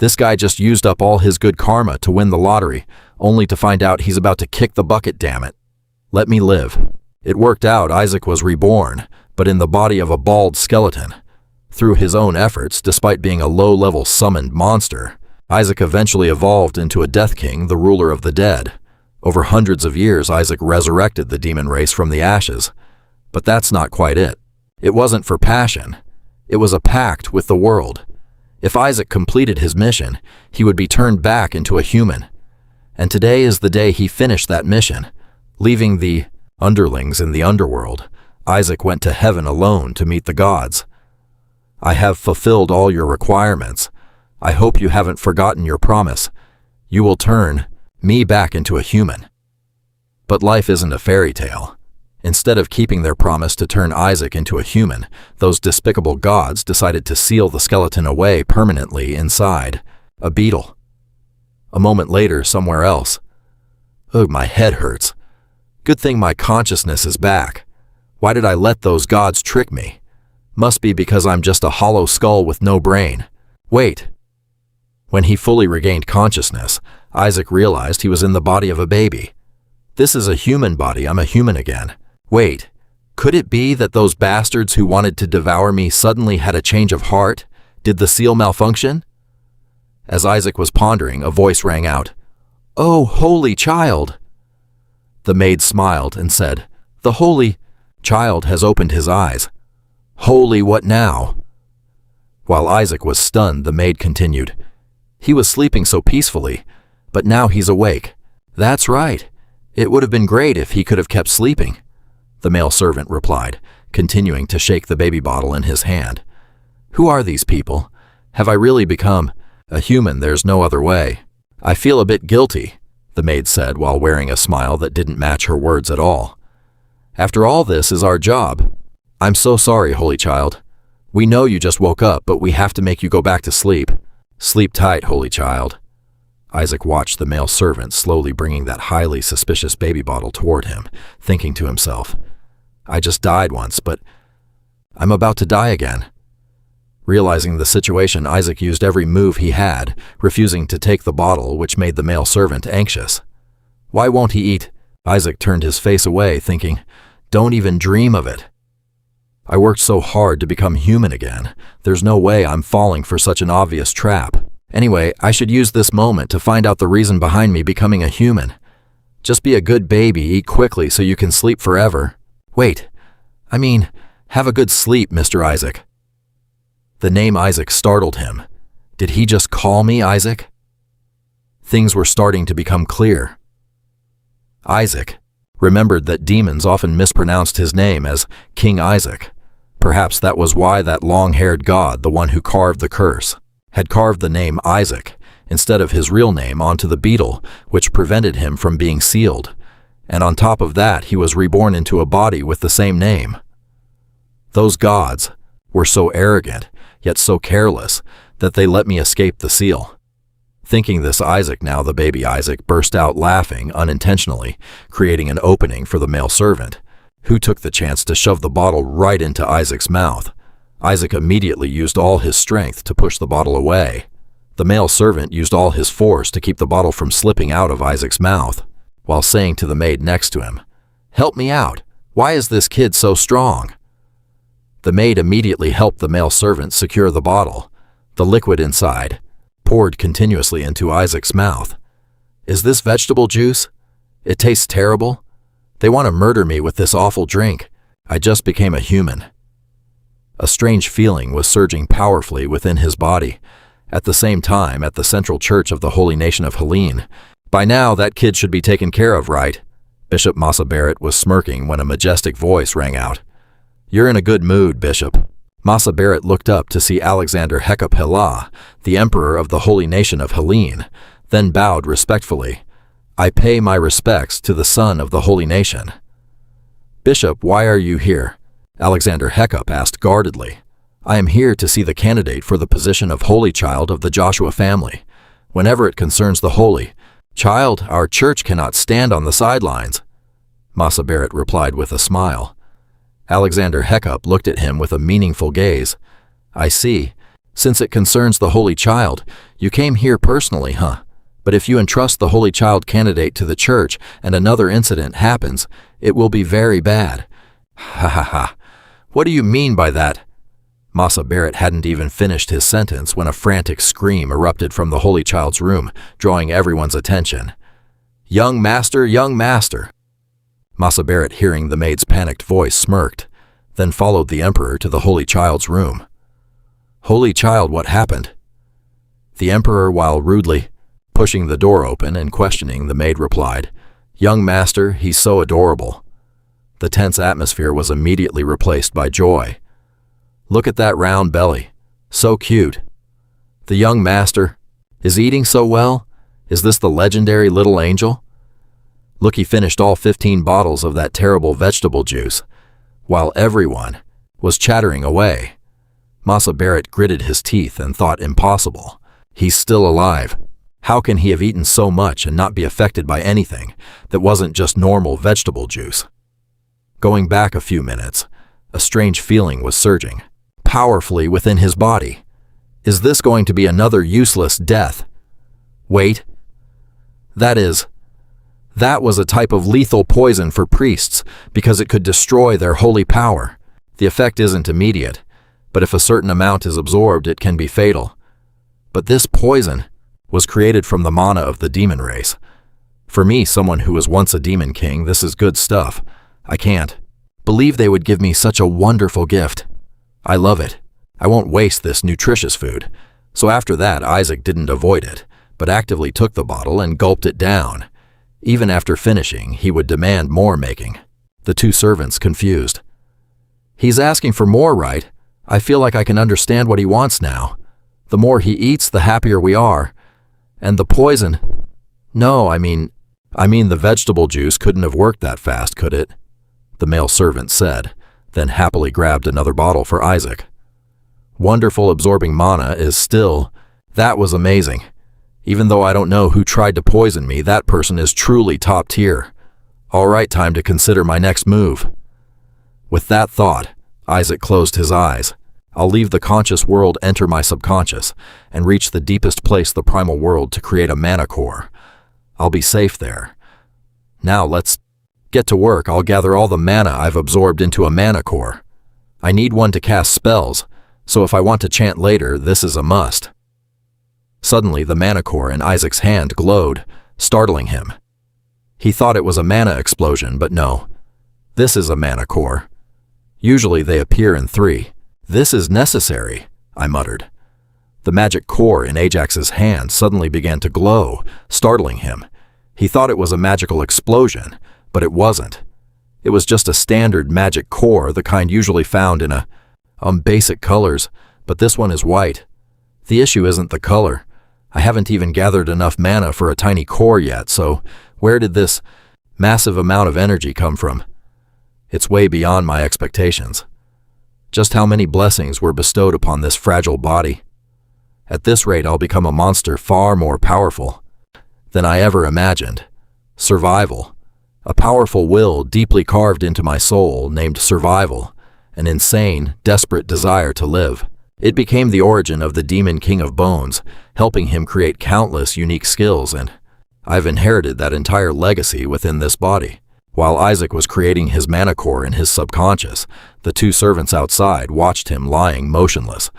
This guy just used up all his good karma to win the lottery, only to find out he's about to kick the bucket, damn it. Let me live. It worked out. Isaac was reborn, but in the body of a bald skeleton. Through his own efforts, despite being a low-level summoned monster, Isaac eventually evolved into a Death King, the ruler of the dead. Over hundreds of years, Isaac resurrected the demon race from the ashes. But that's not quite it. It wasn't for passion. It was a pact with the world. If Isaac completed his mission, he would be turned back into a human. And today is the day he finished that mission. Leaving the underlings in the underworld, Isaac went to heaven alone to meet the gods. I have fulfilled all your requirements. I hope you haven't forgotten your promise. You will turn me back into a human. But life isn't a fairy tale. Instead of keeping their promise to turn Isaac into a human, those despicable gods decided to seal the skeleton away permanently inside a beetle. A moment later, somewhere else. Ugh, my head hurts. Good thing my consciousness is back. Why did I let those gods trick me? Must be because I'm just a hollow skull with no brain. Wait. When he fully regained consciousness, Isaac realized he was in the body of a baby. This is a human body. I'm a human again. Wait, could it be that those bastards who wanted to devour me suddenly had a change of heart? Did the seal malfunction? As Isaac was pondering, a voice rang out. "Oh, holy child!" The maid smiled and said, "The holy child has opened his eyes." "Holy what now?" While Isaac was stunned, the maid continued, "He was sleeping so peacefully, but now he's awake." "That's right. It would have been great if he could have kept sleeping," the male servant replied, continuing to shake the baby bottle in his hand. "Who are these people? Have I really become a human? There's no other way." "I feel a bit guilty," the maid said while wearing a smile that didn't match her words at all. "After all, this is our job." "I'm so sorry, holy child. We know you just woke up, but we have to make you go back to sleep." "Sleep tight, holy child." Isaac watched the male servant slowly bringing that highly suspicious baby bottle toward him, thinking to himself, "I just died once, but I'm about to die again." Realizing the situation, Isaac used every move he had, refusing to take the bottle, which made the male servant anxious. "Why won't he eat?" Isaac turned his face away, thinking, "Don't even dream of it. I worked so hard to become human again. There's no way I'm falling for such an obvious trap. Anyway, I should use this moment to find out the reason behind me becoming a human. Just be a good baby, eat quickly so you can sleep forever. Wait, have a good sleep, Mr. Isaac." The name Isaac startled him. Did he just call me Isaac? Things were starting to become clear. Isaac remembered that demons often mispronounced his name as King Isaac. Perhaps that was why that long-haired god, the one who carved the curse, had carved the name Isaac instead of his real name onto the beetle, which prevented him from being sealed. And on top of that, he was reborn into a body with the same name. Those gods were so arrogant, yet so careless, that they let me escape the seal. Thinking this, Isaac, now the baby Isaac, burst out laughing unintentionally, creating an opening for the male servant, who took the chance to shove the bottle right into Isaac's mouth. Isaac immediately used all his strength to push the bottle away. The male servant used all his force to keep the bottle from slipping out of Isaac's mouth, while saying to the maid next to him, "Help me out. Why is this kid so strong?" The maid immediately helped the male servant secure the bottle. The liquid inside poured continuously into Isaac's mouth. "Is this vegetable juice? It tastes terrible. They want to murder me with this awful drink. I just became a human." A strange feeling was surging powerfully within his body. At the same time, at the central church of the holy nation of Helene, "By now, that kid should be taken care of, right?" Bishop Massa Barrett was smirking when a majestic voice rang out. "You're in a good mood, Bishop." Massa Barrett looked up to see Alexander Hekup Hela, the emperor of the holy nation of Helene, then bowed respectfully. "I pay my respects to the son of the holy nation." "Bishop, why are you here?" Alexander Hekup asked guardedly. "I am here to see the candidate for the position of holy child of the Joshua family. Whenever it concerns the holy child, our church cannot stand on the sidelines." Massa Barrett replied with a smile. Alexander Hekup looked at him with a meaningful gaze. "I see. Since it concerns the Holy Child, you came here personally, huh? But if you entrust the Holy Child candidate to the church and another incident happens, it will be very bad. Ha ha ha. What do you mean by that? Masa Barrett hadn't even finished his sentence when a frantic scream erupted from the Holy Child's room, drawing everyone's attention. Young master, young master! Masa Barrett, hearing the maid's panicked voice, smirked, then followed the Emperor to the Holy Child's room. Holy Child, what happened? The Emperor, while rudely pushing the door open and questioning the maid, replied, Young master, he's so adorable. The tense atmosphere was immediately replaced by joy. Look at that round belly. So cute. The young master is eating so well. Is this the legendary little angel? Look, he finished all 15 bottles of that terrible vegetable juice, while everyone was chattering away. Masa Barrett gritted his teeth and thought, impossible. He's still alive. How can he have eaten so much and not be affected by anything that wasn't just normal vegetable juice? Going back a few minutes, a strange feeling was surging powerfully within his body. Is this going to be another useless death? Wait. That was a type of lethal poison for priests because it could destroy their holy power. The effect isn't immediate, but if a certain amount is absorbed, it can be fatal. But this poison was created from the mana of the demon race. For me, someone who was once a demon king, this is good stuff. I can't believe they would give me such a wonderful gift. I love it. I won't waste this nutritious food. So after that, Isaac didn't avoid it, but actively took the bottle and gulped it down. Even after finishing, he would demand more, making the two servants confused. He's asking for more, right? I feel like I can understand what he wants now. The more he eats, the happier we are. And the poison? No, I mean the vegetable juice couldn't have worked that fast, could it? The male servant said, then happily grabbed another bottle for Isaac. Wonderful absorbing mana is still, that was amazing. Even though I don't know who tried to poison me, that person is truly top tier. All right, time to consider my next move. With that thought, Isaac closed his eyes. I'll leave the conscious world, enter my subconscious, and reach the deepest place, the primal world, to create a mana core. I'll be safe there. Now let's get to work. I'll gather all the mana I've absorbed into a mana core. I need one to cast spells, so if I want to chant later, this is a must. Suddenly, the mana core in Isaac's hand glowed, startling him. He thought it was a mana explosion, but no. This is a mana core. Usually they appear in 3. This is necessary, I muttered. The magic core in Ajax's hand suddenly began to glow, startling him. He thought it was a magical explosion, but it wasn't. It was just a standard magic core, the kind usually found in basic colors, but this one is white. The issue isn't the color. I haven't even gathered enough mana for a tiny core yet, so where did this massive amount of energy come from? It's way beyond my expectations. Just how many blessings were bestowed upon this fragile body? At this rate, I'll become a monster far more powerful than I ever imagined. Survival. A powerful will deeply carved into my soul named survival, an insane, desperate desire to live. It became the origin of the Demon King of Bones, helping him create countless unique skills, and I've inherited that entire legacy within this body. While Isaac was creating his mana core in his subconscious, the two servants outside watched him lying motionless.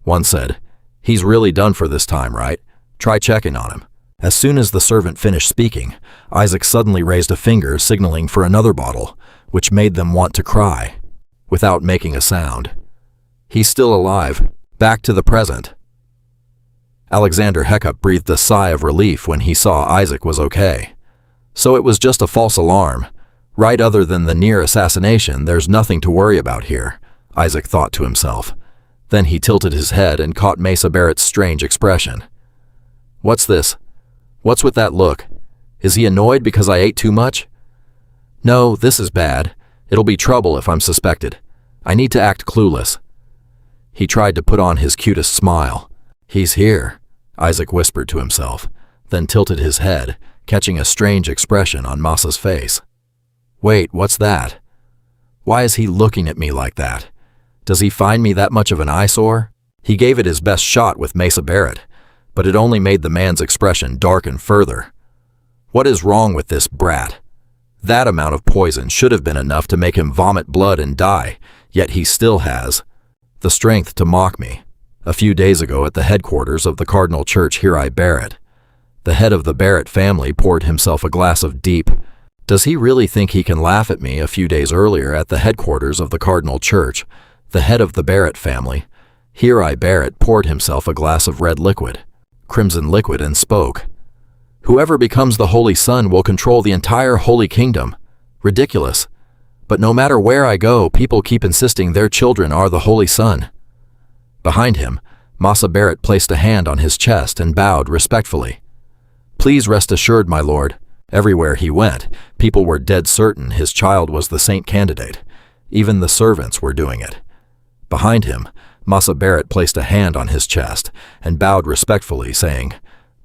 One said, "He's really done for this time, right? Try checking on him." As soon as the servant finished speaking, Isaac suddenly raised a finger, signaling for another bottle, which made them want to cry, without making a sound. He's still alive, back to the present. Alexander Heckup breathed a sigh of relief when he saw Isaac was okay. So it was just a false alarm. Right, other than the near assassination, there's nothing to worry about here, Isaac thought to himself. Then he tilted his head and caught Masa Barrett's strange expression. What's this? What's with that look? Is he annoyed because I ate too much? No, this is bad. It'll be trouble if I'm suspected. I need to act clueless. He tried to put on his cutest smile. He's here, Isaac whispered to himself, then tilted his head, catching a strange expression on Masa's face. Wait, what's that? Why is he looking at me like that? Does he find me that much of an eyesore? He gave it his best shot with Mesa Barrett, but it only made the man's expression darken further. What is wrong with this brat? That amount of poison should have been enough to make him vomit blood and die, yet he still has the strength to mock me. A few days ago at the headquarters of the Cardinal Church Hiri Barrett, the head of the Barrett family poured himself a glass of deep. Does he really think he can laugh at me? A few days earlier at the headquarters of the Cardinal Church, the head of the Barrett family, Hiri Barrett poured himself a glass of red liquid, crimson liquid, and spoke. Whoever becomes the Holy Son will control the entire Holy Kingdom. Ridiculous. But no matter where I go, people keep insisting their children are the Holy Son. Behind him, Masa Barrett placed a hand on his chest and bowed respectfully. Please rest assured, my lord. Everywhere he went, people were dead certain his child was the saint candidate. Even the servants were doing it. Behind him, Masa Barrett placed a hand on his chest and bowed respectfully, saying,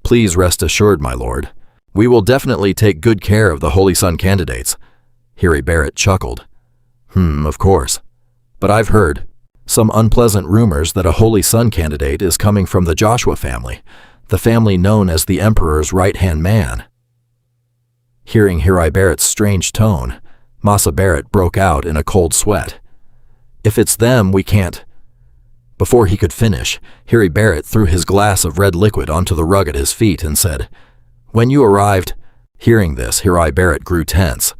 Please rest assured, my lord. We will definitely take good care of the Holy Son candidates. Hiri Barrett chuckled. Of course. But I've heard some unpleasant rumors that a Holy Son candidate is coming from the Joshua family, the family known as the Emperor's right-hand man. Hearing Hiri Barrett's strange tone, Masa Barrett broke out in a cold sweat. If it's them, we can't. Before he could finish, Hiri Barrett threw his glass of red liquid onto the rug at his feet and said, When you arrived. Hearing this, Hiri Barrett grew tense.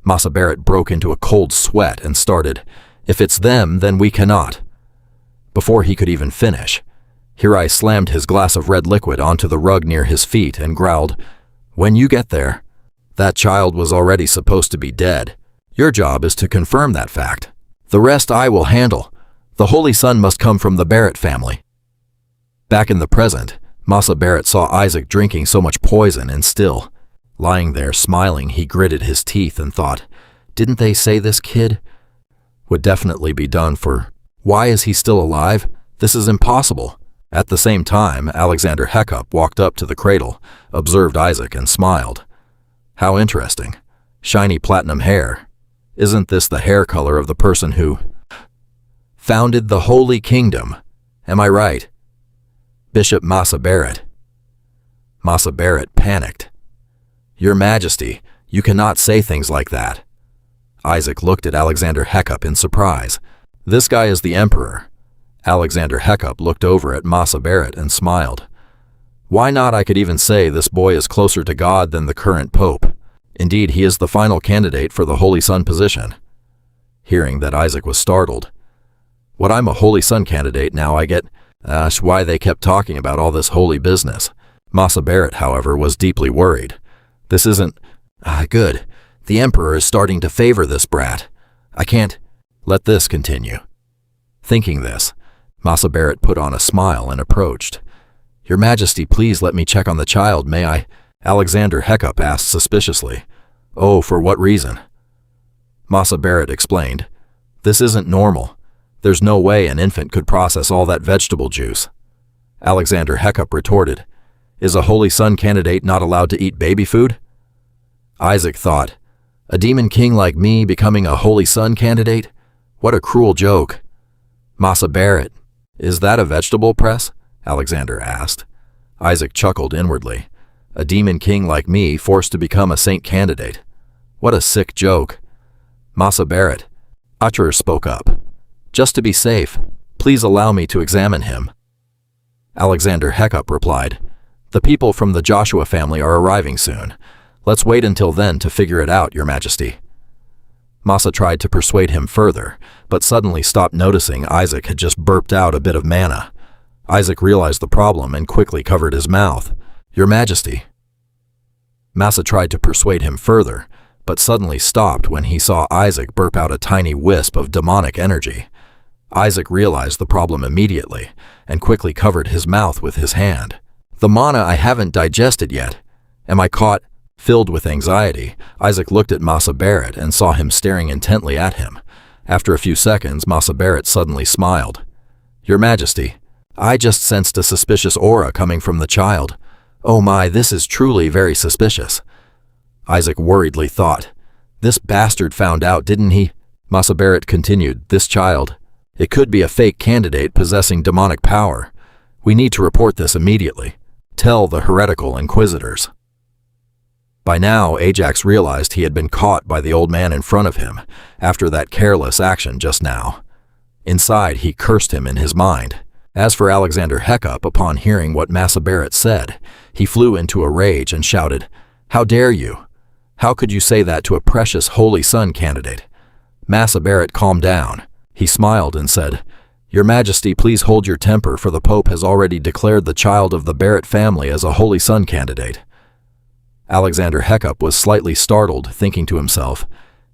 Masa Barrett broke into a cold sweat and started, If it's them, then we cannot. Before he could even finish, Hiri slammed his glass of red liquid onto the rug near his feet and growled, When you get there, that child was already supposed to be dead. Your job is to confirm that fact. The rest I will handle. The Holy Son must come from the Barrett family. Back in the present, Masa Barrett saw Isaac drinking so much poison and still, lying there smiling, he gritted his teeth and thought, Didn't they say this kid would definitely be done for? Why is he still alive? This is impossible. At the same time, Alexander Heckup walked up to the cradle, observed Isaac, and smiled. How interesting. Shiny platinum hair. Isn't this the hair color of the person who founded the Holy Kingdom? Am I right? Bishop Masa Barrett. Masa Barrett panicked. Your Majesty, you cannot say things like that. Isaac looked at Alexander Heckup in surprise. This guy is the Emperor. Alexander Heckup looked over at Masa Barrett and smiled. Why not? I could even say this boy is closer to God than the current Pope. Indeed, he is the final candidate for the Holy Son position. Hearing that, Isaac was startled. What, I'm a Holy Son candidate now? I get why they kept talking about all this holy business. Masa Barrett, however, was deeply worried. This isn't good. The Emperor is starting to favor this brat. I can't let this continue. Thinking this, Masa Barrett put on a smile and approached. Your Majesty, please let me check on the child, may I? Alexander Heckup asked suspiciously. Oh, for what reason? Masa Barrett explained. This isn't normal. There's no way an infant could process all that vegetable juice. Alexander Heckup retorted. Is a Holy Son candidate not allowed to eat baby food? Isaac thought, a demon king like me becoming a Holy Son candidate? What a cruel joke. Masa Barrett, is that a vegetable press? Alexander asked. Isaac chuckled inwardly. A demon king like me forced to become a saint candidate. What a sick joke. Masa Barrett, Utterer spoke up. Just to be safe, please allow me to examine him. Alexander Heckup replied, The people from the Joshua family are arriving soon. Let's wait until then to figure it out, Your Majesty. Masa tried to persuade him further, but suddenly stopped noticing Isaac had just burped out a bit of manna. Isaac realized the problem and quickly covered his mouth. Your Majesty. Masa tried to persuade him further, but suddenly stopped when he saw Isaac burp out a tiny wisp of demonic energy. Isaac realized the problem immediately and quickly covered his mouth with his hand. The manna I haven't digested yet. Am I caught? Filled with anxiety, Isaac looked at Masa Barrett and saw him staring intently at him. After a few seconds, Masa Barrett suddenly smiled. Your Majesty, I just sensed a suspicious aura coming from the child. Oh my, this is truly very suspicious. Isaac worriedly thought. This bastard found out, didn't he? Masa Barrett continued, this child. It could be a fake candidate possessing demonic power. We need to report this immediately. Tell the heretical inquisitors." By now, Ajax realized he had been caught by the old man in front of him after that careless action just now. Inside, he cursed him in his mind. As for Alexander Heckup, upon hearing what Massa Barrett said, he flew into a rage and shouted, "How dare you? How could you say that to a precious Holy Son candidate?" Massa Barrett calmed down. He smiled and said, "Your Majesty, please hold your temper, for the Pope has already declared the child of the Barrett family as a Holy Son candidate." Alexander Heckup was slightly startled, thinking to himself,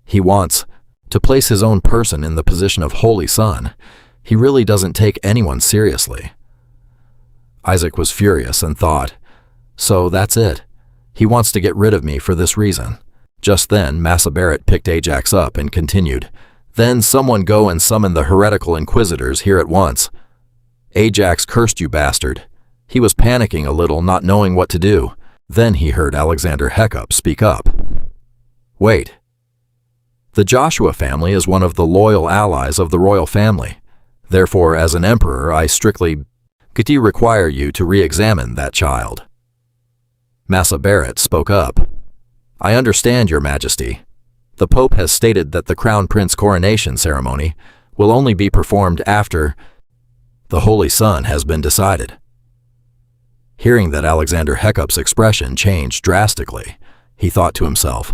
he wants to place his own person in the position of Holy Son. He really doesn't take anyone seriously. Isaac was furious and thought, so that's it. He wants to get rid of me for this reason. Just then, Massa Barrett picked Ajax up and continued, "Then someone go and summon the heretical inquisitors here at once." Ajax cursed, "You bastard." He was panicking a little, not knowing what to do. Then he heard Alexander Heckup speak up. "Wait. The Joshua family is one of the loyal allies of the royal family. Therefore, as an emperor, I strictly require you to re-examine that child." Massa Barrett spoke up. "I understand, Your Majesty. The Pope has stated that the Crown Prince coronation ceremony will only be performed after the Holy Son has been decided." Hearing that, Alexander Heckup's expression changed drastically. He thought to himself,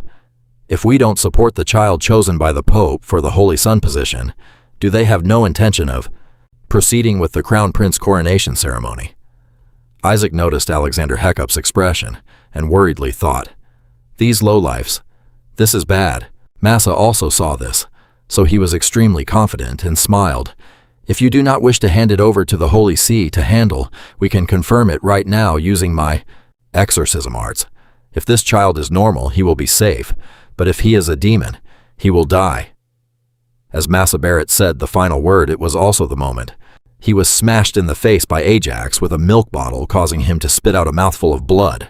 if we don't support the child chosen by the Pope for the Holy Son position, do they have no intention of proceeding with the Crown Prince coronation ceremony? Isaac noticed Alexander Heckup's expression and worriedly thought, these lowlifes, this is bad. Massa also saw this, so he was extremely confident and smiled. If you do not wish to hand it over to the Holy See to handle, we can confirm it right now using my exorcism arts. If this child is normal, he will be safe, but if he is a demon, he will die. As Massa Barrett said the final word, it was also the moment. He was smashed in the face by Ajax with a milk bottle, causing him to spit out a mouthful of blood.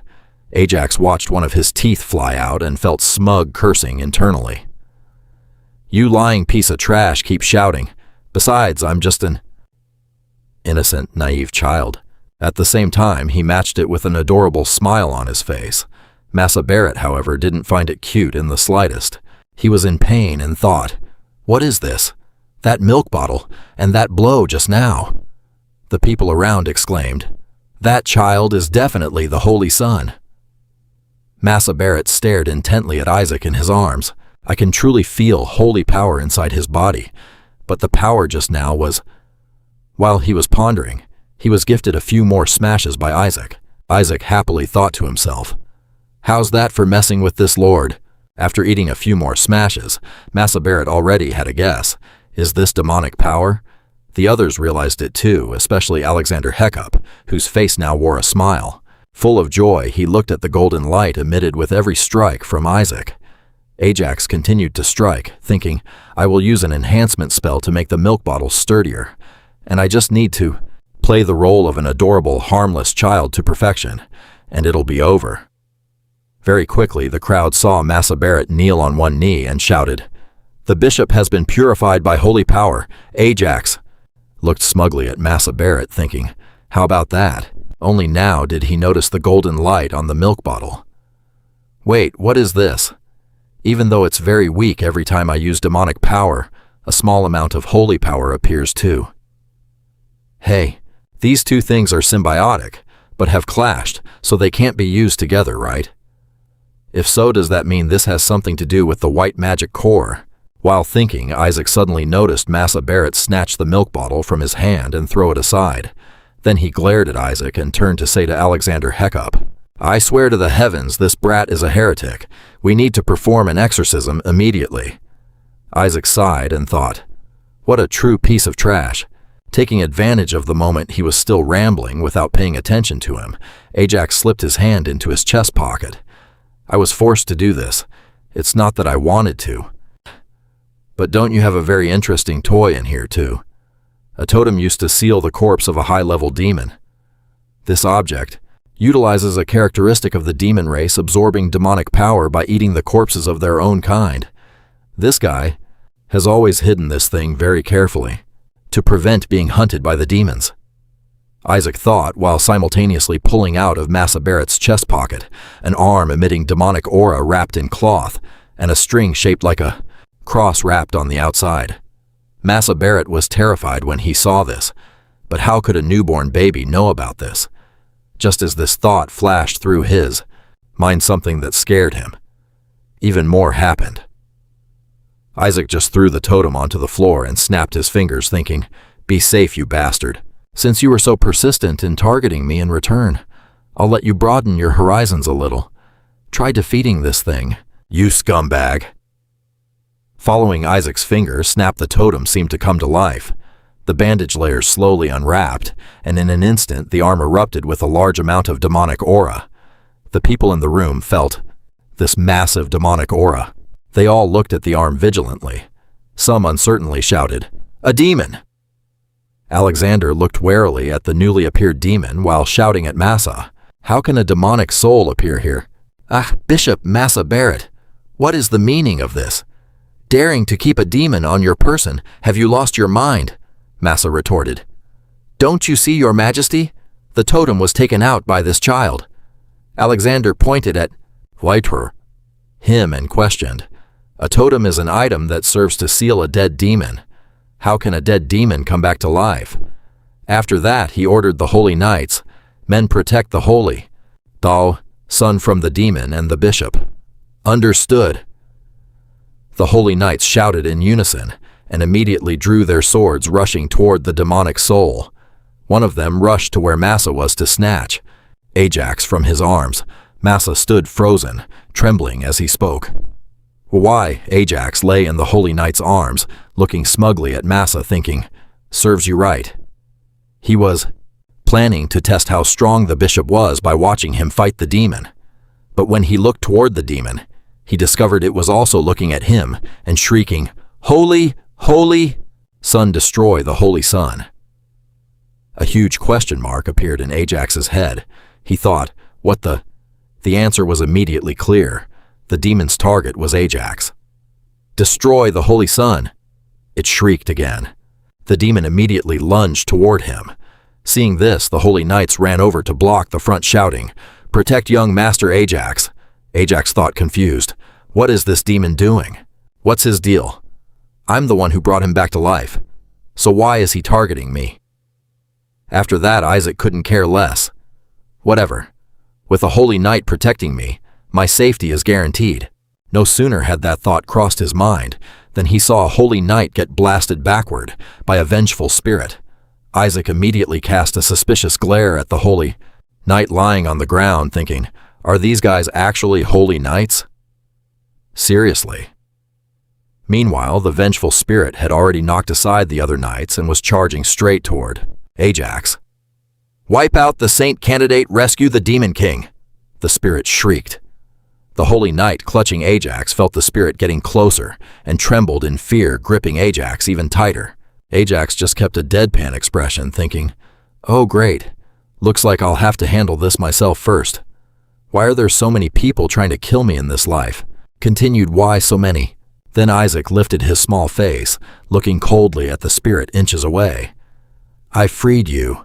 Ajax watched one of his teeth fly out and felt smug cursing internally. "You lying piece of trash, keep shouting. Besides, I'm just an innocent, naive child." At the same time, he matched it with an adorable smile on his face. Massa Barrett, however, didn't find it cute in the slightest. He was in pain and thought, what is this? That milk bottle and that blow just now. The people around exclaimed, that child is definitely the Holy Son. Massa Barrett stared intently at Isaac in his arms. I can truly feel holy power inside his body, but the power just now was... While he was pondering, he was gifted a few more smashes by Isaac. Isaac happily thought to himself, how's that for messing with this lord? After eating a few more smashes, Massa Barrett already had a guess. Is this demonic power? The others realized it too, especially Alexander Heckup, whose face now wore a smile. Full of joy, he looked at the golden light emitted with every strike from Isaac. Ajax continued to strike, thinking, I will use an enhancement spell to make the milk bottle sturdier, and I just need to play the role of an adorable, harmless child to perfection, and it'll be over. Very quickly, the crowd saw Massa Barrett kneel on one knee and shouted, the bishop has been purified by holy power. Ajax looked smugly at Massa Barrett, thinking, how about that? Only now did he notice the golden light on the milk bottle. Wait, what is this? Even though it's very weak every time I use demonic power, a small amount of holy power appears too. Hey, these two things are symbiotic, but have clashed, so they can't be used together, right? If so, does that mean this has something to do with the white magic core? While thinking, Isaac suddenly noticed Massa Barrett snatch the milk bottle from his hand and throw it aside. Then he glared at Isaac and turned to say to Alexander Heckup, I swear to the heavens this brat is a heretic. We need to perform an exorcism immediately. Isaac sighed and thought, what a true piece of trash. Taking advantage of the moment he was still rambling without paying attention to him, Ajax slipped his hand into his chest pocket. I was forced to do this. It's not that I wanted to. But don't you have a very interesting toy in here too? A totem used to seal the corpse of a high-level demon. This object utilizes a characteristic of the demon race absorbing demonic power by eating the corpses of their own kind. This guy has always hidden this thing very carefully. to prevent being hunted by the demons. Isaac thought while simultaneously pulling out of Massa Barrett's chest pocket an arm emitting demonic aura wrapped in cloth and a string shaped like a cross wrapped on the outside. Massa Barrett was terrified when he saw this, but how could a newborn baby know about this? Just as this thought flashed through his mind, something that scared him. Even more happened. Isaac just threw the totem onto the floor and snapped his fingers, thinking, "Be safe, you bastard. Since you were so persistent in targeting me in return, I'll let you broaden your horizons a little. Try defeating this thing, you scumbag." Following Isaac's finger snap, the totem seemed to come to life. The bandage layers slowly unwrapped, and in an instant the arm erupted with a large amount of demonic aura. The people in the room felt this massive demonic aura. They all looked at the arm vigilantly. Some uncertainly shouted, "A demon!" Alexander looked warily at the newly appeared demon while shouting at Massa, "How can a demonic soul appear here? Ah, Bishop Massa Barrett, what is the meaning of this? Daring to keep a demon on your person, have you lost your mind?" Massa retorted. "Don't you see, your majesty? The totem was taken out by this child." Alexander pointed at Whiter, him, and questioned, "A totem is an item that serves to seal a dead demon. How can a dead demon come back to life?" After that, he ordered the holy knights, "Men, protect the holy, thou, son from the demon and the bishop." "Understood." The holy knights shouted in unison and immediately drew their swords, rushing toward the demonic soul. One of them rushed to where Massa was to snatch Ajax from his arms. Massa stood frozen, trembling as he spoke. Why, Ajax lay in the holy knight's arms, looking smugly at Massa, thinking, "Serves you right." He was planning to test how strong the bishop was by watching him fight the demon. But when he looked toward the demon, he discovered it was also looking at him and shrieking, "Holy, holy, Son, destroy the Holy Son." A huge question mark appeared in Ajax's head. He thought, what the? The answer was immediately clear. The demon's target was Ajax. "Destroy the Holy Son!" It shrieked again. The demon immediately lunged toward him. Seeing this, the holy knights ran over to block the front, shouting, "Protect young Master Ajax." Ajax thought, confused, what is this demon doing? What's his deal? I'm the one who brought him back to life. So why is he targeting me? After that, Isaac couldn't care less. Whatever. With a holy knight protecting me, my safety is guaranteed. No sooner had that thought crossed his mind than he saw a holy knight get blasted backward by a vengeful spirit. Isaac immediately cast a suspicious glare at the holy knight lying on the ground, thinking, are these guys actually holy knights? Seriously. Meanwhile, the vengeful spirit had already knocked aside the other knights and was charging straight toward Ajax. "Wipe out the saint candidate, rescue the demon king!" the spirit shrieked. The holy knight, clutching Ajax, felt the spirit getting closer and trembled in fear, gripping Ajax even tighter. Ajax just kept a deadpan expression, thinking, "Oh great, looks like I'll have to handle this myself first. Why are there so many people trying to kill me in this life?" Continued, "Why so many?" Then Isaac lifted his small face, looking coldly at the spirit inches away. "I freed you,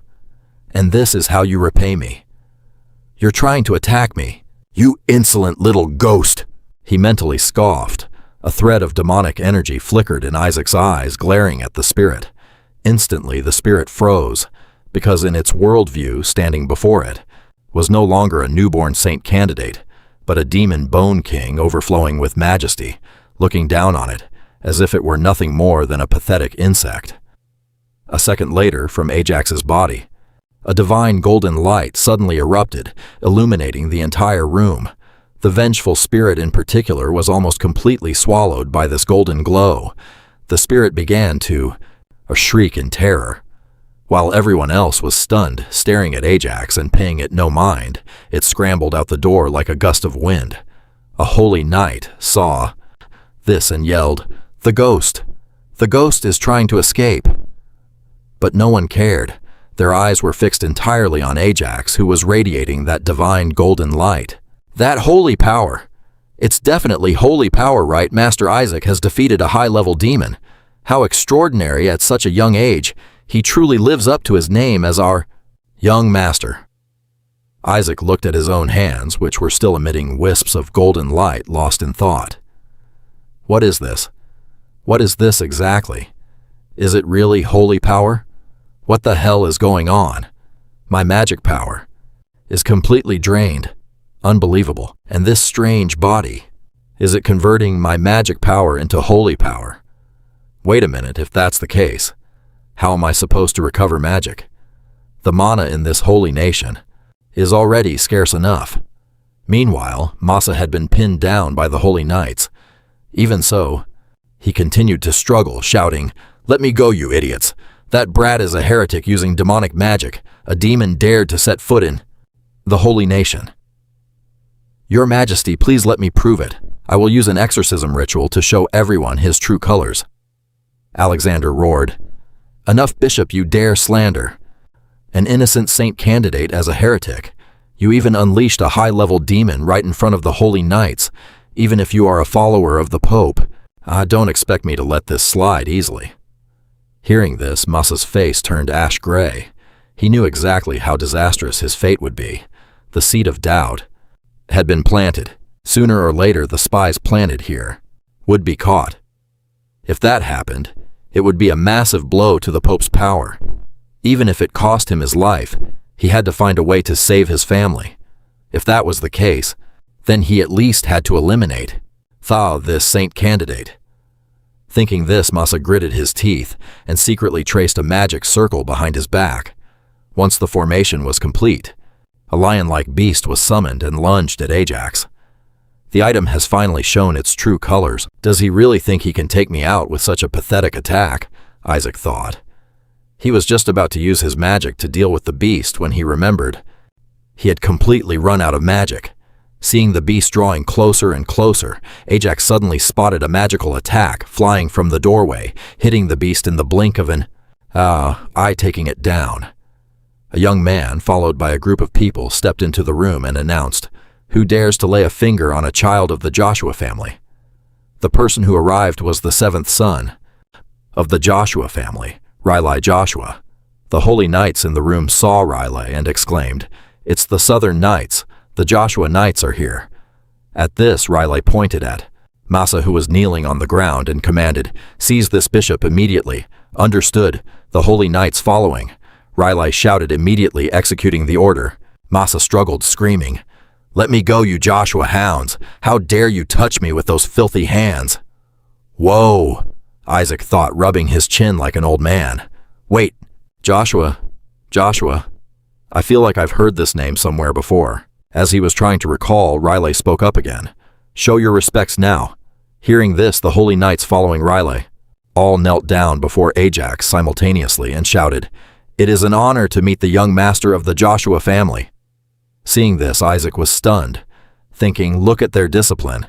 and this is how you repay me. You're trying to attack me, you insolent little ghost!" He mentally scoffed. A thread of demonic energy flickered in Isaac's eyes, glaring at the spirit. Instantly, the spirit froze, because in its worldview, standing before it, was no longer a newborn saint candidate, but a demon bone king overflowing with majesty, looking down on it as if it were nothing more than a pathetic insect. A second later, from Ajax's body, a divine golden light suddenly erupted, illuminating the entire room. The vengeful spirit in particular was almost completely swallowed by this golden glow. The spirit began to shriek in terror. While everyone else was stunned, staring at Ajax and paying it no mind, it scrambled out the door like a gust of wind. A holy knight saw this and yelled, "The ghost! The ghost is trying to escape!" But no one cared. Their eyes were fixed entirely on Ajax, who was radiating that divine golden light. That holy power! It's definitely holy power, right? Master Isaac has defeated a high-level demon. How extraordinary at such a young age. He truly lives up to his name as our young master. Isaac looked at his own hands, which were still emitting wisps of golden light, lost in thought. What is this? What is this exactly? Is it really holy power? What the hell is going on? My magic power is completely drained. Unbelievable. And this strange body, is it converting my magic power into holy power? Wait a minute, if that's the case, how am I supposed to recover magic? The mana in this holy nation is already scarce enough. Meanwhile, Masa had been pinned down by the holy knights. Even so, he continued to struggle, shouting, "Let me go, you idiots! That brat is a heretic using demonic magic. A demon dared to set foot in the holy nation. Your Majesty, please let me prove it. I will use an exorcism ritual to show everyone his true colors." Alexander roared. "Enough, Bishop, you dare slander an innocent saint candidate as a heretic. You even unleashed a high-level demon right in front of the holy knights, even if you are a follower of the Pope. Don't expect me to let this slide easily." Hearing this, Masa's face turned ash gray. He knew exactly how disastrous his fate would be. The seed of doubt had been planted. Sooner or later, the spies planted here would be caught. If that happened, it would be a massive blow to the Pope's power. Even if it cost him his life, he had to find a way to save his family. If that was the case, then he at least had to eliminate this saint candidate. Thinking this, Masa gritted his teeth and secretly traced a magic circle behind his back. Once the formation was complete, a lion-like beast was summoned and lunged at Ajax. The item has finally shown its true colors. Does he really think he can take me out with such a pathetic attack? Isaac thought. He was just about to use his magic to deal with the beast when he remembered he had completely run out of magic. Seeing the beast drawing closer and closer, Ajax suddenly spotted a magical attack flying from the doorway, hitting the beast in the blink of an eye, taking it down. A young man, followed by a group of people, stepped into the room and announced, "Who dares to lay a finger on a child of the Joshua family?" The person who arrived was the seventh son of the Joshua family, Riley Joshua. The holy knights in the room saw Riley and exclaimed, "It's the Southern Knights. The Joshua Knights are here." At this, Riley pointed at Masa, who was kneeling on the ground, and commanded, "Seize this bishop immediately." "Understood." The holy knights following, Riley shouted, immediately executing the order. Masa struggled, screaming, "Let me go, you Joshua hounds! How dare you touch me with those filthy hands?" "Whoa," Isaac thought, rubbing his chin like an old man. "Wait, Joshua. I feel like I've heard this name somewhere before." As he was trying to recall, Riley spoke up again. "Show your respects now." Hearing this, the holy knights following Riley all knelt down before Ajax simultaneously and shouted, "It is an honor to meet the young master of the Joshua family." Seeing this, Isaac was stunned, thinking, look at their discipline.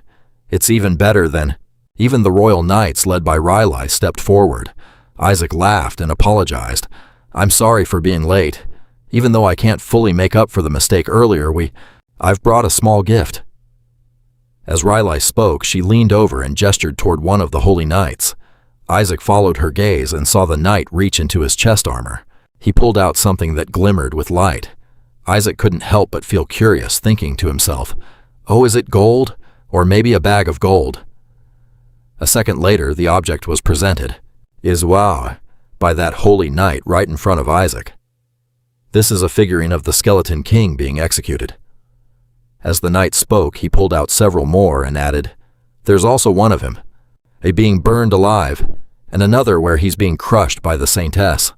It's even better than... Even the royal knights led by Riley stepped forward. Isaac laughed and apologized. "I'm sorry for being late. Even though I can't fully make up for the mistake earlier, I've brought a small gift." As Riley spoke, she leaned over and gestured toward one of the holy knights. Isaac followed her gaze and saw the knight reach into his chest armor. He pulled out something that glimmered with light. Isaac couldn't help but feel curious, thinking to himself, "Oh, is it gold? Or maybe a bag of gold?" A second later, the object was presented. Wow, by that holy knight right in front of Isaac. This is a figurine of the skeleton king being executed. As the knight spoke, he pulled out several more and added, "There's also one of him, a being burned alive, and another where he's being crushed by the saintess."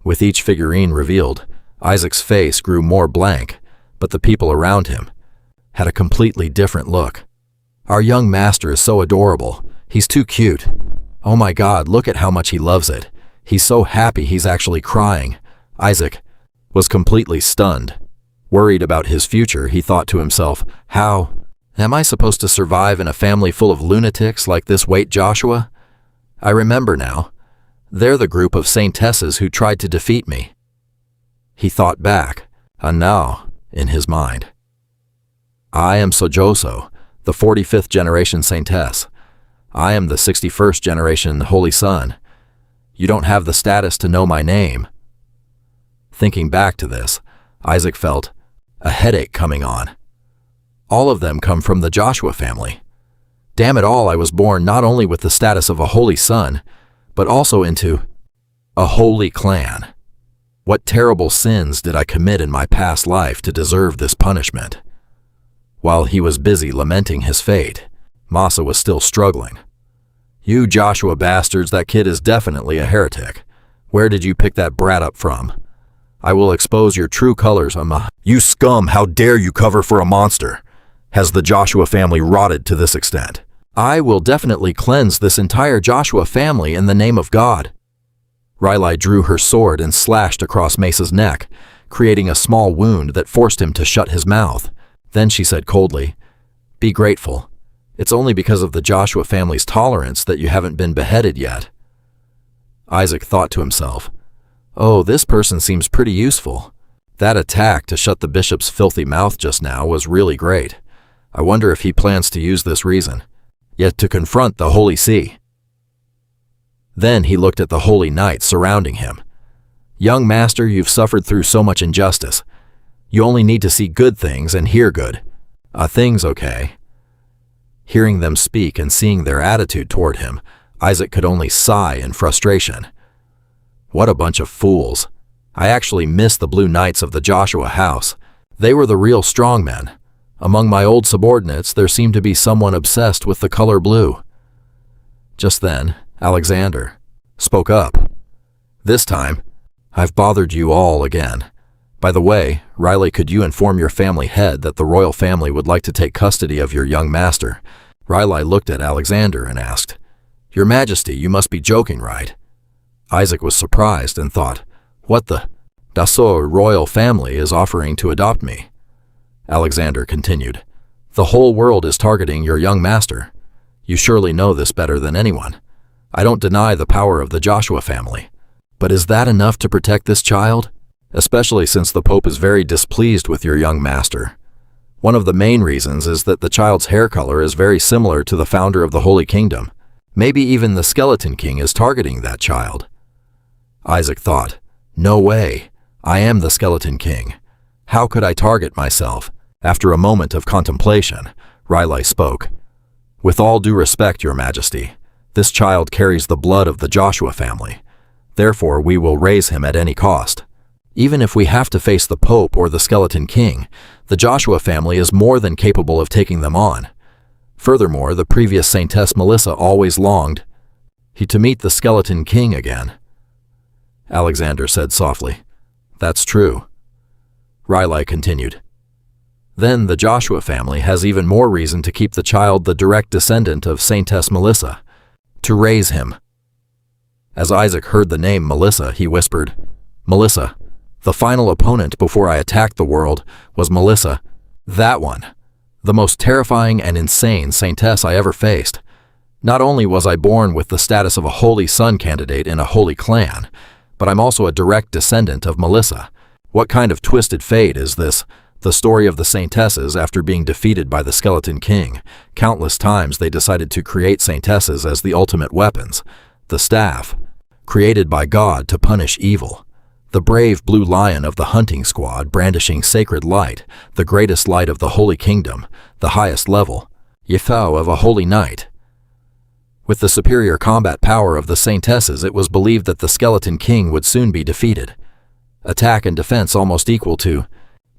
With each figurine revealed, Isaac's face grew more blank, but the people around him had a completely different look. "Our young master is so adorable. He's too cute. Oh my God, look at how much he loves it. He's so happy he's actually crying." Isaac was completely stunned. Worried about his future, he thought to himself, "How am I supposed to survive in a family full of lunatics like this? Wait, Joshua? I remember now. They're the group of saintesses who tried to defeat me." He thought back, and now, in his mind, "I am Sojoso, the 45th generation saintess. I am the 61st generation Holy Son. You don't have the status to know my name." Thinking back to this, Isaac felt a headache coming on. All of them come from the Joshua family. Damn it all, I was born not only with the status of a holy son, but also into a holy clan. What terrible sins did I commit in my past life to deserve this punishment? While he was busy lamenting his fate, Masa was still struggling. "You Joshua bastards, that kid is definitely a heretic. Where did you pick that brat up from? I will expose your true colors on my—" "You scum, how dare you cover for a monster? Has the Joshua family rotted to this extent? I will definitely cleanse this entire Joshua family in the name of God." Riley drew her sword and slashed across Mesa's neck, creating a small wound that forced him to shut his mouth. Then she said coldly, "Be grateful. It's only because of the Joshua family's tolerance that you haven't been beheaded yet." Isaac thought to himself, "Oh, this person seems pretty useful. That attack to shut the bishop's filthy mouth just now was really great. I wonder if he plans to use this reason, yet to confront the Holy See." Then he looked at the holy knights surrounding him. "Young master, you've suffered through so much injustice. You only need to see good things and hear good. Things okay." Hearing them speak and seeing their attitude toward him, Isaac could only sigh in frustration. What a bunch of fools. I actually miss the Blue Knights of the Joshua house. They were the real strongmen. Among my old subordinates, there seemed to be someone obsessed with the color blue. Just then, Alexander spoke up. "This time, I've bothered you all again. By the way, Riley, could you inform your family head that the royal family would like to take custody of your young master?" Riley looked at Alexander and asked, "Your Majesty, you must be joking, right?" Isaac was surprised and thought, "What the Dassault royal family is offering to adopt me?" Alexander continued, "The whole world is targeting your young master. You surely know this better than anyone. I don't deny the power of the Joshua family. But is that enough to protect this child? Especially since the Pope is very displeased with your young master. One of the main reasons is that the child's hair color is very similar to the founder of the Holy Kingdom. Maybe even the Skeleton King is targeting that child." Isaac thought, "No way. I am the Skeleton King. How could I target myself?" After a moment of contemplation, Riley spoke. "With all due respect, Your Majesty, this child carries the blood of the Joshua family. Therefore, we will raise him at any cost. Even if we have to face the Pope or the Skeleton King, the Joshua family is more than capable of taking them on. Furthermore, the previous Saintess Melissa always longed to meet the Skeleton King again." Alexander said softly, "That's true." Riley continued, "Then the Joshua family has even more reason to keep the child the direct descendant of Saintess Melissa, to raise him." As Isaac heard the name Melissa, he whispered, "Melissa. The final opponent before I attacked the world was Melissa. That one. The most terrifying and insane saintess I ever faced. Not only was I born with the status of a holy son candidate in a holy clan, but I'm also a direct descendant of Melissa. What kind of twisted fate is this? The story of the saintesses after being defeated by the Skeleton King. Countless times they decided to create saintesses as the ultimate weapons. The staff, created by God to punish evil. The brave blue lion of the hunting squad brandishing sacred light, the greatest light of the Holy Kingdom, the highest level, Yifao of a holy knight. With the superior combat power of the saintesses, it was believed that the Skeleton King would soon be defeated. Attack and defense almost equal to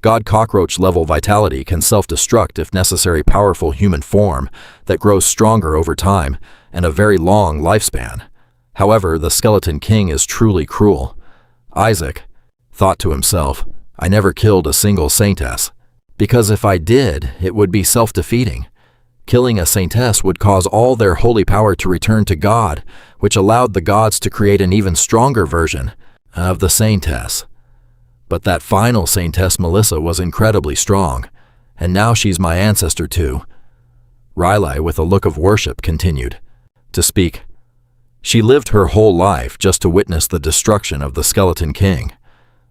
God. Cockroach level vitality can self-destruct if necessary. Powerful human form that grows stronger over time and a very long lifespan. However, the Skeleton King is truly cruel. Isaac thought to himself, "I never killed a single saintess, because if I did, it would be self-defeating. Killing a saintess would cause all their holy power to return to God, which allowed the gods to create an even stronger version of the saintess. But that final saintess Melissa was incredibly strong, and now she's my ancestor too." Riley, with a look of worship, continued to speak. "She lived her whole life just to witness the destruction of the Skeleton King.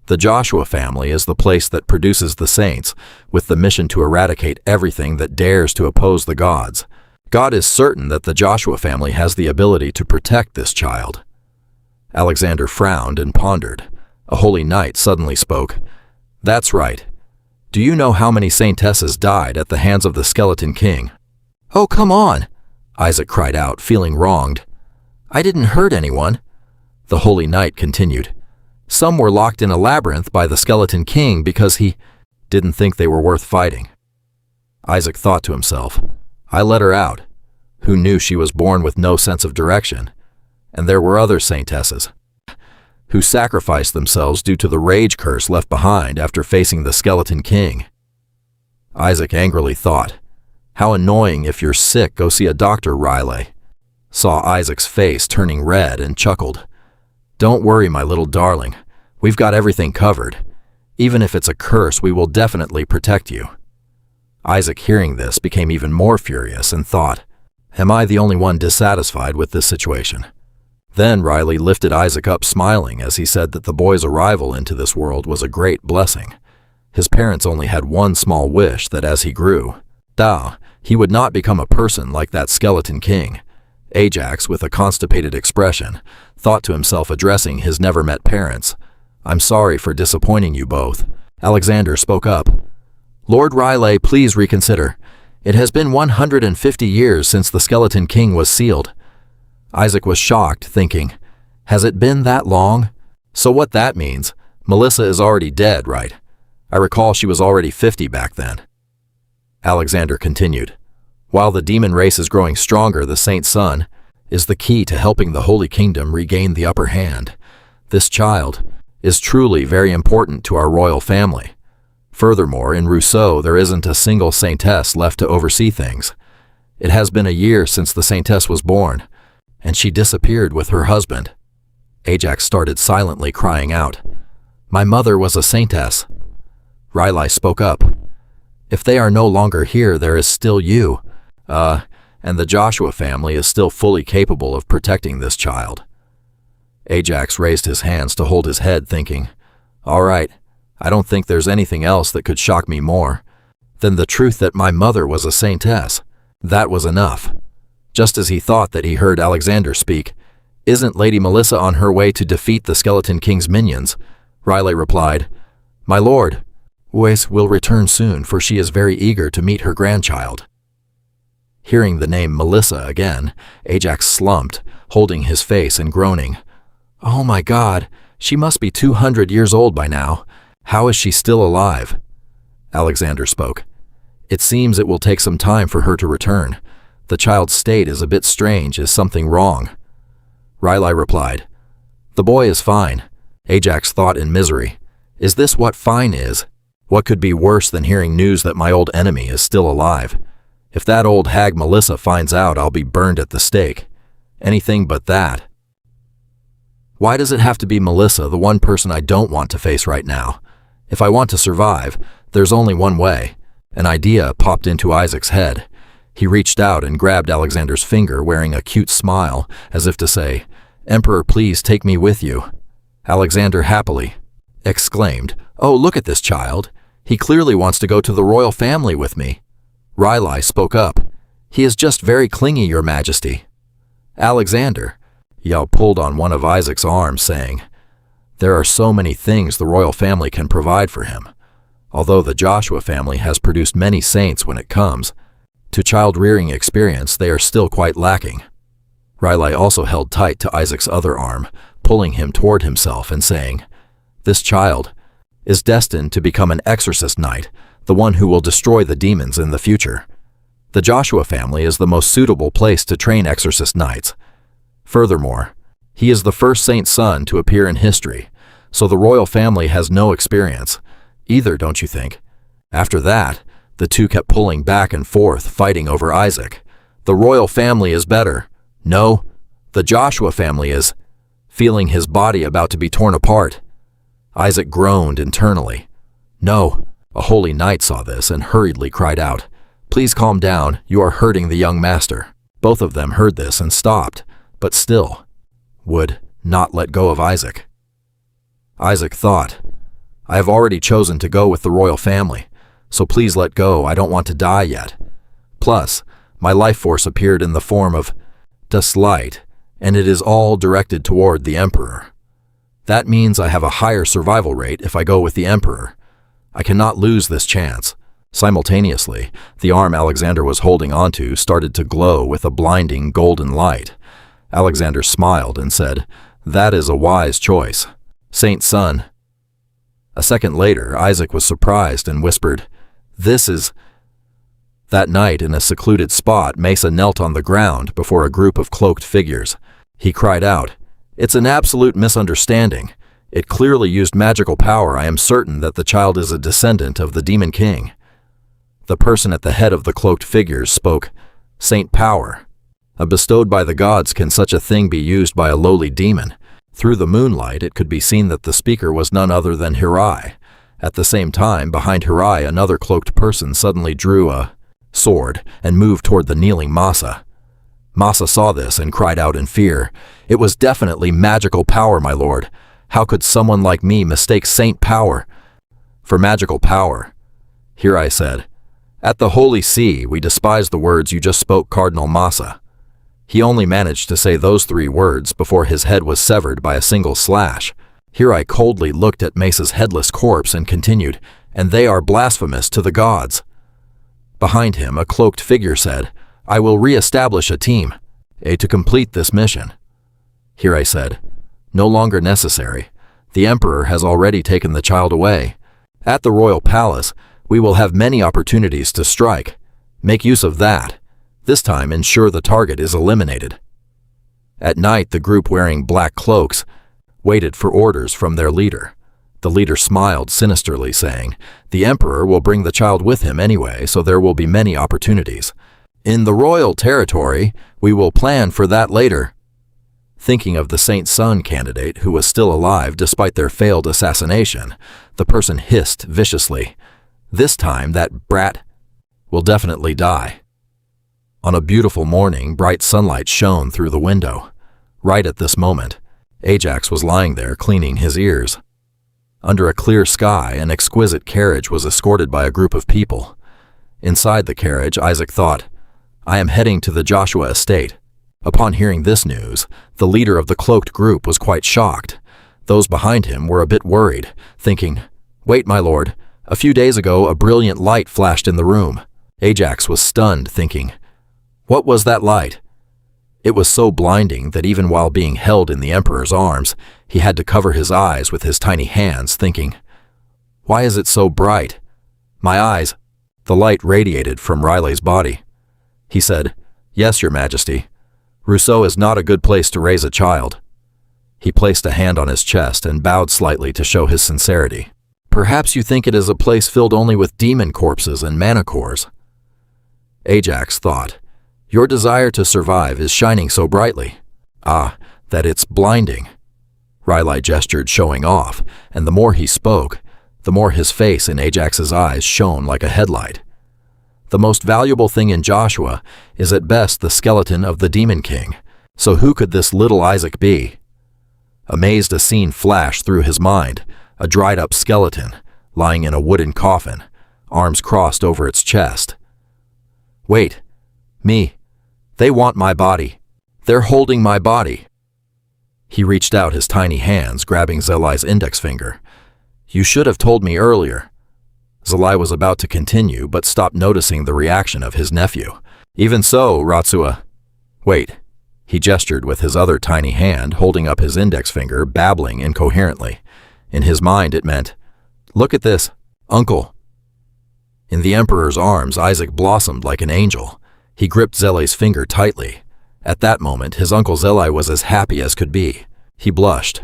The Joshua family is the place that produces the saints, with the mission to eradicate everything that dares to oppose the gods. God is certain that the Joshua family has the ability to protect this child. Alexander frowned and pondered. A holy knight suddenly spoke. That's right. Do you know how many saintesses died at the hands of the Skeleton King? Oh, come on, Isaac cried out, feeling wronged. I didn't hurt anyone. The holy knight continued. Some were locked in a labyrinth by the Skeleton King because he didn't think they were worth fighting. Isaac thought to himself, I let her out. Who knew she was born with no sense of direction? And there were other saintesses who sacrificed themselves due to the rage curse left behind after facing the Skeleton King. Isaac angrily thought, how annoying. If you're sick, go see a doctor, Riley. Saw Isaac's face turning red and chuckled. Don't worry, my little darling. We've got everything covered. Even if it's a curse, we will definitely protect you. Isaac, hearing this, became even more furious and thought, am I the only one dissatisfied with this situation? Then Riley lifted Isaac up, smiling as he said that the boy's arrival into this world was a great blessing. His parents only had one small wish, that as he grew, he would not become a person like that Skeleton King. Ajax, with a constipated expression, thought to himself, addressing his never-met parents, I'm sorry for disappointing you both. Alexander spoke up. Lord Riley, please reconsider. It has been 150 years since the Skeleton King was sealed. Isaac was shocked, thinking, has it been that long? So what that means, Melissa is already dead, right? I recall she was already 50 back then. Alexander continued, while the demon race is growing stronger, the Saint's son is the key to helping the Holy Kingdom regain the upper hand. This child is truly very important to our royal family. Furthermore, in Rousseau, there isn't a single saintess left to oversee things. It has been a year since the saintess was born, and she disappeared with her husband. Ajax started silently crying out, my mother was a saintess. Riley spoke up. If they are no longer here, there is still you. And the Joshua family is still fully capable of protecting this child. Ajax raised his hands to hold his head, thinking, all right, I don't think there's anything else that could shock me more than the truth that my mother was a saintess. That was enough. Just as he thought that he heard Alexander speak, isn't Lady Melissa on her way to defeat the Skeleton King's minions? Riley replied, my lord, Wes will return soon, for she is very eager to meet her grandchild. Hearing the name Melissa again, Ajax slumped, holding his face and groaning. Oh my God, she must be 200 years old by now. How is she still alive? Alexander spoke. It seems it will take some time for her to return. The child's state is a bit strange. Is something wrong? Riley replied, the boy is fine. Ajax thought in misery. Is this what fine is? What could be worse than hearing news that my old enemy is still alive? If that old hag Melissa finds out, I'll be burned at the stake. Anything but that. Why does it have to be Melissa, the one person I don't want to face right now? If I want to survive, there's only one way. An idea popped into Isaac's head. He reached out and grabbed Alexander's finger, wearing a cute smile, as if to say, Emperor, please take me with you. Alexander happily exclaimed, oh, look at this child. He clearly wants to go to the royal family with me. Riley spoke up. He is just very clingy, your majesty. Alexander, Yao pulled on one of Isaac's arms, saying, there are so many things the royal family can provide for him. Although the Joshua family has produced many saints, when it comes to child-rearing experience, they are still quite lacking. Riley also held tight to Isaac's other arm, pulling him toward himself and saying, this child is destined to become an exorcist knight, the one who will destroy the demons in the future. The Joshua family is the most suitable place to train exorcist knights. Furthermore, he is the first saint's son to appear in history, so the royal family has no experience either, don't you think? After that, the two kept pulling back and forth, fighting over Isaac. The royal family is better. No, the Joshua family is. Feeling his body about to be torn apart, Isaac groaned internally. No, a holy knight saw this and hurriedly cried out, please calm down, you are hurting the young master. Both of them heard this and stopped, but still would not let go of Isaac. Isaac thought, I have already chosen to go with the royal family, so please let go, I don't want to die yet. Plus, My life force appeared in the form of dust light, and it is all directed toward the Emperor. That means I have a higher survival rate if I go with the Emperor. I cannot lose this chance. Simultaneously, the arm Alexander was holding onto started to glow with a blinding golden light. Alexander smiled and said, "That is a wise choice. Saint Son." A second later, Isaac was surprised and whispered, "This is—" That night, in a secluded spot, Mesa knelt on the ground before a group of cloaked figures. He cried out, "It's an absolute misunderstanding. It clearly used magical power. I am certain that the child is a descendant of the Demon King." The person at the head of the cloaked figures spoke, "Saint Power. Bestowed by the gods, can such a thing be used by a lowly demon?" Through the moonlight, it could be seen that the speaker was none other than Hirai. At the same time, behind Hirai, another cloaked person suddenly drew a sword and moved toward the kneeling Masa. Masa saw this and cried out in fear. "It was definitely magical power, my lord. How could someone like me mistake Saint Power for magical power?" Hirai said, "At the Holy See, we despise the words you just spoke, Cardinal Masa." He only managed to say those 3 words before his head was severed by a single slash. Hirai coldly looked at Mesa's headless corpse and continued, "And they are blasphemous to the gods." Behind him, a cloaked figure said, "I will re-establish a team, to complete this mission." Hirai said, "No longer necessary. The Emperor has already taken the child away. At the royal palace, we will have many opportunities to strike. Make use of that. This time, ensure the target is eliminated." At night, the group wearing black cloaks waited for orders from their leader. The leader smiled sinisterly, saying, "The Emperor will bring the child with him anyway, so there will be many opportunities. In the royal territory, we will plan for that later." Thinking of the Saint Son candidate who was still alive despite their failed assassination, the person hissed viciously, "This time that brat will definitely die." On a beautiful morning, bright sunlight shone through the window. Right at this moment, Ajax was lying there cleaning his ears. Under a clear sky, an exquisite carriage was escorted by a group of people. Inside the carriage, Isaac thought, "I am heading to the Joshua estate." Upon hearing this news, the leader of the cloaked group was quite shocked. Those behind him were a bit worried, thinking, "Wait, my lord, a few days ago a brilliant light flashed in the room." Ajax was stunned, thinking, "What was that light?" It was so blinding that even while being held in the Emperor's arms, he had to cover his eyes with his tiny hands, thinking, "Why is it so bright? My eyes." The light radiated from Riley's body. He said, "Yes, your majesty. Rousseau is not a good place to raise a child." He placed a hand on his chest and bowed slightly to show his sincerity. "Perhaps you think it is a place filled only with demon corpses and manacores." Ajax thought, "Your desire to survive is shining so brightly. Ah, that it's blinding." Riley gestured, showing off, and the more he spoke, the more his face in Ajax's eyes shone like a headlight. "The most valuable thing in Joshua is at best the skeleton of the Demon King. So who could this little Isaac be?" Amazed, a scene flashed through his mind, a dried-up skeleton, lying in a wooden coffin, arms crossed over its chest. "Wait, me. They want my body. They're holding my body." He reached out his tiny hands, grabbing Zelai's index finger. "You should have told me earlier." Zelai was about to continue, but stopped, noticing the reaction of his nephew. "Even so, Ratsua." "Wait." He gestured with his other tiny hand, holding up his index finger, babbling incoherently. In his mind, it meant, "Look at this, uncle." In the Emperor's arms, Isaac blossomed like an angel. He gripped Zelai's finger tightly. At that moment, his uncle Zelai was as happy as could be. He blushed,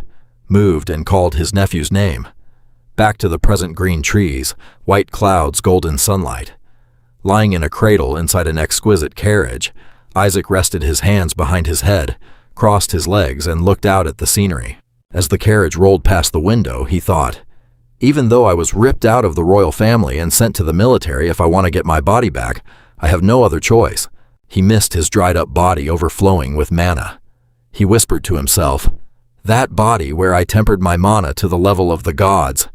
moved, and called his nephew's name. Back to the present green trees, white clouds, golden sunlight. Lying in a cradle inside an exquisite carriage, Isaac rested his hands behind his head, crossed his legs, and looked out at the scenery. As the carriage rolled past the window, he thought, "Even though I was ripped out of the royal family and sent to the military if I want to get my body back, I have no other choice." He missed his dried-up body overflowing with mana. He whispered to himself, "That body where I tempered my mana to the level of the gods.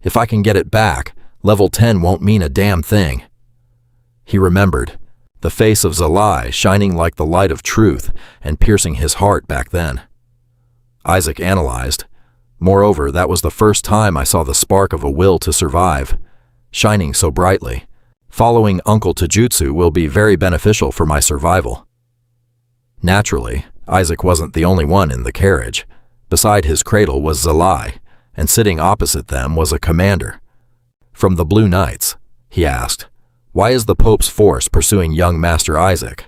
If I can get it back, level 10 won't mean a damn thing." He remembered, the face of Zalai shining like the light of truth and piercing his heart back then. Isaac analyzed. Moreover, that was the first time I saw the spark of a will to survive, shining so brightly. Following Uncle Tajutsu will be very beneficial for my survival. Naturally, Isaac wasn't the only one in the carriage. Beside his cradle was Zalai, and sitting opposite them was a commander. "From the Blue Knights," he asked. "Why is the Pope's force pursuing young Master Isaac?"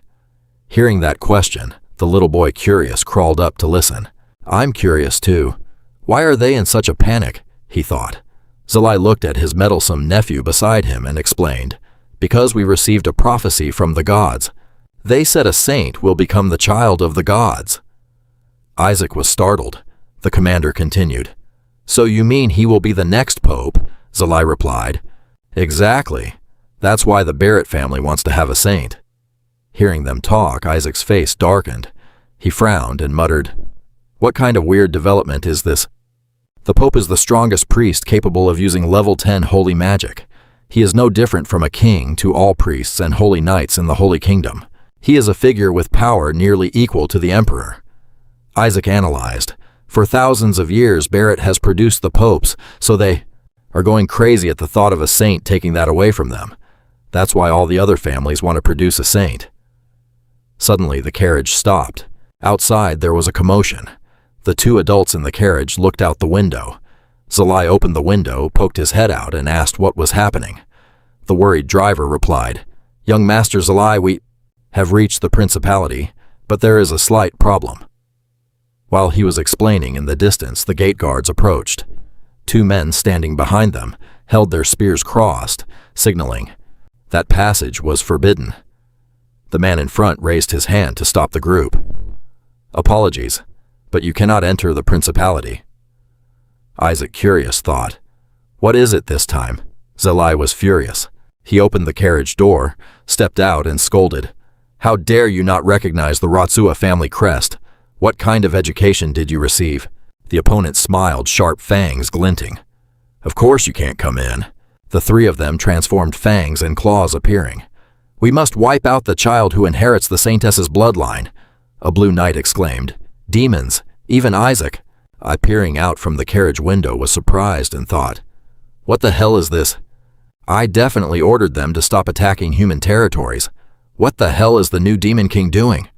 Hearing that question, the little boy curious crawled up to listen. "I'm curious too. Why are they in such a panic?" he thought. Zalai looked at his meddlesome nephew beside him and explained, "Because we received a prophecy from the gods. They said a saint will become the child of the gods." Isaac was startled. The commander continued, "So you mean he will be the next pope?" Zalai replied, "Exactly. That's why the Barrett family wants to have a saint." Hearing them talk, Isaac's face darkened. He frowned and muttered, "What kind of weird development is this? The Pope is the strongest priest capable of using level 10 holy magic. He is no different from a king to all priests and holy knights in the Holy Kingdom. He is a figure with power nearly equal to the Emperor." Isaac analyzed. For thousands of years, Barrett has produced the popes, so they are going crazy at the thought of a saint taking that away from them. That's why all the other families want to produce a saint. Suddenly, the carriage stopped. Outside, there was a commotion. The two adults in the carriage looked out the window. Zalai opened the window, poked his head out, and asked what was happening. The worried driver replied, "Young Master Zalai, we have reached the principality, but there is a slight problem." While he was explaining, in the distance, the gate guards approached. Two men standing behind them held their spears crossed, signaling that passage was forbidden. The man in front raised his hand to stop the group. "Apologies, but you cannot enter the principality." Isaac, curious, thought, "What is it this time?" Zalai was furious. He opened the carriage door, stepped out, and scolded, "How dare you not recognize the Ratsua family crest? What kind of education did you receive?" The opponent smiled, sharp fangs glinting. "Of course you can't come in." The three of them transformed, fangs and claws appearing. "We must wipe out the child who inherits the Saintess's bloodline," a blue knight exclaimed. "Demons, even Isaac." I, peering out from the carriage window, was surprised and thought, "What the hell is this? I definitely ordered them to stop attacking human territories. What the hell is the new Demon King doing?"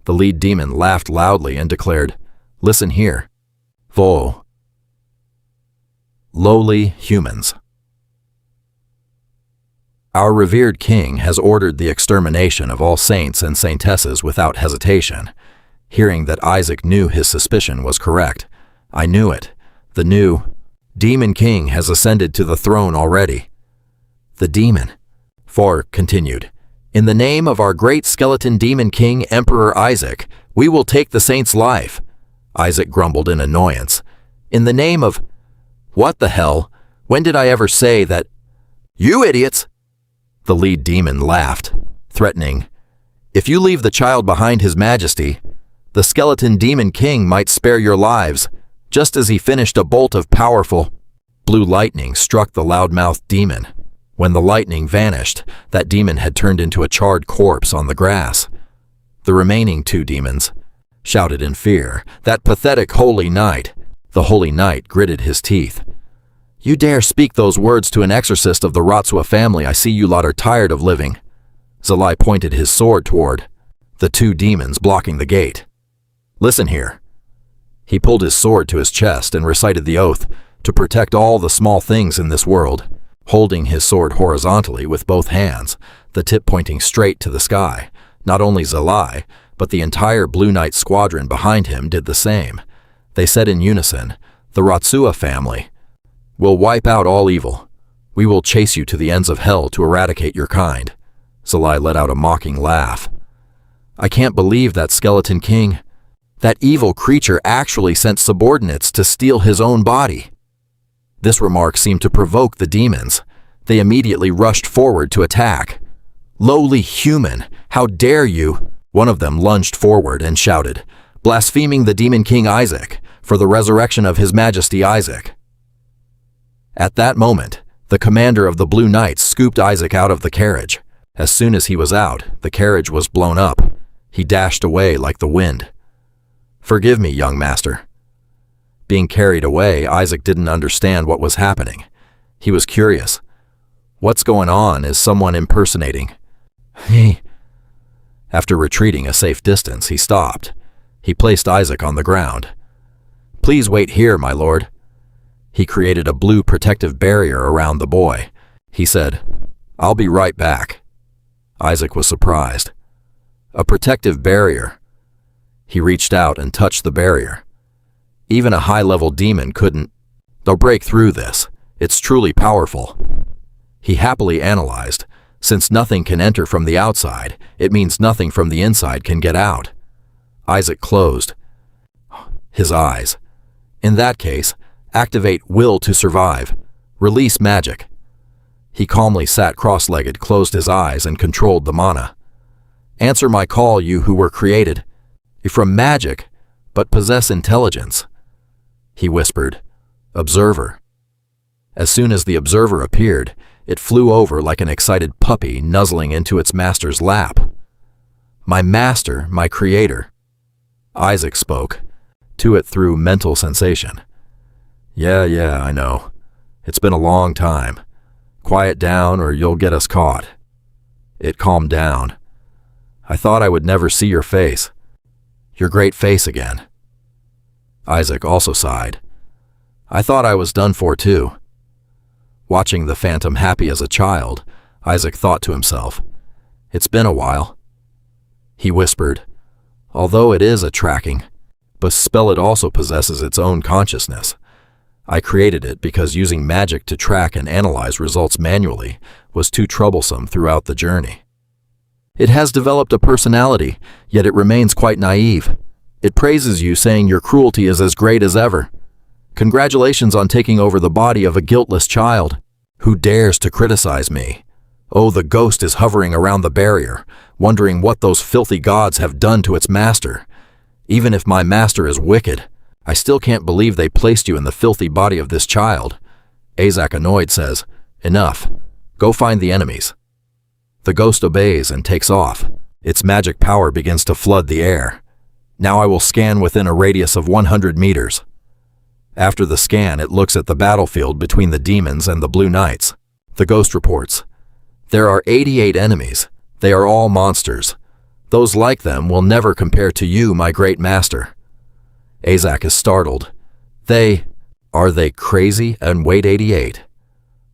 The lead demon laughed loudly and declared, "Listen here. Vo. Lowly humans. Our revered king has ordered the extermination of all saints and saintesses without hesitation." Hearing that Isaac knew his suspicion was correct. "I knew it. The new Demon King has ascended to the throne already." The demon, For continued, "In the name of our great skeleton demon king, Emperor Isaac, we will take the saint's life." Isaac grumbled in annoyance. "In the name of... What the hell? When did I ever say that? You idiots!" The lead demon laughed, threatening, "If you leave the child behind, His Majesty, the skeleton demon king might spare your lives." Just as he finished, a bolt of powerful blue lightning struck the loudmouthed demon. When the lightning vanished, that demon had turned into a charred corpse on the grass. The remaining two demons shouted in fear, "That pathetic holy knight!" The holy knight gritted his teeth. "You dare speak those words to an exorcist of the Ratsua family? I see you lot are tired of living." Zalai pointed his sword toward the two demons blocking the gate. "Listen here." He pulled his sword to his chest and recited the oath to protect all the small things in this world, holding his sword horizontally with both hands, the tip pointing straight to the sky. Not only Zalai, but the entire Blue Knight squadron behind him did the same. They said in unison, "The Ratsua family will wipe out all evil. We will chase you to the ends of hell to eradicate your kind." Zalai let out a mocking laugh. "I can't believe that skeleton king. That evil creature actually sent subordinates to steal his own body." This remark seemed to provoke the demons. They immediately rushed forward to attack. "Lowly human, how dare you!" One of them lunged forward and shouted, "Blaspheming the Demon King Isaac, for the resurrection of His Majesty Isaac." At that moment, the commander of the Blue Knights scooped Isaac out of the carriage. As soon as he was out, the carriage was blown up. He dashed away like the wind. "Forgive me, young master." Being carried away, Isaac didn't understand what was happening. He was curious. What's going on? Is someone impersonating? After retreating a safe distance, he stopped. He placed Isaac on the ground. "Please wait here, my lord." He created a blue protective barrier around the boy. He said, "I'll be right back." Isaac was surprised. A protective barrier. He reached out and touched the barrier. Even a high-level demon couldn't. They'll break through this. It's truly powerful. He happily analyzed. Since nothing can enter from the outside, it means nothing from the inside can get out. Isaac closed his eyes. In that case, activate will to survive. Release magic. He calmly sat cross-legged, closed his eyes, and controlled the mana. "Answer my call, you who were created. From magic, but possess intelligence." He whispered, "Observer." As soon as the observer appeared, it flew over like an excited puppy nuzzling into its master's lap. "My master, my creator." Isaac spoke, to it through mental sensation. Yeah, I know. It's been a long time. Quiet down or you'll get us caught." It calmed down. "I thought I would never see your face. Your great face again." Isaac also sighed. "I thought I was done for too." Watching the phantom happy as a child, Isaac thought to himself, "It's been a while." He whispered, "Although it is a tracking, but spell it also possesses its own consciousness. I created it because using magic to track and analyze results manually was too troublesome throughout the journey. It has developed a personality, yet it remains quite naive. It praises you, saying your cruelty is as great as ever. Congratulations on taking over the body of a guiltless child. Who dares to criticize me? Oh, the ghost is hovering around the barrier, wondering what those filthy gods have done to its master. Even if my master is wicked, I still can't believe they placed you in the filthy body of this child." Isaac, annoyed, says, "Enough. Go find the enemies." The ghost obeys and takes off. Its magic power begins to flood the air. "Now I will scan within a radius of 100 meters. After the scan, it looks at the battlefield between the demons and the Blue Knights. The ghost reports, "There are 88 enemies. They are all monsters. Those like them will never compare to you, my great master." Isaac is startled. Are they crazy and wait 88?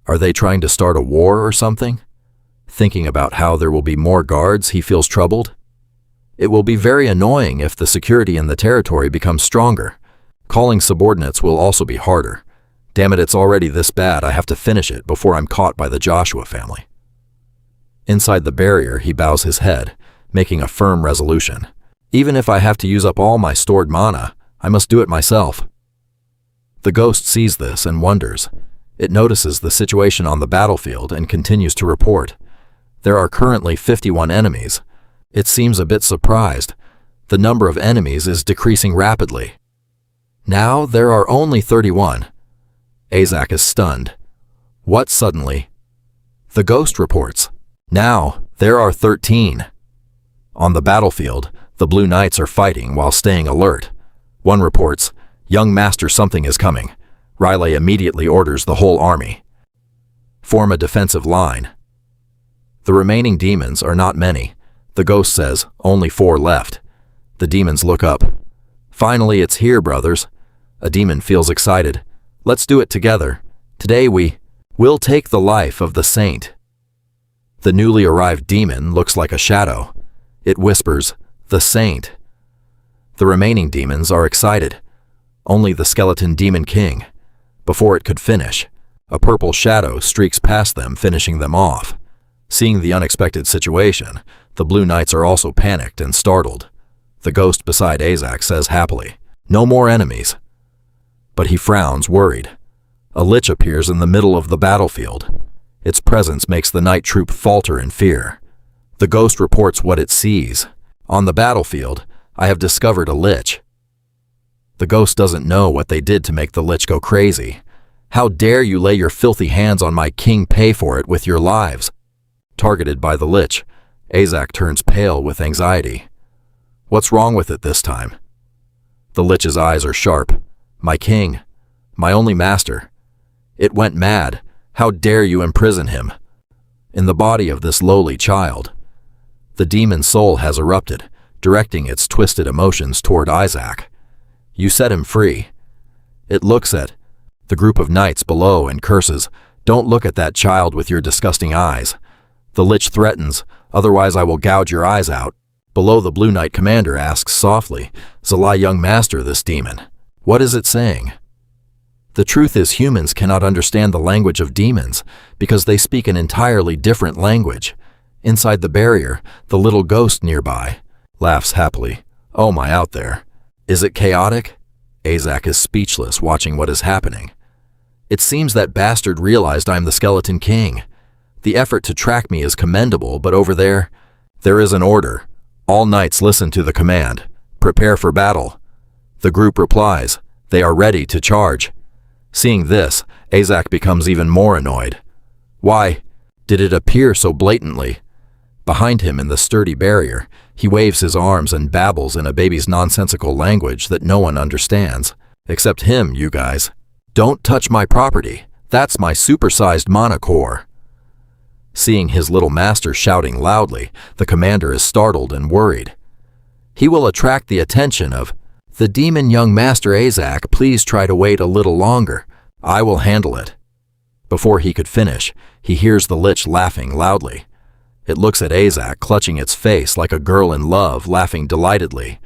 Are they trying to start a war or something? Thinking about how there will be more guards, he feels troubled. It will be very annoying if the security in the territory becomes stronger. Calling subordinates will also be harder. Damn it, it's already this bad. I have to finish it before I'm caught by the Joshua family. Inside the barrier, he bows his head, making a firm resolution. Even if I have to use up all my stored mana, I must do it myself. The ghost sees this and wonders. It notices the situation on the battlefield and continues to report. There are currently 51 enemies. It seems a bit surprised. The number of enemies is decreasing rapidly. Now there are only 31. Isaac is stunned. What suddenly? The ghost reports. Now there are 13. On the battlefield, the Blue Knights are fighting while staying alert. One reports, "Young master, something is coming." Riley immediately orders the whole army. Form a defensive line. The remaining demons are not many. The ghost says, "Only 4 left." The demons look up. "Finally, it's here, brothers." A demon feels excited. "Let's do it together. Today we'll take the life of the saint." The newly arrived demon looks like a shadow. It whispers, "The saint." The remaining demons are excited. Only the skeleton demon king. Before it could finish, a purple shadow streaks past them, finishing them off. Seeing the unexpected situation, the Blue Knights are also panicked and startled. The ghost beside Isaac says happily, "No more enemies." But he frowns, worried. A lich appears in the middle of the battlefield. Its presence makes the night troop falter in fear. The ghost reports what it sees. "On the battlefield, I have discovered a lich." The ghost doesn't know what they did to make the lich go crazy. "How dare you lay your filthy hands on my king? Pay for it with your lives." targeted by the Lich. Azak turns pale with anxiety. What's wrong with it this time? The Lich's eyes are sharp. My king, my only master. It went mad. How dare you imprison him? In the body of this lowly child. The demon soul has erupted, directing its twisted emotions toward Isaac. You set him free. It looks at the group of knights below and curses. Don't look at that child with your disgusting eyes. The Lich threatens, otherwise I will gouge your eyes out. Below, the Blue Knight commander asks softly, Zalai, young master, this demon. What is it saying? The truth is, humans cannot understand the language of demons because they speak an entirely different language. Inside the barrier, the little ghost nearby laughs happily. Oh my, out there. Is it chaotic? Azak is speechless, watching what is happening. It seems that bastard realized I'm the Skeleton King. The effort to track me is commendable, but over there is an order. All knights listen to the command. Prepare for battle. The group replies. They are ready to charge. Seeing this, Azak becomes even more annoyed. Why did it appear so blatantly? Behind him in the sturdy barrier, he waves his arms and babbles in a baby's nonsensical language that no one understands. Except him, you guys. Don't touch my property. That's my supersized mana core. Seeing his little master shouting loudly, the commander is startled and worried. He will attract the attention of the demon. Young master Azak, please try to wait a little longer. I will handle it. Before he could finish, he hears the Lich laughing loudly. It looks at Azak, clutching its face like a girl in love, laughing delightedly.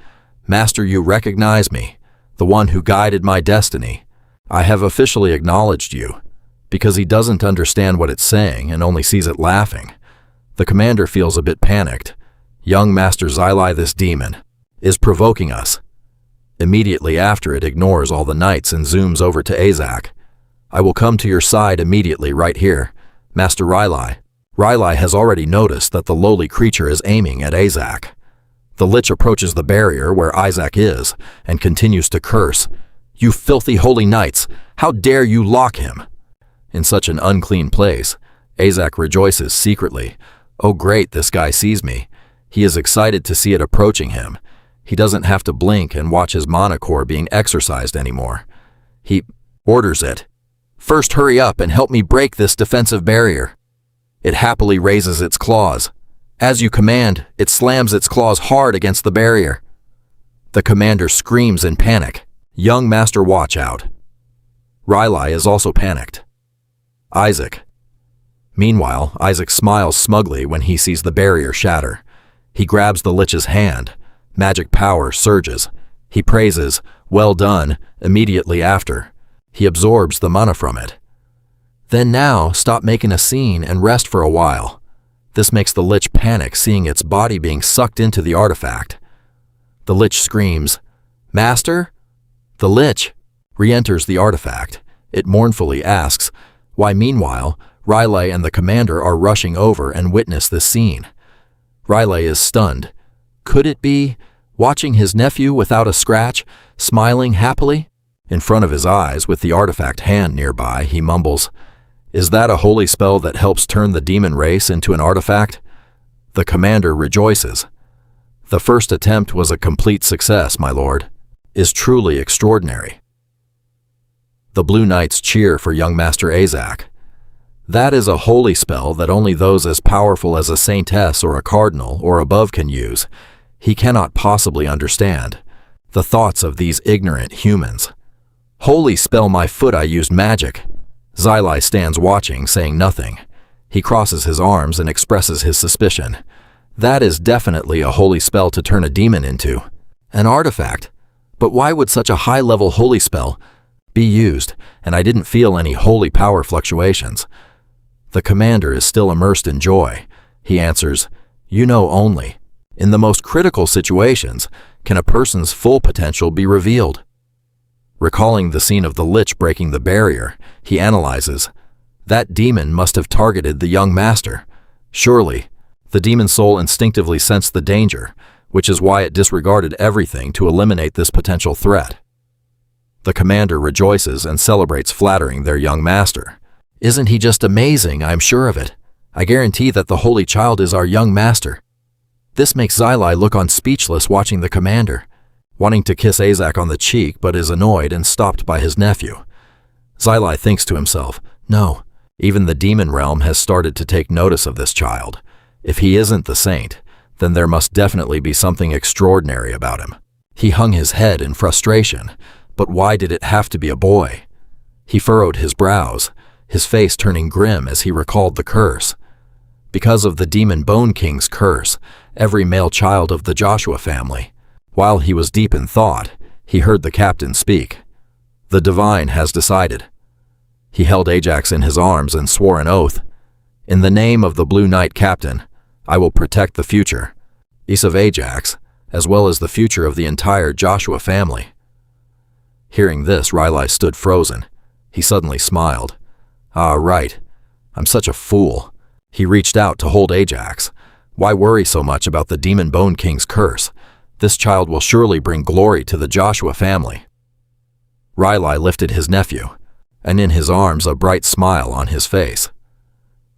Master, you recognize me, the one who guided my destiny. I have officially acknowledged you. Because he doesn't understand what it's saying and only sees it laughing. The commander feels a bit panicked. Young Master Zalai, this demon is provoking us. Immediately after, it ignores all the knights and zooms over to Azak. I will come to your side immediately, right here. Master Rylai. Rylai has already noticed that the lowly creature is aiming at Azak. The Lich approaches the barrier where Isaac is and continues to curse. You filthy holy knights, how dare you lock him? In such an unclean place, Azak rejoices secretly. Oh great, this guy sees me. He is excited to see it approaching him. He doesn't have to blink and watch his mana core being exercised anymore. He orders it. First hurry up and help me break this defensive barrier. It happily raises its claws. As you command, it slams its claws hard against the barrier. The commander screams in panic. Young master, watch out. Rylai is also panicked. Isaac. Meanwhile, Isaac smiles smugly when he sees the barrier shatter. He grabs the Lich's hand. Magic power surges. He praises, well done, immediately after. He absorbs the mana from it. Then now, stop making a scene and rest for a while. This makes the Lich panic, seeing its body being sucked into the artifact. The Lich screams, Master? The Lich re-enters the artifact. It mournfully asks, why meanwhile, Rylai and the commander are rushing over and witness this scene. Rylai is stunned. Could it be watching his nephew without a scratch, smiling happily? In front of his eyes, with the artifact hand nearby, he mumbles, Is that a holy spell that helps turn the demon race into an artifact? The commander rejoices. The first attempt was a complete success, my lord. Is truly extraordinary. The Blue Knights cheer for young Master Azak. That is a holy spell that only those as powerful as a saintess or a cardinal or above can use. He cannot possibly understand the thoughts of these ignorant humans. Holy spell, my foot, I used magic. Zalai stands watching, saying nothing. He crosses his arms and expresses his suspicion. That is definitely a holy spell to turn a demon into. An artifact. But why would such a high-level holy spell be used? And I didn't feel any holy power fluctuations. The commander is still immersed in joy. He answers, You know, only in the most critical situations can a person's full potential be revealed. Recalling the scene of the Lich breaking the barrier, he analyzes, That demon must have targeted the young master. Surely, the demon soul instinctively sensed the danger, which is why it disregarded everything to eliminate this potential threat. The commander rejoices and celebrates, flattering their young master. Isn't he just amazing? I'm sure of it. I guarantee that the Holy Child is our young master." This makes Xylai look on speechless watching the commander, wanting to kiss Azak on the cheek but is annoyed and stopped by his nephew. Xylai thinks to himself, no, even the demon realm has started to take notice of this child. If he isn't the saint, then there must definitely be something extraordinary about him. He hung his head in frustration, but why did it have to be a boy? He furrowed his brows, his face turning grim as he recalled the curse. Because of the Demon Bone King's curse, every male child of the Joshua family. While he was deep in thought, he heard the captain speak. "The divine has decided." He held Ajax in his arms and swore an oath. "In the name of the Blue Knight Captain, I will protect the future, of Ajax, as well as the future of the entire Joshua family." Hearing this, Riley stood frozen. He suddenly smiled. "Ah, right. I'm such a fool." He reached out to hold Ajax. Why worry so much about the Demon Bone King's curse? This child will surely bring glory to the Joshua family. Riley lifted his nephew, and in his arms a bright smile on his face.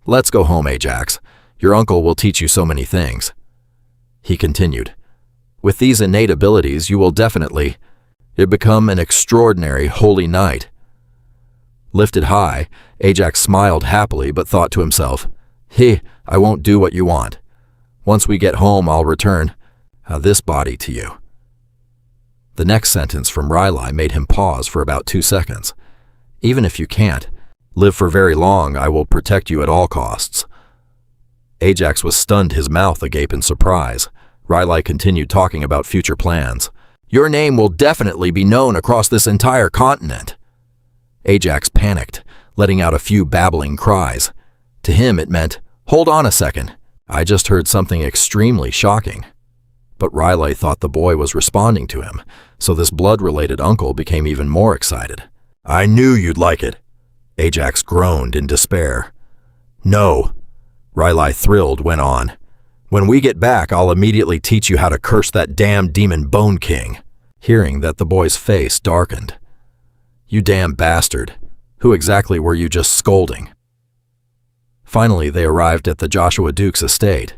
"Let's go home, Ajax. Your uncle will teach you so many things." He continued, "With these innate abilities, you will definitely become an extraordinary holy knight." Lifted high, Ajax smiled happily but thought to himself, I won't do what you want. Once we get home, I'll return this body to you." The next sentence from Riley made him pause for about 2 seconds. "Even if you can't live for very long, I will protect you at all costs." Ajax was stunned, his mouth agape in surprise. Riley continued talking about future plans. "Your name will definitely be known across this entire continent." Ajax panicked, letting out a few babbling cries. To him it meant, "Hold on a second. I just heard something extremely shocking." But Riley thought the boy was responding to him, so this blood-related uncle became even more excited. "I knew you'd like it," Ajax groaned in despair. "No," Riley thrilled went on. "When we get back, I'll immediately teach you how to curse that damn Demon Bone King." Hearing that, the boy's face darkened. "You damn bastard. Who exactly were you just scolding?" Finally, they arrived at the Joshua Duke's estate.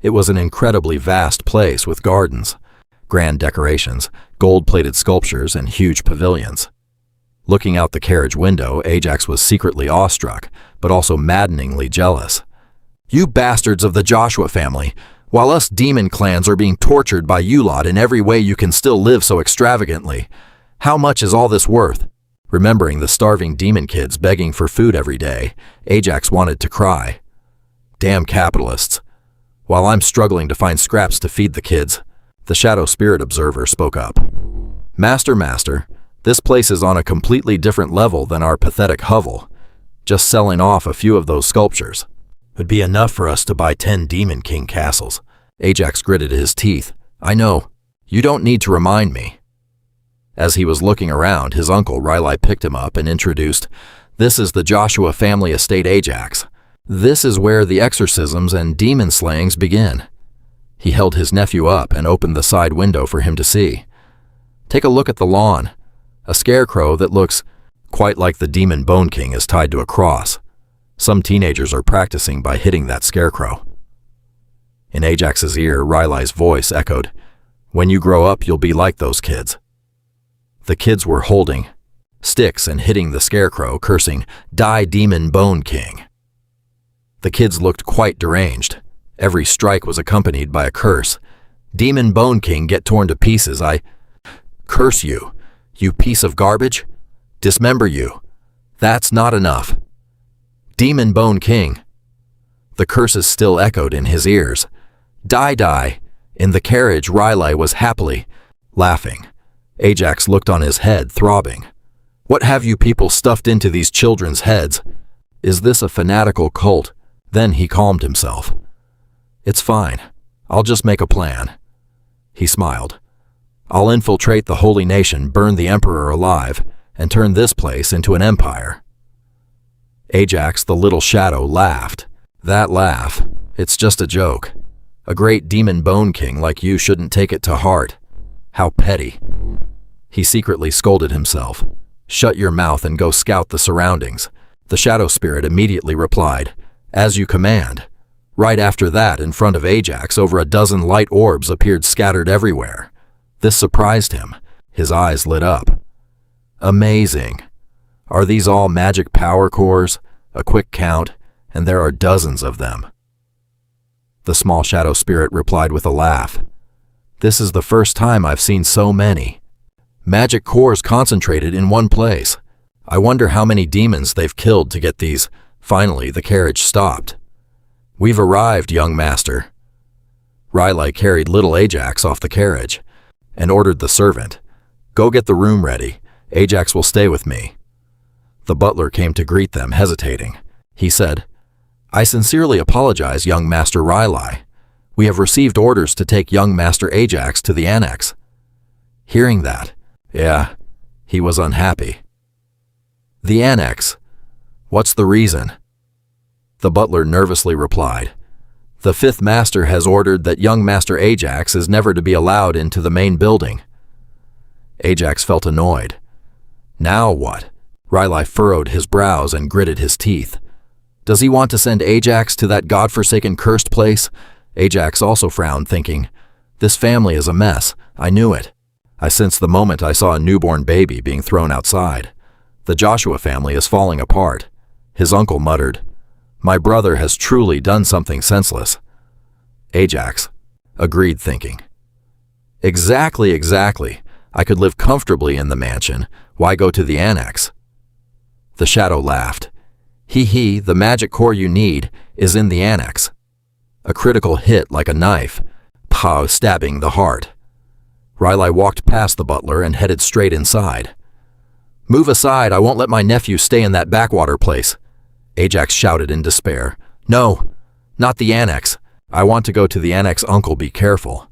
It was an incredibly vast place with gardens, grand decorations, gold-plated sculptures, and huge pavilions. Looking out the carriage window, Ajax was secretly awestruck, but also maddeningly jealous. "You bastards of the Joshua family! While us demon clans are being tortured by you lot in every way, you can still live so extravagantly. How much is all this worth?" Remembering the starving demon kids begging for food every day, Ajax wanted to cry. "Damn capitalists. While I'm struggling to find scraps to feed the kids," the Shadow Spirit Observer spoke up. Master, this place is on a completely different level than our pathetic hovel. Just selling off a few of those sculptures would be enough for us to buy 10 Demon King castles." Ajax gritted his teeth. "I know. You don't need to remind me." As he was looking around, his uncle Riley picked him up and introduced, "This is the Joshua family estate, Ajax. This is where the exorcisms and demon slayings begin." He held his nephew up and opened the side window for him to see. "Take a look at the lawn. A scarecrow that looks quite like the Demon Bone King is tied to a cross. Some teenagers are practicing by hitting that scarecrow." In Ajax's ear, Riley's voice echoed, "When you grow up, you'll be like those kids." The kids were holding sticks and hitting the scarecrow, cursing, "Die, Demon Bone King." The kids looked quite deranged. Every strike was accompanied by a curse. "Demon Bone King, get torn to pieces. I curse you, you piece of garbage. Dismember you. That's not enough. Demon Bone King." The curses still echoed in his ears. Die. In the carriage, Riley was happily laughing. Ajax looked on his head, throbbing. "What have you people stuffed into these children's heads? Is this a fanatical cult?" Then he calmed himself. "It's fine. I'll just make a plan." He smiled. "I'll infiltrate the holy nation, burn the emperor alive, and turn this place into an empire." Ajax, the little shadow, laughed. That laugh, it's just a joke. A great Demon Bone King like you shouldn't take it to heart. How petty. He secretly scolded himself. "Shut your mouth and go scout the surroundings." The Shadow Spirit immediately replied, As you command. Right after that, in front of Ajax, over a dozen light orbs appeared scattered everywhere. This surprised him. His eyes lit up. Amazing. Are these all magic power cores? A quick count, and there are dozens of them. The small shadow spirit replied with a laugh. This is the first time I've seen so many. Magic cores concentrated in one place. I wonder how many demons they've killed to get these. Finally, the carriage stopped. We've arrived, young master. Rylai carried little Ajax off the carriage and ordered the servant, go get the room ready. Ajax will stay with me. The butler came to greet them, hesitating. He said, I sincerely apologize, young Master Rylai. We have received orders to take young Master Ajax to the annex. Hearing that, yeah, he was unhappy. The annex. What's the reason? The butler nervously replied, the fifth master has ordered that young Master Ajax is never to be allowed into the main building. Ajax felt annoyed. Now what? Rylai furrowed his brows and gritted his teeth. Does he want to send Ajax to that godforsaken cursed place? Ajax also frowned, thinking, this family is a mess. I knew it. I sensed the moment I saw a newborn baby being thrown outside. The Joshua family is falling apart. His uncle muttered, my brother has truly done something senseless. Ajax agreed, thinking, Exactly. I could live comfortably in the mansion. Why go to the annex? The shadow laughed. The magic core you need is in the annex. A critical hit like a knife, pow, stabbing the heart. Rylai walked past the butler and headed straight inside. Move aside, I won't let my nephew stay in that backwater place. Ajax shouted in despair. No, not the annex. I want to go to the annex, uncle, be careful.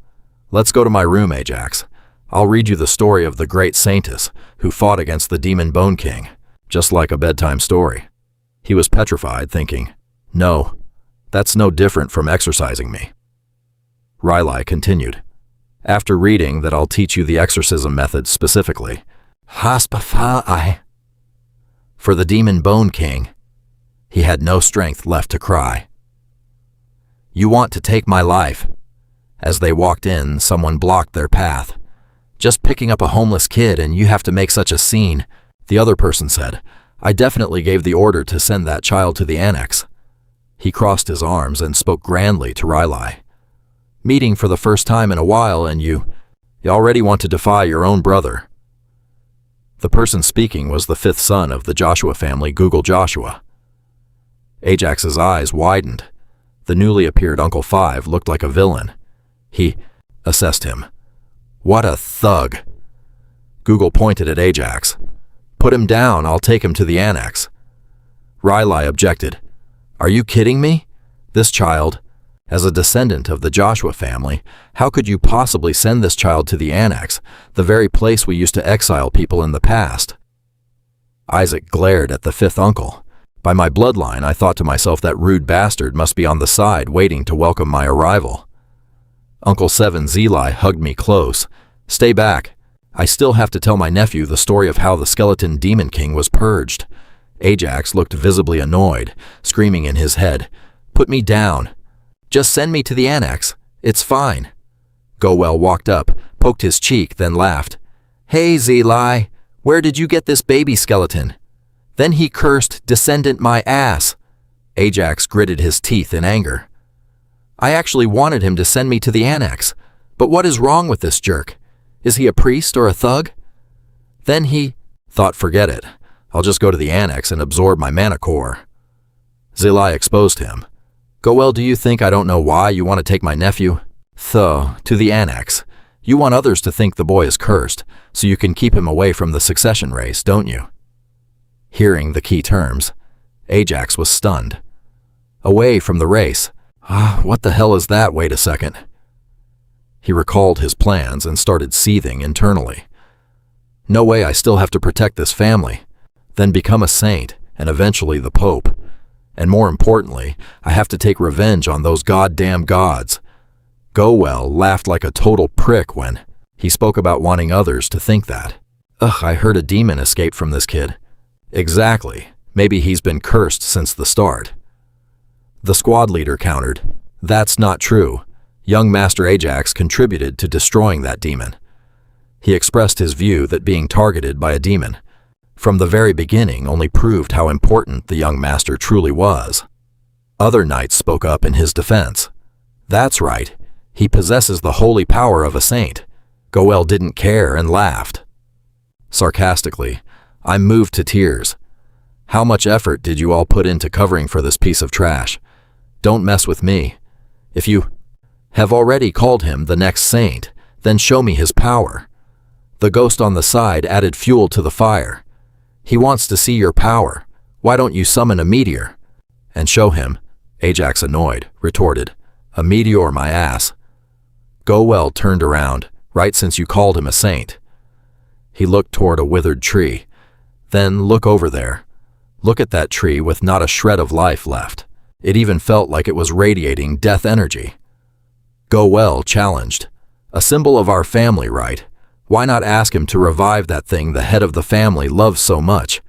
Let's go to my room, Ajax. I'll read you the story of the great saintess who fought against the demon Bone King, just like a bedtime story. He was petrified, thinking, no, that's no different from exorcising me. Rylai continued, after reading that I'll teach you the exorcism method specifically. Haspafai. For the demon Bone King, he had no strength left to cry. You want to take my life? As they walked in, someone blocked their path. Just picking up a homeless kid and you have to make such a scene, the other person said. I definitely gave the order to send that child to the annex. He crossed his arms and spoke grandly to Rylai. Meeting for the first time in a while and you already want to defy your own brother. The person speaking was the fifth son of the Joshua family, Google Joshua. Ajax's eyes widened. The newly appeared Uncle Five looked like a villain. He assessed him. What a thug. Google pointed at Ajax. Put him down, I'll take him to the annex. Rylai objected. Are you kidding me? This child, as a descendant of the Joshua family, how could you possibly send this child to the annex, the very place we used to exile people in the past? Isaac glared at the fifth uncle. By my bloodline, I thought to myself that rude bastard must be on the side waiting to welcome my arrival. Uncle Seven Zeli hugged me close. Stay back. I still have to tell my nephew the story of how the skeleton demon king was purged. Ajax looked visibly annoyed, screaming in his head, Put me down. Just send me to the annex. It's fine. Goel walked up, poked his cheek, then laughed. Hey, Zeli, where did you get this baby skeleton? Then he cursed, descendant my ass. Ajax gritted his teeth in anger. I actually wanted him to send me to the annex. But what is wrong with this jerk? Is he a priest or a thug? Then he thought, forget it. I'll just go to the annex and absorb my mana core. Zeli exposed him. Goel, do you think I don't know why you want to take my nephew? To the annex. You want others to think the boy is cursed, so you can keep him away from the succession race, don't you? Hearing the key terms, Ajax was stunned. Away from the race. What the hell is that? Wait a second. He recalled his plans and started seething internally. No way, I still have to protect this family, then become a saint, and eventually the Pope. And more importantly, I have to take revenge on those goddamn gods. Goel laughed like a total prick when he spoke about wanting others to think that. I heard a demon escaped from this kid. Exactly. Maybe he's been cursed since the start. The squad leader countered. That's not true. Young Master Ajax contributed to destroying that demon. He expressed his view that being targeted by a demon from the very beginning only proved how important the young master truly was. Other knights spoke up in his defense. That's right. He possesses the holy power of a saint. Goel didn't care and laughed. Sarcastically, I'm moved to tears. How much effort did you all put into covering for this piece of trash? Don't mess with me. If you have already called him the next saint, then show me his power. The ghost on the side added fuel to the fire. He wants to see your power. Why don't you summon a meteor? And show him, Ajax annoyed, retorted. A meteor, my ass. Goel turned around, right since you called him a saint. He looked toward a withered tree. Then look over there. Look at that tree with not a shred of life left. It even felt like it was radiating death energy. Goel challenged. A symbol of our family, right? Why not ask him to revive that thing the head of the family loves so much?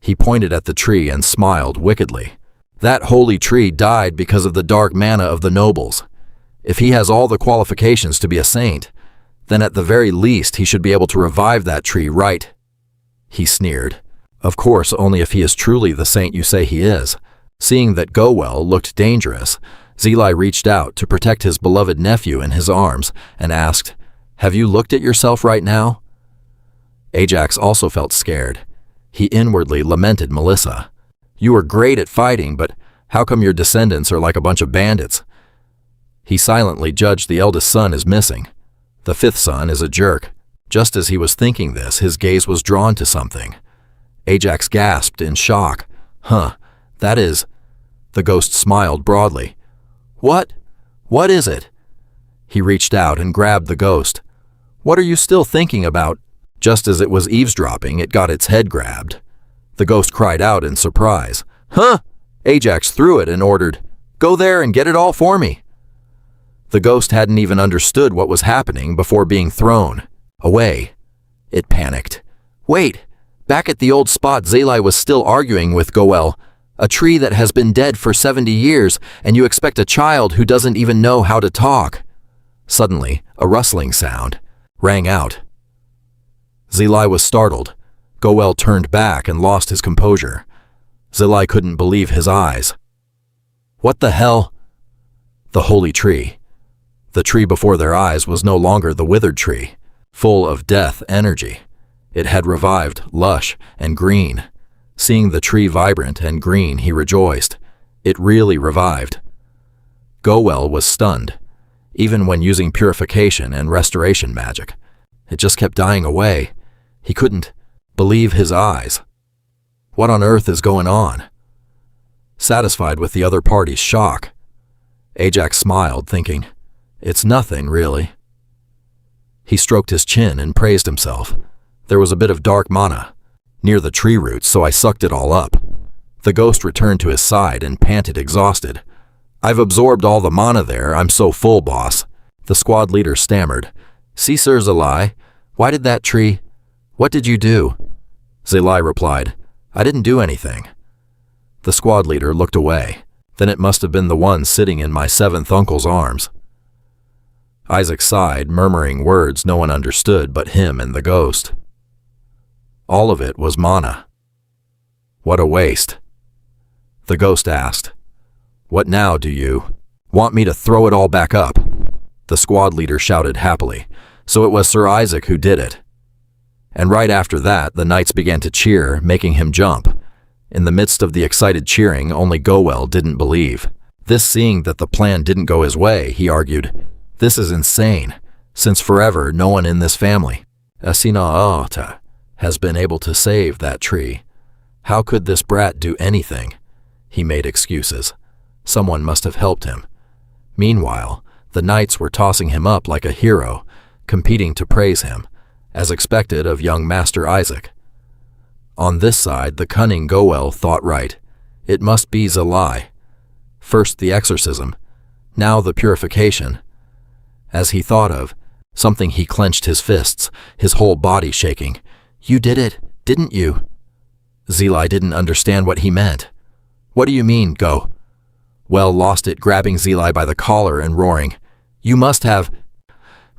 He pointed at the tree and smiled wickedly. That holy tree died because of the dark mana of the nobles. If he has all the qualifications to be a saint, then at the very least he should be able to revive that tree, right? He sneered. Of course, only if he is truly the saint you say he is. Seeing that Goel looked dangerous, Zeli reached out to protect his beloved nephew in his arms and asked, Have you looked at yourself right now? Ajax also felt scared. He inwardly lamented Melissa. You were great at fighting, but how come your descendants are like a bunch of bandits? He silently judged the eldest son as missing. The fifth son is a jerk. Just as he was thinking this, his gaze was drawn to something. Ajax gasped in shock. That is... The ghost smiled broadly. What? What is it? He reached out and grabbed the ghost. What are you still thinking about? Just as it was eavesdropping, it got its head grabbed. The ghost cried out in surprise. Huh? Ajax threw it and ordered, Go there and get it all for me. The ghost hadn't even understood what was happening before being thrown away. It panicked. Wait! Back at the old spot, Zeli was still arguing with Goel. A tree that has been dead for 70 years, and you expect a child who doesn't even know how to talk. Suddenly, a rustling sound rang out. Zeli was startled. Goel turned back and lost his composure. Zeli couldn't believe his eyes. What the hell? The holy tree. The tree before their eyes was no longer the withered tree, full of death energy. It had revived, lush and green. Seeing the tree vibrant and green, he rejoiced. It really revived. Goel was stunned. Even when using purification and restoration magic, it just kept dying away. He couldn't believe his eyes. What on earth is going on? Satisfied with the other party's shock, Ajax smiled, thinking, It's nothing, really. He stroked his chin and praised himself. There was a bit of dark mana near the tree roots, so I sucked it all up. The ghost returned to his side and panted exhausted. I've absorbed all the mana there, I'm so full, boss. The squad leader stammered. See, Sir Zeli, why did that tree... What did you do? Zeli replied, I didn't do anything. The squad leader looked away. Then it must have been the one sitting in my seventh uncle's arms. Isaac sighed, murmuring words no one understood but him and the ghost. All of it was mana. What a waste. The ghost asked, What now, do you want me to throw it all back up? The squad leader shouted happily. So it was Sir Isaac who did it. And right after that, the knights began to cheer, making him jump. In the midst of the excited cheering, only Goel didn't believe. Seeing that the plan didn't go his way, he argued, This is insane. Since forever, no one in this family, Asinaata, has been able to save that tree. How could this brat do anything? He made excuses. Someone must have helped him. Meanwhile, the knights were tossing him up like a hero, competing to praise him, as expected of young Master Isaac. On this side, the cunning Goel thought right. It must be Zeli. First the exorcism, now the purification. As he thought of something, he clenched his fists, his whole body shaking. You did it, didn't you? Zeli didn't understand what he meant. What do you mean, Go? Well lost it, grabbing Zeli by the collar and roaring, "You must have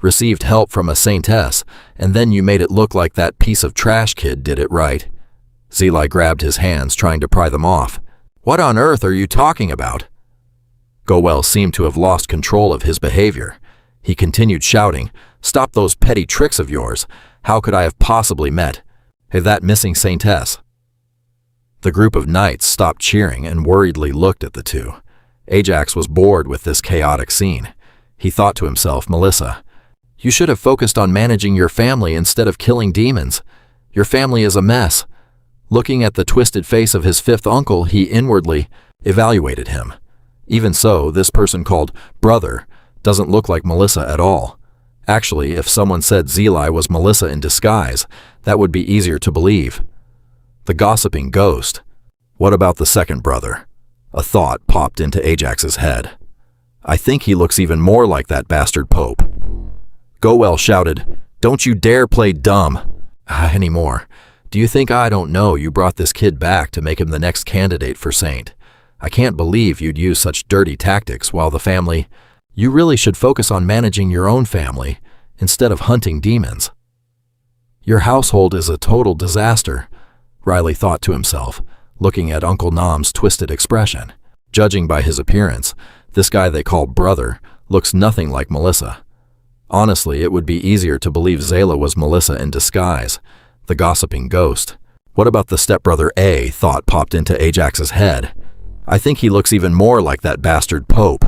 received help from a saintess, and then you made it look like that piece of trash kid did it right." Zeli grabbed his hands, trying to pry them off. "What on earth are you talking about?" Gowell seemed to have lost control of his behavior. He continued shouting, "Stop those petty tricks of yours. How could I have possibly met that missing saintess?" The group of knights stopped cheering and worriedly looked at the two. Ajax was bored with this chaotic scene. He thought to himself, "Melissa, you should have focused on managing your family instead of killing demons. Your family is a mess." Looking at the twisted face of his fifth uncle, he inwardly evaluated him. Even so, this person called brother doesn't look like Melissa at all. Actually, if someone said Zeli was Melissa in disguise, that would be easier to believe. The gossiping ghost. What about the second brother? A thought popped into Ajax's head. "I think he looks even more like that bastard Pope." Gowell shouted, "Don't you dare play dumb anymore. Do you think I don't know you brought this kid back to make him the next candidate for saint? I can't believe you'd use such dirty tactics while the family... You really should focus on managing your own family instead of hunting demons." "Your household is a total disaster," Riley thought to himself, looking at Uncle Nam's twisted expression. Judging by his appearance, this guy they call brother looks nothing like Melissa. Honestly, it would be easier to believe Zela was Melissa in disguise, the gossiping ghost. What about the stepbrother? A thought popped into Ajax's head. "I think he looks even more like that bastard Pope."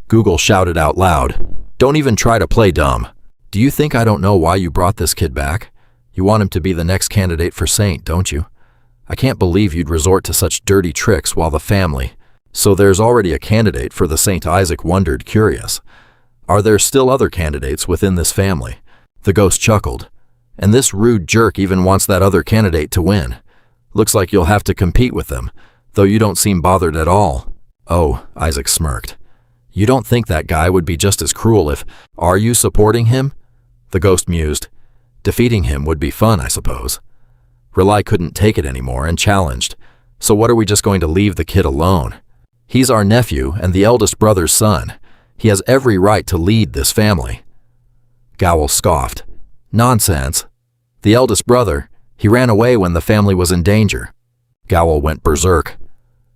Google shouted out loud, "Don't even try to play dumb. Do you think I don't know why you brought this kid back? You want him to be the next candidate for saint, don't you? I can't believe you'd resort to such dirty tricks while the family... So there's already a candidate for the Saint. Isaac wondered, curious. Are there still other candidates within this family? The ghost chuckled. And this rude jerk even wants that other candidate to win. Looks like you'll have to compete with them, though you don't seem bothered at all. Oh, Isaac smirked. You don't think that guy would be just as cruel if... Are you supporting him? The ghost mused. Defeating him would be fun, I suppose. Relai couldn't take it anymore and challenged. So what, are we just going to leave the kid alone? He's our nephew and the eldest brother's son. He has every right to lead this family. Gowl scoffed. Nonsense. The eldest brother, he ran away when the family was in danger. Gowl went berserk.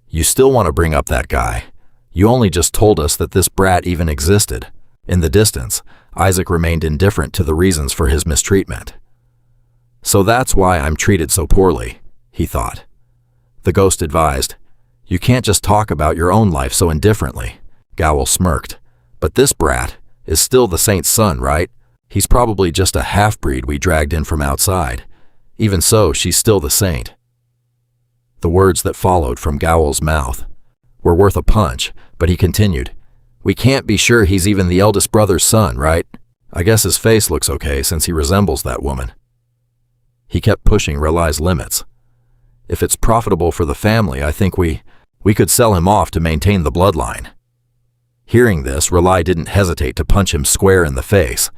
You still want to bring up that guy. You only just told us that this brat even existed. In the distance, Isaac remained indifferent to the reasons for his mistreatment. So that's why I'm treated so poorly, he thought. The ghost advised, You can't just talk about your own life so indifferently. Gowl smirked. But this brat is still the saint's son, right? He's probably just a half-breed we dragged in from outside. Even so, she's still the saint. The words that followed from Gowl's mouth were worth a punch, but he continued, We can't be sure he's even the eldest brother's son, right? I guess his face looks okay since he resembles that woman. He kept pushing Relai's limits. If it's profitable for the family, I think we could sell him off to maintain the bloodline. Hearing this, Relai didn't hesitate to punch him square in the face.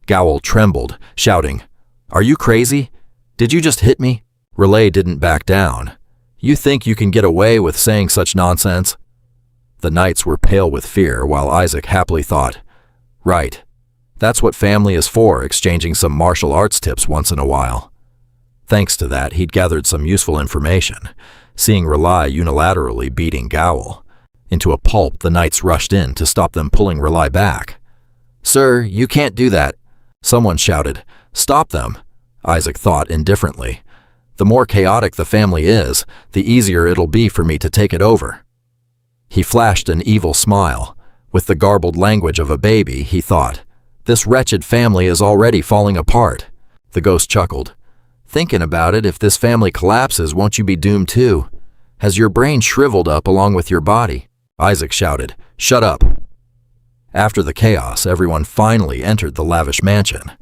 Gowl trembled, shouting, Are you crazy? Did you just hit me? Relai didn't back down. You think you can get away with saying such nonsense? The knights were pale with fear, while Isaac happily thought, Right. That's what family is for, exchanging some martial arts tips once in a while. Thanks to that, he'd gathered some useful information, seeing Relai unilaterally beating Gowl. Into a pulp, the knights rushed in to stop them, pulling Relai back. Sir, you can't do that. Someone shouted, Stop them. Isaac thought indifferently. The more chaotic the family is, the easier it'll be for me to take it over. He flashed an evil smile. With the garbled language of a baby, he thought, This wretched family is already falling apart. The ghost chuckled. Thinking about it, if this family collapses, won't you be doomed too? Has your brain shriveled up along with your body? Isaac shouted, Shut up. After the chaos, everyone finally entered the lavish mansion.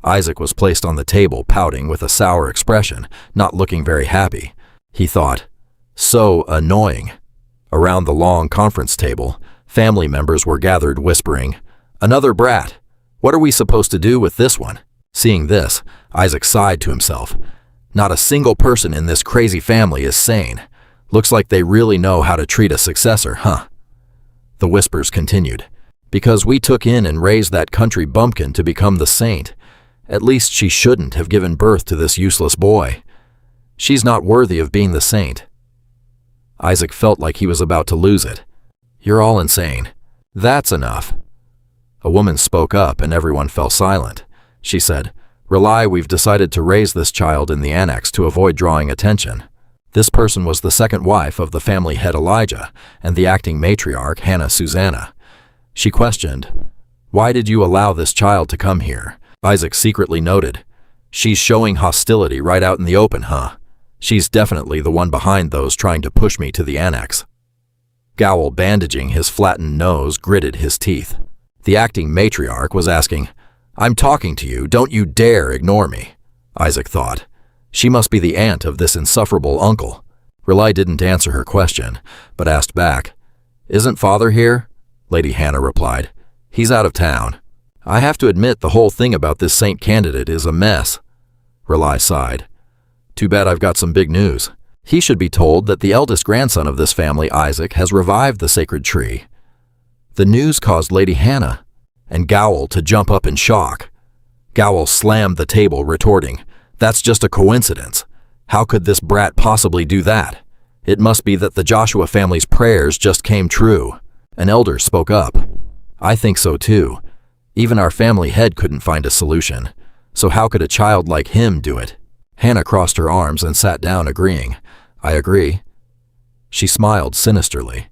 Isaac was placed on the table, pouting with a sour expression, not looking very happy. He thought, So annoying. Around the long conference table, family members were gathered, whispering, Another brat. What are we supposed to do with this one? Seeing this, Isaac sighed to himself. Not a single person in this crazy family is sane. Looks like they really know how to treat a successor, huh? The whispers continued. Because we took in and raised that country bumpkin to become the saint. At least she shouldn't have given birth to this useless boy. She's not worthy of being the saint. Isaac felt like he was about to lose it. You're all insane. That's enough. A woman spoke up and everyone fell silent. She said, Rely, we've decided to raise this child in the annex to avoid drawing attention. This person was the second wife of the family head Elijah and the acting matriarch Hannah Susanna. She questioned, Why did you allow this child to come here? Isaac secretly noted, She's showing hostility right out in the open, huh? She's definitely the one behind those trying to push me to the annex. Gowl, bandaging his flattened nose, gritted his teeth. The acting matriarch was asking, I'm talking to you, don't you dare ignore me. Isaac thought, She must be the aunt of this insufferable uncle. Rely didn't answer her question, but asked back, Isn't father here? Lady Hannah replied, He's out of town. I have to admit the whole thing about this saint candidate is a mess. Rely sighed. Too bad I've got some big news. He should be told that the eldest grandson of this family, Isaac, has revived the sacred tree. The news caused Lady Hannah and Gowl to jump up in shock. Gowl slammed the table, retorting, That's just a coincidence. How could this brat possibly do that? It must be that the Joshua family's prayers just came true. An elder spoke up. I think so too. Even our family head couldn't find a solution. So how could a child like him do it? Hannah crossed her arms and sat down, agreeing. I agree. She smiled sinisterly.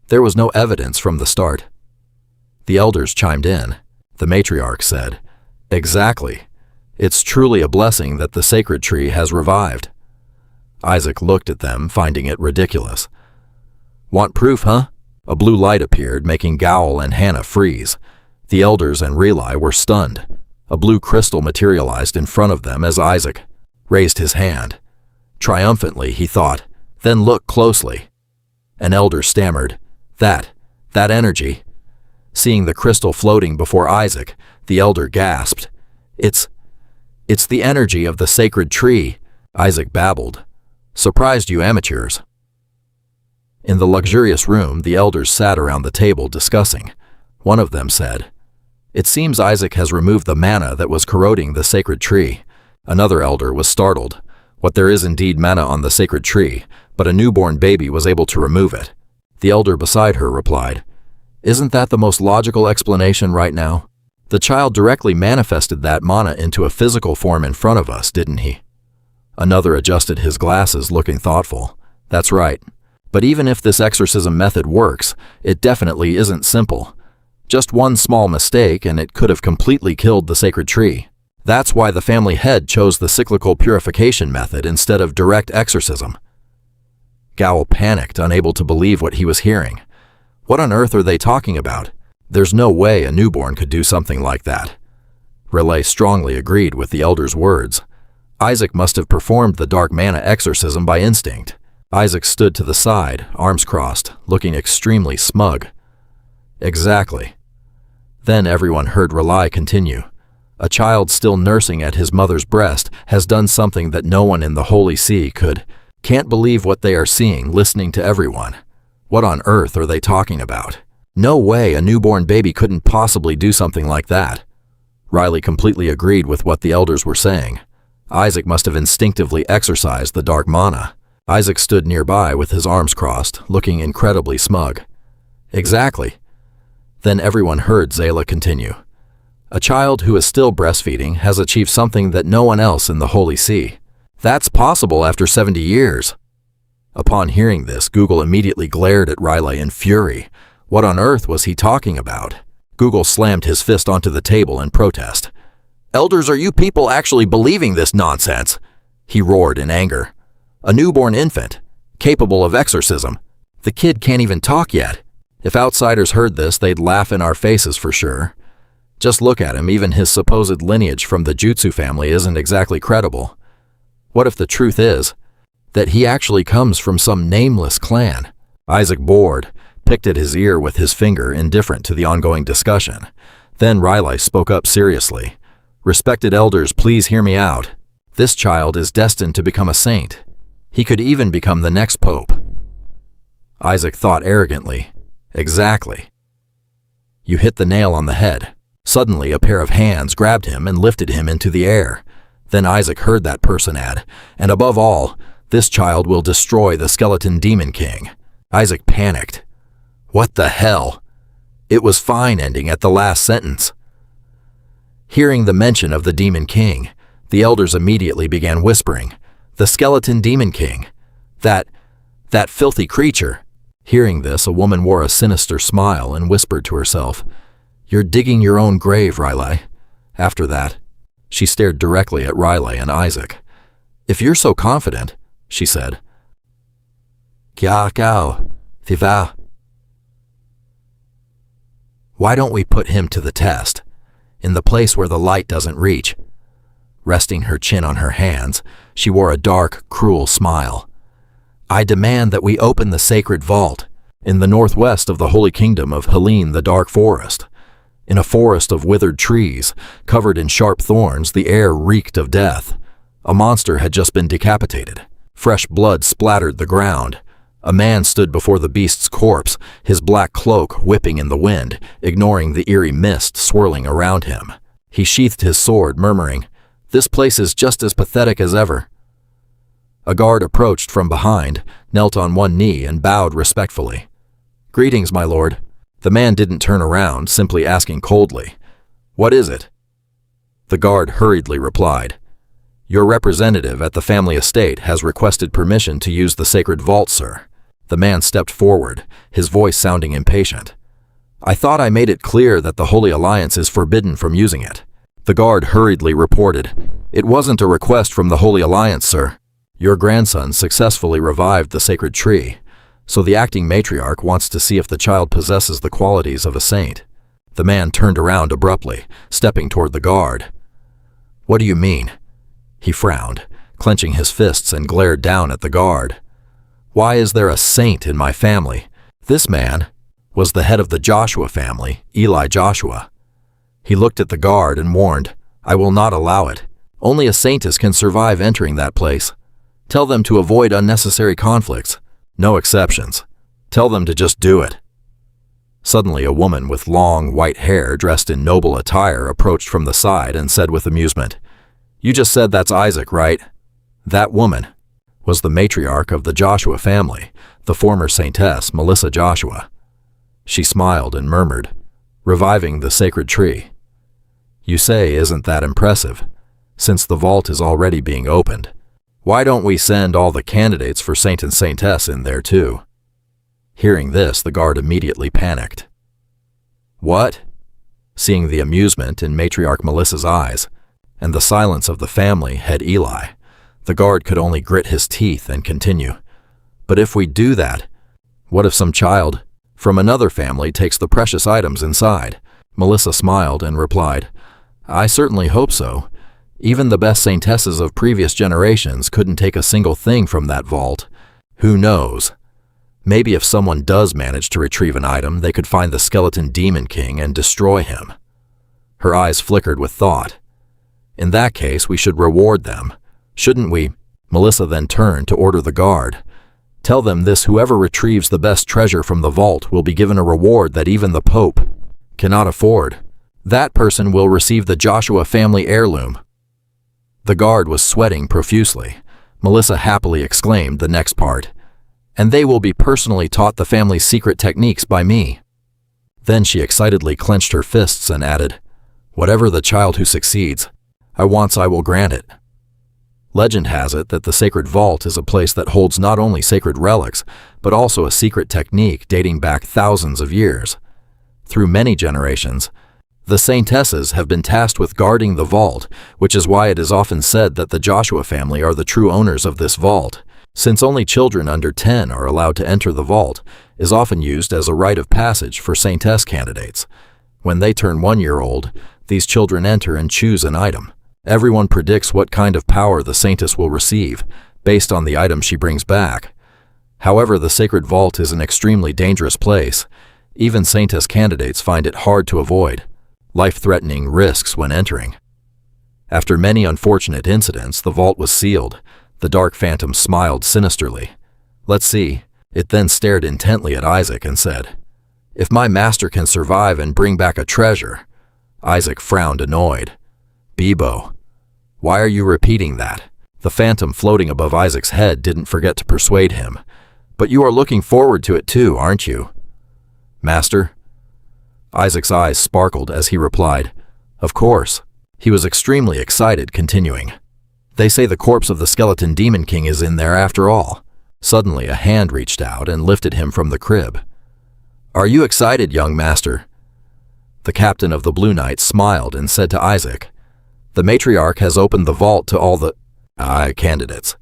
There was no evidence from the start. The elders chimed in. The matriarch said, Exactly. It's truly a blessing that the sacred tree has revived. Isaac looked at them, finding it ridiculous. Want proof, huh? A blue light appeared, making Gowl and Hannah freeze. The elders and Rely were stunned. A blue crystal materialized in front of them as Isaac raised his hand. Triumphantly, he thought, Then look closely. An elder stammered, That energy. Seeing the crystal floating before Isaac, the elder gasped, It's the energy of the sacred tree, Isaac babbled. Surprised you amateurs. In the luxurious room, the elders sat around the table discussing. One of them said, It seems Isaac has removed the manna that was corroding the sacred tree. Another elder was startled. What, there is indeed manna on the sacred tree, but a newborn baby was able to remove it. The elder beside her replied, Isn't that the most logical explanation right now? The child directly manifested that manna into a physical form in front of us, didn't he? Another adjusted his glasses, looking thoughtful. That's right. But even if this exorcism method works, it definitely isn't simple. Just one small mistake and it could have completely killed the sacred tree. That's why the family head chose the cyclical purification method instead of direct exorcism. Gowl panicked, unable to believe what he was hearing. What on earth are they talking about? There's no way a newborn could do something like that. Relay strongly agreed with the elder's words. Isaac must have performed the dark manna exorcism by instinct. Isaac stood to the side, arms crossed, looking extremely smug. Exactly. Then everyone heard Relay continue. A child still nursing at his mother's breast has done something that no one in the Holy See could. Can't believe what they are seeing, listening to everyone. What on earth are they talking about? No way a newborn baby couldn't possibly do something like that. Riley completely agreed with what the elders were saying. Isaac must have instinctively exorcised the dark manna. Isaac stood nearby with his arms crossed, looking incredibly smug. Exactly. Then everyone heard Zayla continue. A child who is still breastfeeding has achieved something that no one else in the Holy See. That's possible after 70 years. Upon hearing this, Google immediately glared at Riley in fury. What on earth was he talking about? Google slammed his fist onto the table in protest. Elders, are you people actually believing this nonsense? He roared in anger. A newborn infant, capable of exorcism. The kid can't even talk yet. If outsiders heard this, they'd laugh in our faces for sure. Just look at him, even his supposed lineage from the Jutsu family isn't exactly credible. What if the truth is that he actually comes from some nameless clan? Isaac, bored, picked at his ear with his finger, indifferent to the ongoing discussion. Then Riley spoke up seriously. Respected elders, please hear me out. This child is destined to become a saint. He could even become the next pope. Isaac thought arrogantly. Exactly. You hit the nail on the head. Suddenly, a pair of hands grabbed him and lifted him into the air. Then Isaac heard that person add, and above all, this child will destroy the skeleton demon king. Isaac panicked. What the hell? It was fine ending at the last sentence. Hearing the mention of the demon king, the elders immediately began whispering, the skeleton demon king. That filthy creature. Hearing this, a woman wore a sinister smile and whispered to herself, You're digging your own grave, Riley. After that, she stared directly at Riley and Isaac. If you're so confident, she said. Why don't we put him to the test, in the place where the light doesn't reach? Resting her chin on her hands, she wore a dark, cruel smile. I demand that we open the sacred vault, in the northwest of the holy kingdom of Helene the Dark Forest. In a forest of withered trees, covered in sharp thorns, the air reeked of death. A monster had just been decapitated. Fresh blood splattered the ground. A man stood before the beast's corpse, his black cloak whipping in the wind, ignoring the eerie mist swirling around him. He sheathed his sword, murmuring, This place is just as pathetic as ever. A guard approached from behind, knelt on one knee, and bowed respectfully. Greetings, my lord. The man didn't turn around, simply asking coldly, What is it? The guard hurriedly replied, Your representative at the family estate has requested permission to use the sacred vault, sir. The man stepped forward, his voice sounding impatient. I thought I made it clear that the Holy Alliance is forbidden from using it. The guard hurriedly reported, It wasn't a request from the Holy Alliance, sir. Your grandson successfully revived the sacred tree, so the acting matriarch wants to see if the child possesses the qualities of a saint. The man turned around abruptly, stepping toward the guard. What do you mean? He frowned, clenching his fists, and glared down at the guard. Why is there a saint in my family? This man was the head of the Joshua family, Eli Joshua. He looked at the guard and warned, I will not allow it. Only a saintess can survive entering that place. Tell them to avoid unnecessary conflicts. No exceptions. Tell them to just do it. Suddenly, a woman with long, white hair dressed in noble attire approached from the side and said with amusement, You just said that's Isaac, right? That woman was the matriarch of the Joshua family, the former saintess, Melissa Joshua. She smiled and murmured, Reviving the sacred tree. You say, isn't that impressive? Since the vault is already being opened, why don't we send all the candidates for saint and saintess in there too? Hearing this, the guard immediately panicked. What? Seeing the amusement in matriarch Melissa's eyes, and the silence of the family head Eli, the guard could only grit his teeth and continue. But if we do that, what if some child from another family takes the precious items inside? Melissa smiled and replied, I certainly hope so. Even the best saintesses of previous generations couldn't take a single thing from that vault. Who knows? Maybe if someone does manage to retrieve an item, they could find the skeleton demon king and destroy him. Her eyes flickered with thought. In that case, we should reward them, shouldn't we? Melissa then turned to order the guard. Tell them this: whoever retrieves the best treasure from the vault will be given a reward that even the Pope cannot afford. That person will receive the Joshua family heirloom. The guard was sweating profusely. Melissa happily exclaimed the next part, and they will be personally taught the family's secret techniques by me. Then she excitedly clenched her fists and added, whatever the child who succeeds, I will grant it. Legend has it that the sacred vault is a place that holds not only sacred relics, but also a secret technique dating back thousands of years. Through many generations, the saintesses have been tasked with guarding the vault, which is why it is often said that the Joshua family are the true owners of this vault. Since only children under 10 are allowed to enter the vault, is often used as a rite of passage for saintess candidates. When they turn 1 year old, these children enter and choose an item. Everyone predicts what kind of power the saintess will receive, based on the item she brings back. However, the sacred vault is an extremely dangerous place. Even saintess candidates find it hard to avoid life-threatening risks when entering. After many unfortunate incidents, the vault was sealed. The dark phantom smiled sinisterly. Let's see, It then stared intently at Isaac and said, "If my master can survive and bring back a treasure." Isaac frowned, annoyed. "Bebo, why are you repeating that?" The phantom floating above Isaac's head didn't forget to persuade him. "But you are looking forward to it too, aren't you?" "Master?" Isaac's eyes sparkled as he replied, "Of course." He was extremely excited, continuing, "They say the corpse of the skeleton demon king is in there after all." Suddenly, a hand reached out and lifted him from the crib. "Are you excited, young master?" The captain of the Blue Knights smiled and said to Isaac, "The matriarch has opened the vault to all the candidates."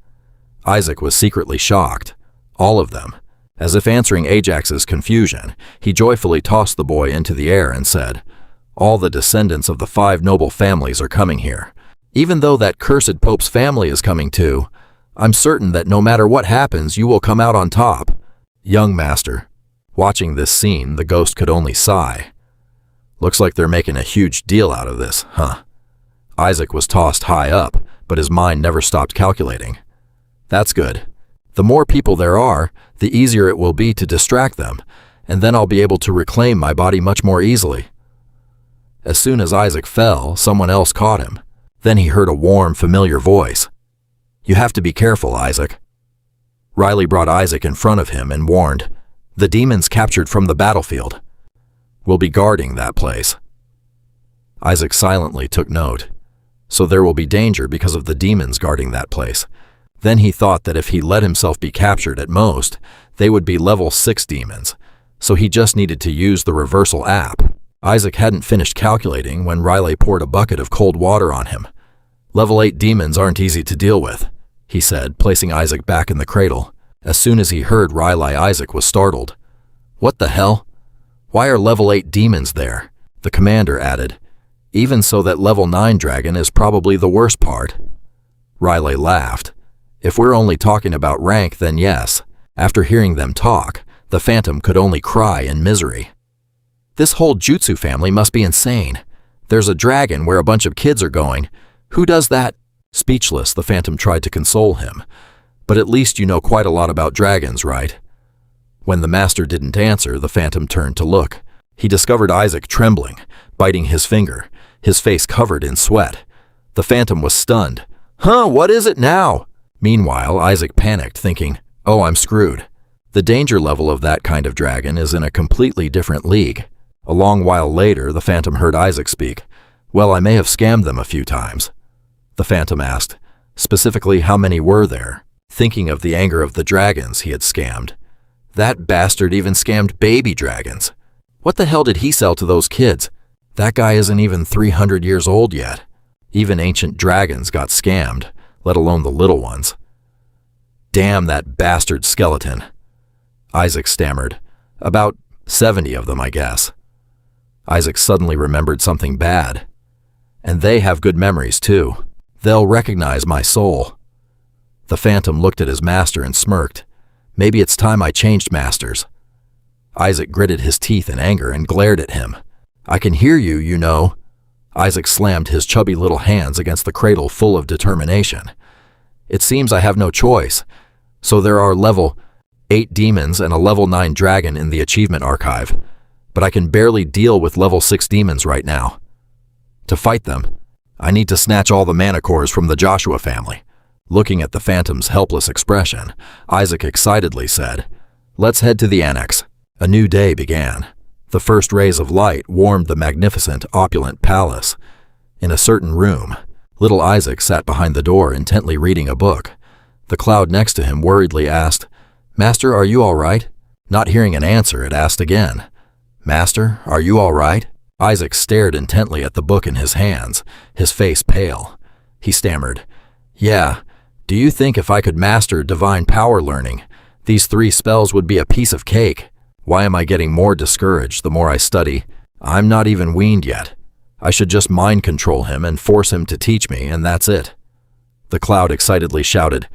Isaac was secretly shocked. All of them. As if answering Ajax's confusion, he joyfully tossed the boy into the air and said, "All the descendants of the 5 noble families are coming here. Even though that cursed Pope's family is coming too, I'm certain that no matter what happens, you will come out on top." Young master. Watching this scene, the ghost could only sigh. Looks like they're making a huge deal out of this, huh? Isaac was tossed high up, but his mind never stopped calculating. That's good. The more people there are, the easier it will be to distract them, and then I'll be able to reclaim my body much more easily. As soon as Isaac fell, someone else caught him. Then he heard a warm, familiar voice. "You have to be careful, Isaac." Riley brought Isaac in front of him and warned, "The demons captured from the battlefield. We'll be guarding that place." Isaac silently took note. So there will be danger because of the demons guarding that place. Then he thought that if he let himself be captured at most, they would be level 6 demons, so he just needed to use the reversal app. Isaac hadn't finished calculating when Riley poured a bucket of cold water on him. "Level 8 demons aren't easy to deal with," he said, placing Isaac back in the cradle. As soon as he heard Riley, Isaac was startled. "What the hell? Why are level 8 demons there?" The commander added, "Even so, that level 9 dragon is probably the worst part." Riley laughed. "If we're only talking about rank, then yes." After hearing them talk, the phantom could only cry in misery. "This whole jutsu family must be insane. There's a dragon where a bunch of kids are going. Who does that?" Speechless, the phantom tried to console him. "But at least you know quite a lot about dragons, right?" When the master didn't answer, the phantom turned to look. He discovered Isaac trembling, biting his finger, his face covered in sweat. The phantom was stunned. "Huh, what is it now?" Meanwhile, Isaac panicked, thinking, "Oh, I'm screwed." The danger level of that kind of dragon is in a completely different league. A long while later, the phantom heard Isaac speak. "Well, I may have scammed them a few times." The phantom asked, specifically how many were there, thinking of the anger of the dragons he had scammed. That bastard even scammed baby dragons. What the hell did he sell to those kids? That guy isn't even 300 years old yet. Even ancient dragons got scammed, let alone the little ones. "Damn that bastard skeleton." Isaac stammered. "About 70 of them, I guess." Isaac suddenly remembered something bad. "And they have good memories, too. They'll recognize my soul." The phantom looked at his master and smirked. "Maybe it's time I changed masters." Isaac gritted his teeth in anger and glared at him. "I can hear you, you know." Isaac slammed his chubby little hands against the cradle full of determination. "It seems I have no choice. So there are level 8 demons and a level 9 dragon in the achievement archive, but I can barely deal with level 6 demons right now. To fight them, I need to snatch all the mana cores from the Joshua family." Looking at the phantom's helpless expression, Isaac excitedly said, "Let's head to the annex." A new day began. The first rays of light warmed the magnificent, opulent palace. In a certain room, little Isaac sat behind the door intently reading a book. The cloud next to him worriedly asked, "Master, are you all right?" Not hearing an answer, it asked again, "Master, are you all right?" Isaac stared intently at the book in his hands, his face pale. He stammered, "Yeah, do you think if I could master divine power learning, these 3 spells would be a piece of cake? Why am I getting more discouraged the more I study? I'm not even weaned yet. I should just mind control him and force him to teach me, and that's it." The cloud excitedly shouted,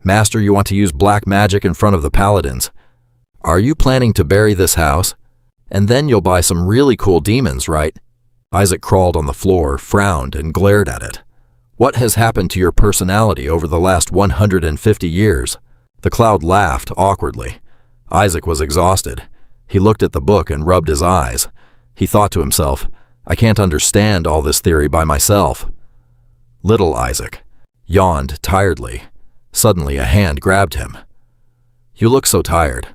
"Master, you want to use black magic in front of the paladins. Are you planning to bury this house? And then you'll buy some really cool demons, right?" Isaac crawled on the floor, frowned, and glared at it. "What has happened to your personality over the last 150 years? The cloud laughed awkwardly. Isaac was exhausted. He looked at the book and rubbed his eyes. He thought to himself, I can't understand all this theory by myself. Little Isaac yawned tiredly. Suddenly a hand grabbed him. You look so tired.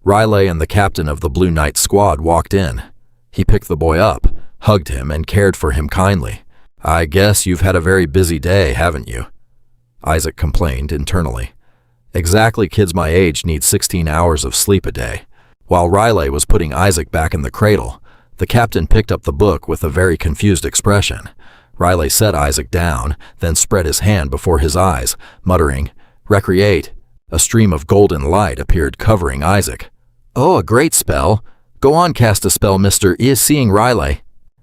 Riley and the captain of the Blue Knight squad walked in. He picked the boy up, hugged him, and cared for him kindly. I guess you've had a very busy day, haven't you? Isaac complained internally. Exactly, kids my age need 16 hours of sleep a day. While Riley was putting Isaac back in the cradle, the captain picked up the book with a very confused expression. Riley set Isaac down, then spread his hand before his eyes, muttering, Recreate. A stream of golden light appeared covering Isaac. Oh, a great spell. Go on, cast a spell, Mr. Is seeing Riley.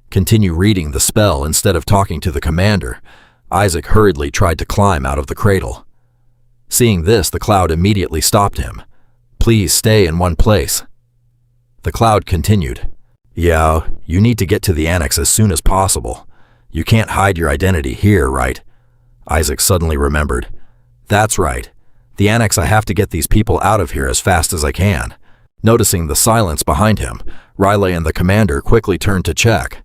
Continue reading the spell instead of talking to the commander. Isaac hurriedly tried to climb out of the cradle. Seeing this, the cloud immediately stopped him. Please stay in one place. The cloud continued. Yeah, you need to get to the annex as soon as possible. You can't hide your identity here, right? Isaac suddenly remembered. That's right. The annex, I have to get these people out of here as fast as I can. Noticing the silence behind him, Riley and the commander quickly turned to check.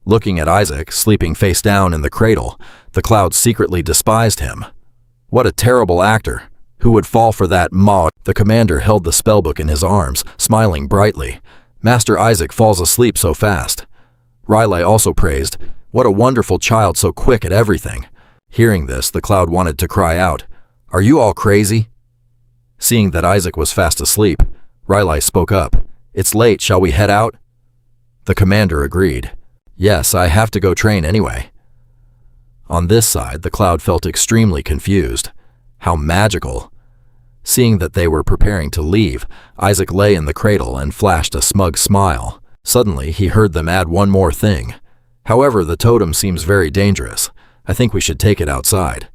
Looking at Isaac, sleeping face down in the cradle, the cloud secretly despised him. What a terrible actor. Who would fall for that Mage? The commander held the spellbook in his arms, smiling brightly. Master Isaac falls asleep so fast. Riley also praised, What a wonderful child, so quick at everything. Hearing this, the cloud wanted to cry out, Are you all crazy? Seeing that Isaac was fast asleep, Riley spoke up. It's late, shall we head out? The commander agreed. Yes, I have to go train anyway. On this side, the cloud felt extremely confused. How magical. Seeing that they were preparing to leave, Isaac lay in the cradle and flashed a smug smile. Suddenly, he heard them add one more thing. However, the totem seems very dangerous. I think we should take it outside.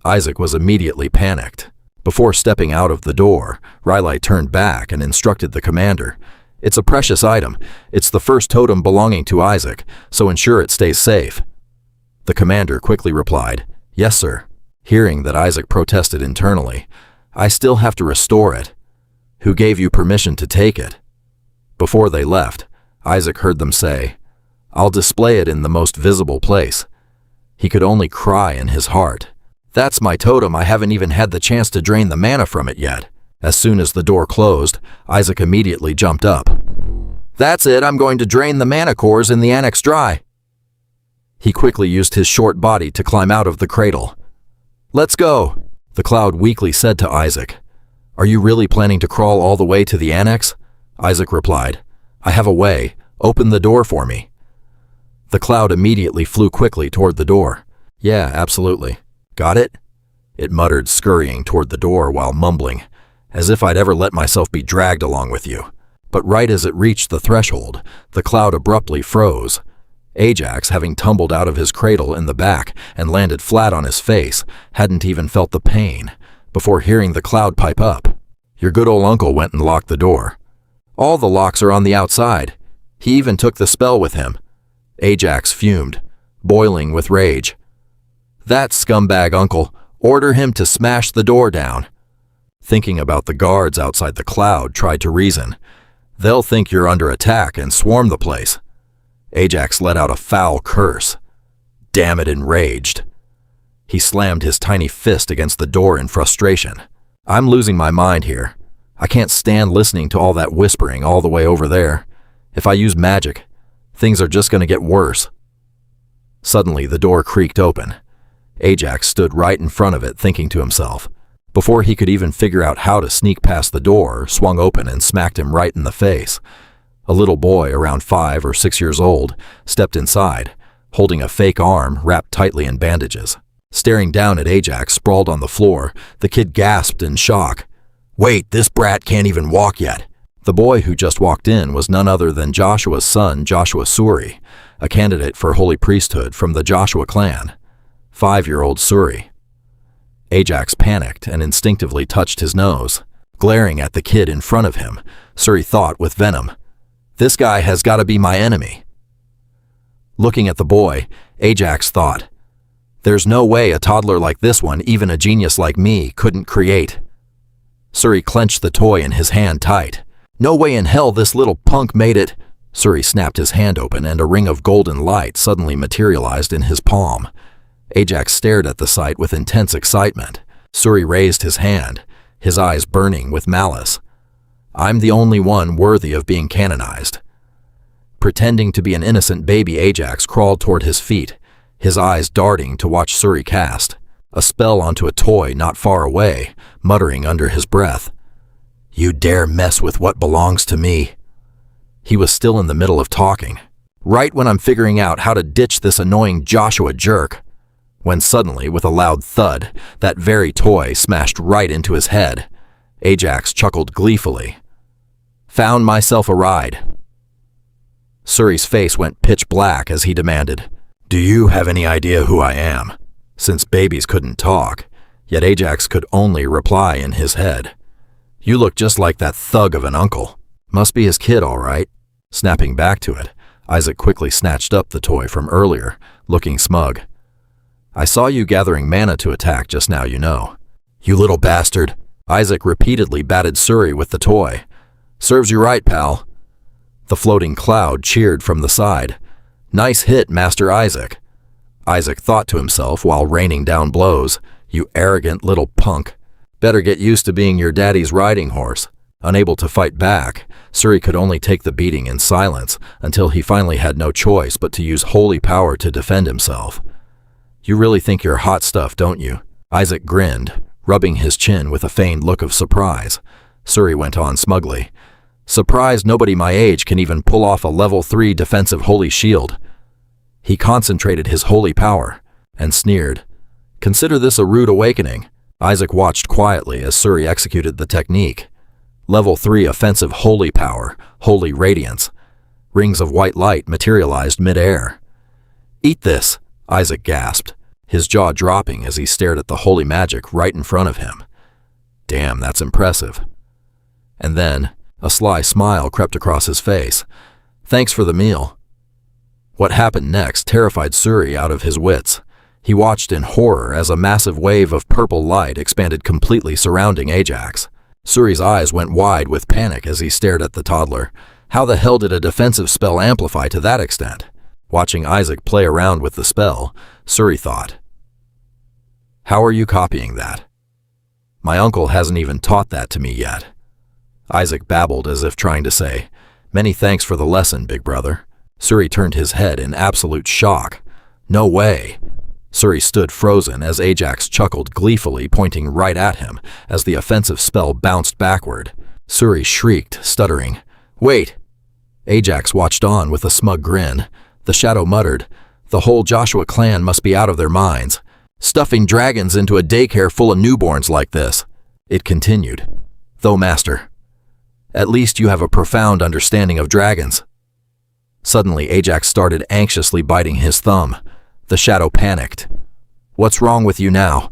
Isaac was immediately panicked. Before stepping out of the door, Riley turned back and instructed the commander. It's a precious item. It's the first totem belonging to Isaac, so ensure it stays safe. The commander quickly replied, Yes, sir. Hearing that Isaac protested internally, I still have to restore it. Who gave you permission to take it? Before they left, Isaac heard them say, I'll display it in the most visible place. He could only cry in his heart. That's my totem. I haven't even had the chance to drain the mana from it yet. As soon as the door closed, Isaac immediately jumped up. That's it. I'm going to drain the mana cores in the annex dry. He quickly used his short body to climb out of the cradle. Let's go, the cloud weakly said to Isaac. Are you really planning to crawl all the way to the annex? Isaac replied. I have a way. Open the door for me. The cloud immediately flew quickly toward the door. Yeah, absolutely. Got it? It muttered, scurrying toward the door while mumbling, as if I'd ever let myself be dragged along with you. But right as it reached the threshold, the cloud abruptly froze. Ajax, having tumbled out of his cradle in the back and landed flat on his face, hadn't even felt the pain, before hearing the cloud pipe up. Your good old uncle went and locked the door. All the locks are on the outside. He even took the spell with him. Ajax fumed, boiling with rage. That scumbag uncle, order him to smash the door down. Thinking about the guards outside the cloud, tried to reason. They'll think you're under attack and swarm the place. Ajax let out a foul curse. Damn it, enraged. He slammed his tiny fist against the door in frustration. I'm losing my mind here. I can't stand listening to all that whispering all the way over there. If I use magic, things are just going to get worse. Suddenly, the door creaked open. Ajax stood right in front of it, thinking to himself. Before he could even figure out how to sneak past the door, swung open and smacked him right in the face. A little boy, around 5 or 6 years old, stepped inside, holding a fake arm wrapped tightly in bandages. Staring down at Ajax sprawled on the floor, the kid gasped in shock. Wait, this brat can't even walk yet. The boy who just walked in was none other than Joshua's son, Joshua Suri, a candidate for holy priesthood from the Joshua clan. 5-year-old Suri. Ajax panicked and instinctively touched his nose. Glaring at the kid in front of him, Suri thought with venom, This guy has got to be my enemy. Looking at the boy, Ajax thought, There's no way a toddler like this one, even a genius like me, couldn't create. Suri clenched the toy in his hand tight. No way in hell this little punk made it. Suri snapped his hand open and a ring of golden light suddenly materialized in his palm. Ajax stared at the sight with intense excitement. Suri raised his hand, his eyes burning with malice. I'm the only one worthy of being canonized. Pretending to be an innocent baby, Ajax crawled toward his feet, his eyes darting to watch Suri cast a spell onto a toy not far away, muttering under his breath, "You dare mess with what belongs to me." He was still in the middle of talking, right when I'm figuring out how to ditch this annoying Joshua jerk, when suddenly, with a loud thud, that very toy smashed right into his head. Ajax chuckled gleefully. Found myself a ride. Suri's face went pitch black as he demanded, "Do you have any idea who I am?" Since babies couldn't talk, yet Ajax could only reply in his head. "You look just like that thug of an uncle. Must be his kid, all right." Snapping back to it, Isaac quickly snatched up the toy from earlier, looking smug. "I saw you gathering mana to attack just now, you know." "You little bastard." Isaac repeatedly batted Suri with the toy. "Serves you right, pal." The floating cloud cheered from the side. "Nice hit, Master Isaac." Isaac thought to himself while raining down blows, "You arrogant little punk. Better get used to being your daddy's riding horse." Unable to fight back, Suri could only take the beating in silence until he finally had no choice but to use holy power to defend himself. "You really think you're hot stuff, don't you?" Isaac grinned, rubbing his chin with a feigned look of surprise. Suri went on smugly, "Surprised nobody my age can even pull off a level 3 defensive holy shield." He concentrated his holy power and sneered, "Consider this a rude awakening." Isaac watched quietly as Suri executed the technique. Level 3 offensive holy power, holy radiance. Rings of white light materialized mid-air. "Eat this," Isaac gasped, his jaw dropping as he stared at the holy magic right in front of him. Damn, that's impressive. And then, a sly smile crept across his face. "Thanks for the meal." What happened next terrified Suri out of his wits. He watched in horror as a massive wave of purple light expanded completely surrounding Ajax. Suri's eyes went wide with panic as he stared at the toddler. How the hell did a defensive spell amplify to that extent? Watching Isaac play around with the spell, Suri thought, "How are you copying that? My uncle hasn't even taught that to me yet." Isaac babbled as if trying to say, "Many thanks for the lesson, big brother." Suri turned his head in absolute shock. "No way." Suri stood frozen as Ajax chuckled gleefully, pointing right at him as the offensive spell bounced backward. Suri shrieked, stuttering, "Wait!" Ajax watched on with a smug grin. The shadow muttered, "The whole Joshua clan must be out of their minds. Stuffing dragons into a daycare full of newborns like this." It continued, "Though, master, at least you have a profound understanding of dragons." Suddenly, Ajax started anxiously biting his thumb. The shadow panicked. "What's wrong with you now?"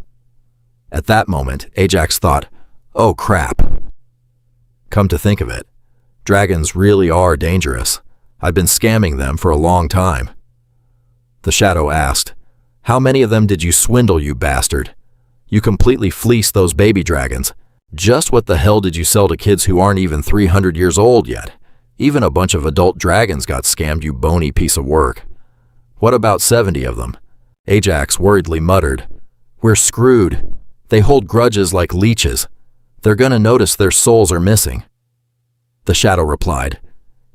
At that moment, Ajax thought, "Oh crap. Come to think of it, dragons really are dangerous. I've been scamming them for a long time." The shadow asked, "How many of them did you swindle, you bastard? You completely fleeced those baby dragons. Just what the hell did you sell to kids who aren't even 300 years old yet? Even a bunch of adult dragons got scammed, you bony piece of work." "What about 70 of them?" Ajax worriedly muttered. "We're screwed. They hold grudges like leeches. They're gonna notice their souls are missing." The shadow replied,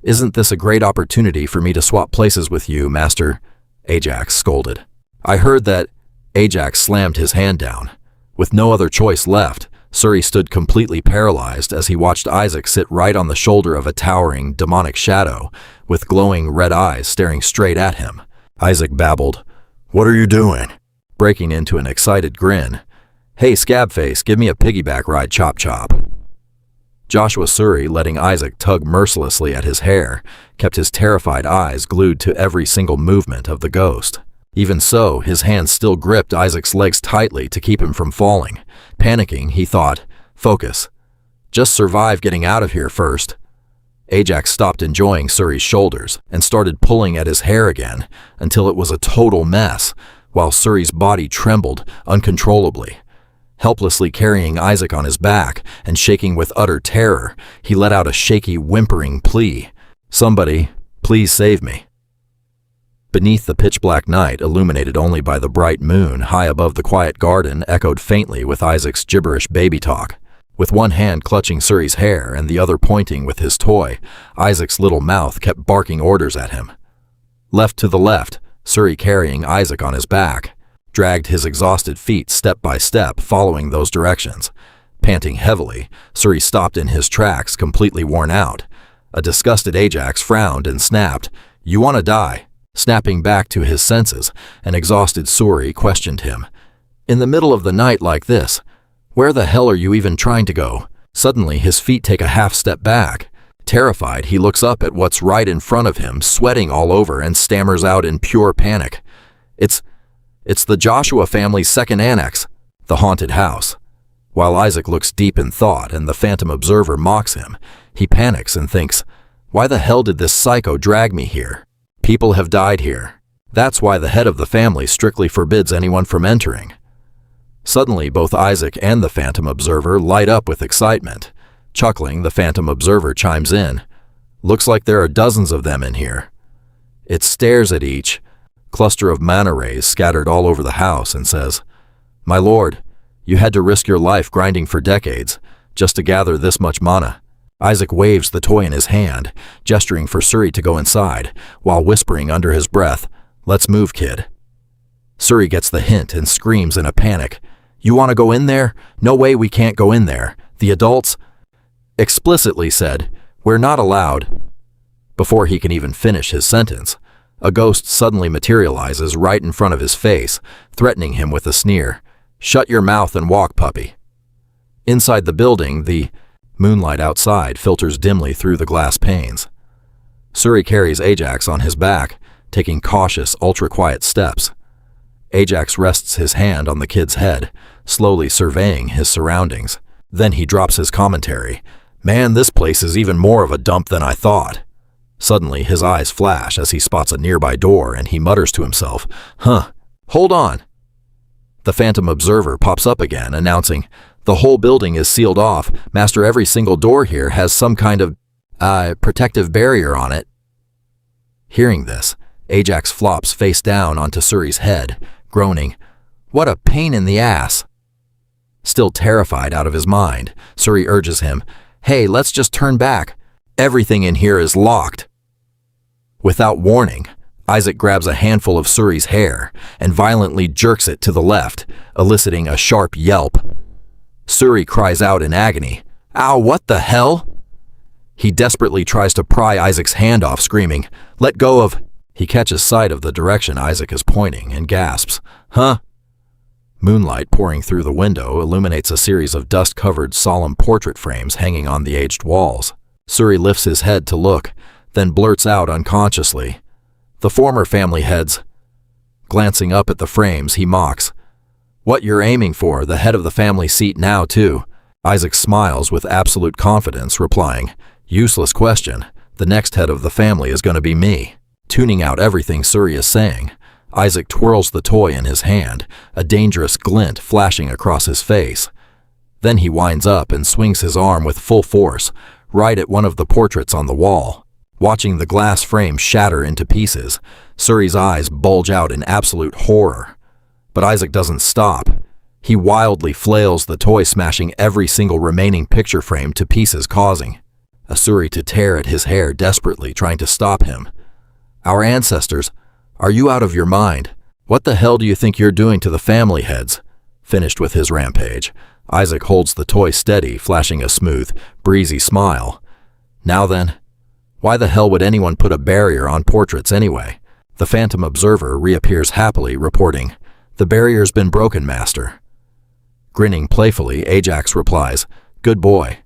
"Isn't this a great opportunity for me to swap places with you, master?" Ajax scolded. "I heard that." Ajax slammed his hand down. With no other choice left, Suri stood completely paralyzed as he watched Isaac sit right on the shoulder of a towering, demonic shadow, with glowing red eyes staring straight at him. Isaac babbled, "What are you doing?" breaking into an excited grin. "Hey, Scabface, give me a piggyback ride, chop chop." Joshua Suri, letting Isaac tug mercilessly at his hair, kept his terrified eyes glued to every single movement of the ghost. Even so, his hands still gripped Isaac's legs tightly to keep him from falling. Panicking, he thought, "Focus. Just survive getting out of here first." Ajax stopped enjoying Suri's shoulders and started pulling at his hair again until it was a total mess, while Suri's body trembled uncontrollably. Helplessly carrying Isaac on his back and shaking with utter terror, he let out a shaky, whimpering plea. "Somebody, please save me." Beneath the pitch-black night, illuminated only by the bright moon high above the quiet garden, echoed faintly with Isaac's gibberish baby talk. With one hand clutching Suri's hair and the other pointing with his toy, Isaac's little mouth kept barking orders at him. Left to the left, Suri, carrying Isaac on his back, dragged his exhausted feet step by step, following those directions. Panting heavily, Suri stopped in his tracks, completely worn out. A disgusted Ajax frowned and snapped, "You want to die?" Snapping back to his senses, an exhausted Suri questioned him. "In the middle of the night like this, where the hell are you even trying to go?" Suddenly, his feet take a half step back. Terrified, he looks up at what's right in front of him, sweating all over, and stammers out in pure panic. It's the Joshua family's second annex, the haunted house." While Isaac looks deep in thought and the phantom observer mocks him, he panics and thinks, "Why the hell did this psycho drag me here? People have died here. That's why the head of the family strictly forbids anyone from entering." Suddenly, both Isaac and the phantom observer light up with excitement. Chuckling, the phantom observer chimes in, "Looks like there are dozens of them in here." It stares at each cluster of mana rays scattered all over the house and says, "My lord, you had to risk your life grinding for decades just to gather this much mana." Isaac waves the toy in his hand, gesturing for Suri to go inside, while whispering under his breath, "Let's move, kid." Suri gets the hint and screams in a panic, "You want to go in there? No way, we can't go in there. The adults explicitly said, we're not allowed." Before he can even finish his sentence, a ghost suddenly materializes right in front of his face, threatening him with a sneer. "Shut your mouth and walk, puppy." Inside the building, the moonlight outside filters dimly through the glass panes. Suri carries Ajax on his back, taking cautious, ultra-quiet steps. Ajax rests his hand on the kid's head, slowly surveying his surroundings. Then he drops his commentary. "Man, this place is even more of a dump than I thought." Suddenly, his eyes flash as he spots a nearby door and he mutters to himself, "Huh, hold on." The phantom observer pops up again, announcing, "The whole building is sealed off. Master, every single door here has some kind of, protective barrier on it." Hearing this, Ajax flops face down onto Suri's head, groaning, "What a pain in the ass." Still terrified out of his mind, Suri urges him, "Hey, let's just turn back. Everything in here is locked." Without warning, Isaac grabs a handful of Suri's hair and violently jerks it to the left, eliciting a sharp yelp. Suri cries out in agony, "Ow, what the hell?" He desperately tries to pry Isaac's hand off, screaming, "Let go of..." He catches sight of the direction Isaac is pointing and gasps, "Huh?" Moonlight pouring through the window illuminates a series of dust-covered, solemn portrait frames hanging on the aged walls. Suri lifts his head to look, then blurts out unconsciously, "The former family heads." Glancing up at the frames, he mocks, "What you're aiming for, the head of the family seat now, too." Isaac smiles with absolute confidence, replying, "Useless question. The next head of the family is going to be me." Tuning out everything Suri is saying, Isaac twirls the toy in his hand, a dangerous glint flashing across his face. Then he winds up and swings his arm with full force, right at one of the portraits on the wall. Watching the glass frame shatter into pieces, Suri's eyes bulge out in absolute horror. But Isaac doesn't stop. He wildly flails the toy, smashing every single remaining picture frame to pieces, causing Suri to tear at his hair, desperately trying to stop him. "Our ancestors, are you out of your mind? What the hell do you think you're doing to the family heads?" Finished with his rampage, Isaac holds the toy steady, flashing a smooth, breezy smile. "Now then, why the hell would anyone put a barrier on portraits anyway?" The phantom observer reappears happily, reporting, "The barrier's been broken, master." Grinning playfully, Ajax replies, "Good boy."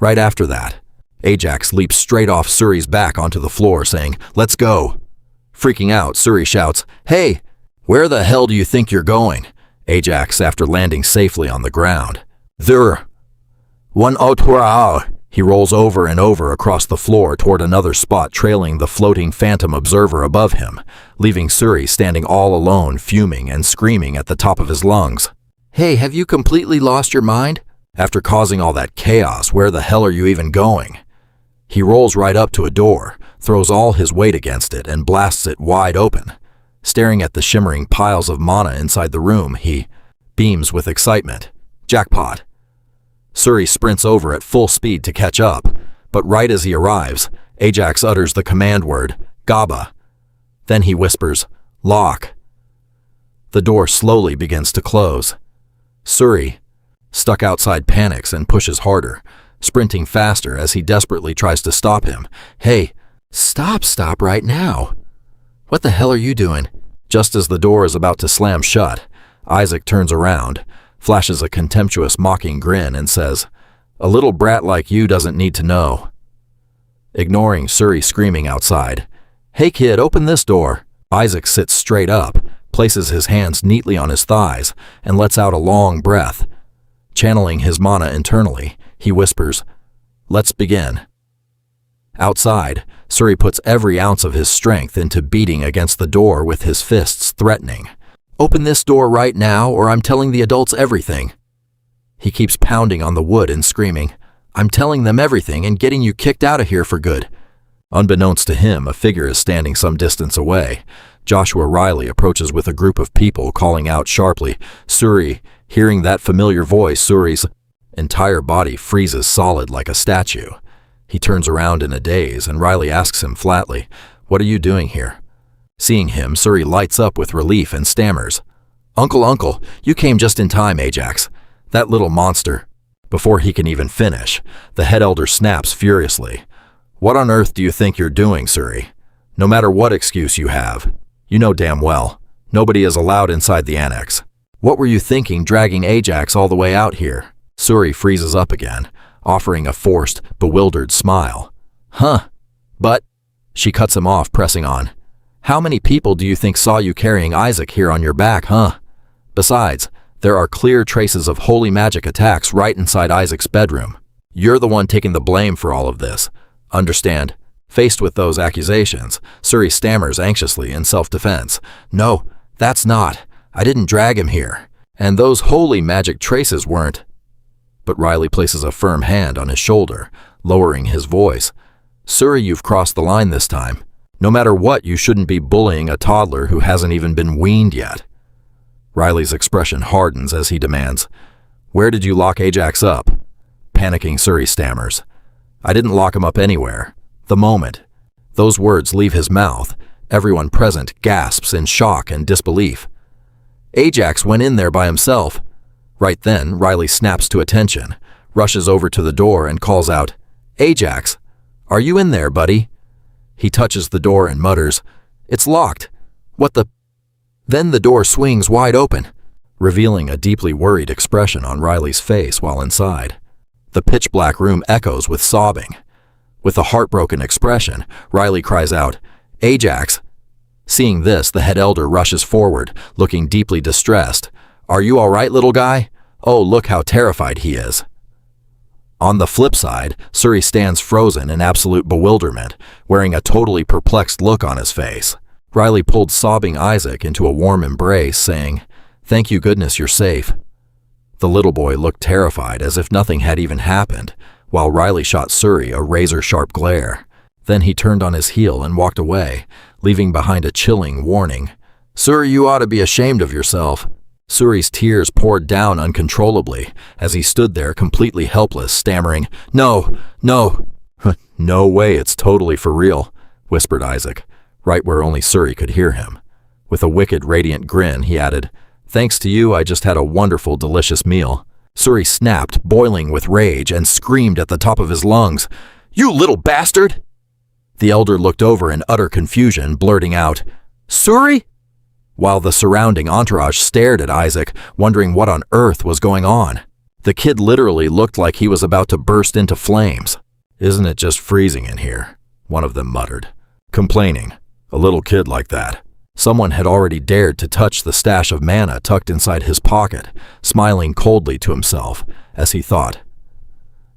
Right after that, Ajax leaps straight off Suri's back onto the floor, saying, "Let's go." Freaking out, Suri shouts, "Hey, where the hell do you think you're going?" Ajax, after landing safely on the ground, "There. One autre hour." He rolls over and over across the floor toward another spot, trailing the floating phantom observer above him, leaving Suri standing all alone, fuming and screaming at the top of his lungs. Hey, have you completely lost your mind? After causing all that chaos, where the hell are you even going? He rolls right up to a door, throws all his weight against it, and blasts it wide open. Staring at the shimmering piles of mana inside the room, he beams with excitement. Jackpot! Suri sprints over at full speed to catch up, but right as he arrives, Ajax utters the command word, Gaba. Then he whispers, Lock. The door slowly begins to close. Suri, stuck outside, panics and pushes harder, sprinting faster as he desperately tries to stop him. Hey, stop right now. What the hell are you doing? Just as the door is about to slam shut, Isaac turns around, flashes a contemptuous mocking grin and says, A little brat like you doesn't need to know. Ignoring Suri screaming outside, Hey kid, open this door. Isaac sits straight up, places his hands neatly on his thighs, and lets out a long breath. Channeling his mana internally, he whispers, Let's begin. Outside, Suri puts every ounce of his strength into beating against the door with his fists, threatening, Open this door right now or I'm telling the adults everything. He keeps pounding on the wood and screaming, I'm telling them everything and getting you kicked out of here for good. Unbeknownst to him, a figure is standing some distance away. Joshua Riley approaches with a group of people, calling out sharply, Suri. Hearing that familiar voice, Suri's entire body freezes solid like a statue. He turns around in a daze, and Riley asks him flatly, What are you doing here? Seeing him, Suri lights up with relief and stammers, Uncle, you came just in time, Ajax. That little monster. Before he can even finish, the head elder snaps furiously. What on earth do you think you're doing, Suri? No matter what excuse you have, you know damn well, nobody is allowed inside the annex. What were you thinking dragging Ajax all the way out here? Suri freezes up again, offering a forced, bewildered smile. Huh, but... She cuts him off, pressing on. How many people do you think saw you carrying Isaac here on your back, huh? Besides, there are clear traces of holy magic attacks right inside Isaac's bedroom. You're the one taking the blame for all of this. Understand? Faced with those accusations, Suri stammers anxiously in self-defense. No, that's not. I didn't drag him here. And those holy magic traces weren't. But Riley places a firm hand on his shoulder, lowering his voice. Suri, you've crossed the line this time. No matter what, you shouldn't be bullying a toddler who hasn't even been weaned yet. Riley's expression hardens as he demands, Where did you lock Ajax up? Panicking, Suri stammers, I didn't lock him up anywhere. The moment those words leave his mouth, everyone present gasps in shock and disbelief. Ajax went in there by himself. Right then, Riley snaps to attention, rushes over to the door and calls out, Ajax, are you in there, buddy? He touches the door and mutters, It's locked. What the... Then the door swings wide open, revealing a deeply worried expression on Riley's face while inside. The pitch-black room echoes with sobbing. With a heartbroken expression, Riley cries out, Ajax! Seeing this, the head elder rushes forward, looking deeply distressed. Are you all right, little guy? Oh, look how terrified he is. On the flip side, Suri stands frozen in absolute bewilderment, wearing a totally perplexed look on his face. Riley pulled sobbing Isaac into a warm embrace, saying, Thank you goodness you're safe. The little boy looked terrified as if nothing had even happened, while Riley shot Suri a razor-sharp glare. Then he turned on his heel and walked away, leaving behind a chilling warning. Suri, you ought to be ashamed of yourself. Suri's tears poured down uncontrollably as he stood there completely helpless, stammering, No. No way, it's totally for real, whispered Isaac, right where only Suri could hear him. With a wicked, radiant grin, he added, Thanks to you, I just had a wonderful, delicious meal. Suri snapped, boiling with rage, and screamed at the top of his lungs, You little bastard! The elder looked over in utter confusion, blurting out, Suri? While the surrounding entourage stared at Isaac, wondering what on earth was going on. The kid literally looked like he was about to burst into flames. Isn't it just freezing in here? One of them muttered, complaining. A little kid like that. Someone had already dared to touch the stash of mana tucked inside his pocket, smiling coldly to himself as he thought,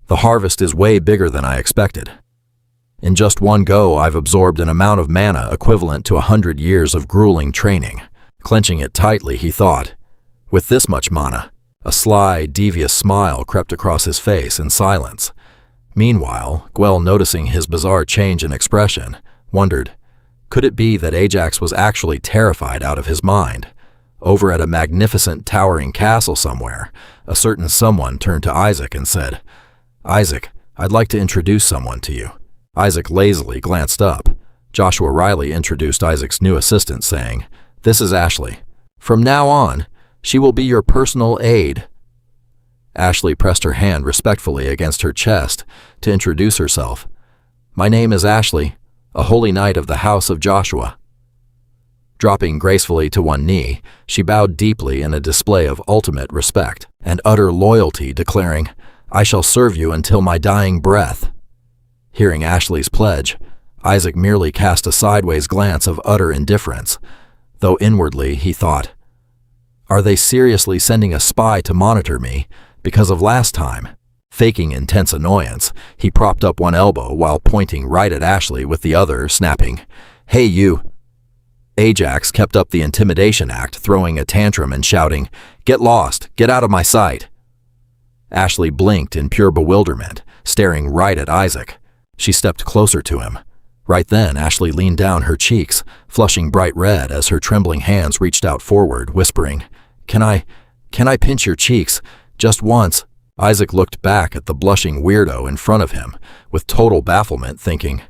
The harvest is way bigger than I expected. In just one go, I've absorbed an amount of mana equivalent to 100 years of grueling training. Clenching it tightly, he thought, With this much mana, A sly, devious smile crept across his face in silence. Meanwhile, Gwell, noticing his bizarre change in expression, wondered, could it be that Ajax was actually terrified out of his mind? Over at a magnificent towering castle somewhere, a certain someone turned to Isaac and said, "Isaac, I'd like to introduce someone to you." Isaac lazily glanced up. Joshua Riley introduced Isaac's new assistant, saying, "This is Ashley. From now on, she will be your personal aide." Ashley pressed her hand respectfully against her chest to introduce herself. "My name is Ashley, a holy knight of the House of Joshua." Dropping gracefully to one knee, she bowed deeply in a display of ultimate respect and utter loyalty, declaring, "I shall serve you until my dying breath." Hearing Ashley's pledge, Isaac merely cast a sideways glance of utter indifference, though inwardly he thought, "Are they seriously sending a spy to monitor me because of last time?" Faking intense annoyance, he propped up one elbow while pointing right at Ashley with the other, snapping, "Hey you!" Ajax kept up the intimidation act, throwing a tantrum and shouting, "Get lost! Get out of my sight!" Ashley blinked in pure bewilderment, staring right at Isaac. She stepped closer to him. Right then, Ashley leaned down, her cheeks flushing bright red as her trembling hands reached out forward, whispering, Can I pinch your cheeks? Just once." Isaac looked back at the blushing weirdo in front of him with total bafflement, thinking,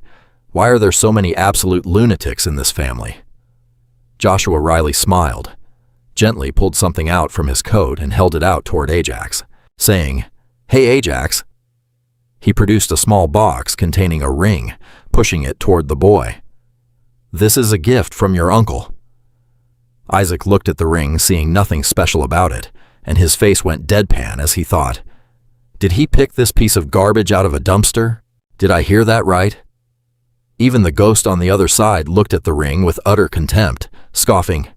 why are there so many absolute lunatics in this family? Joshua Riley smiled, gently pulled something out from his coat and held it out toward Ajax, saying, "Hey Ajax." He produced a small box containing a ring, pushing it toward the boy. "This is a gift from your uncle." Isaac looked at the ring, seeing nothing special about it, and his face went deadpan as he thought, did he pick this piece of garbage out of a dumpster? Did I hear that right? Even the ghost on the other side looked at the ring with utter contempt, scoffing,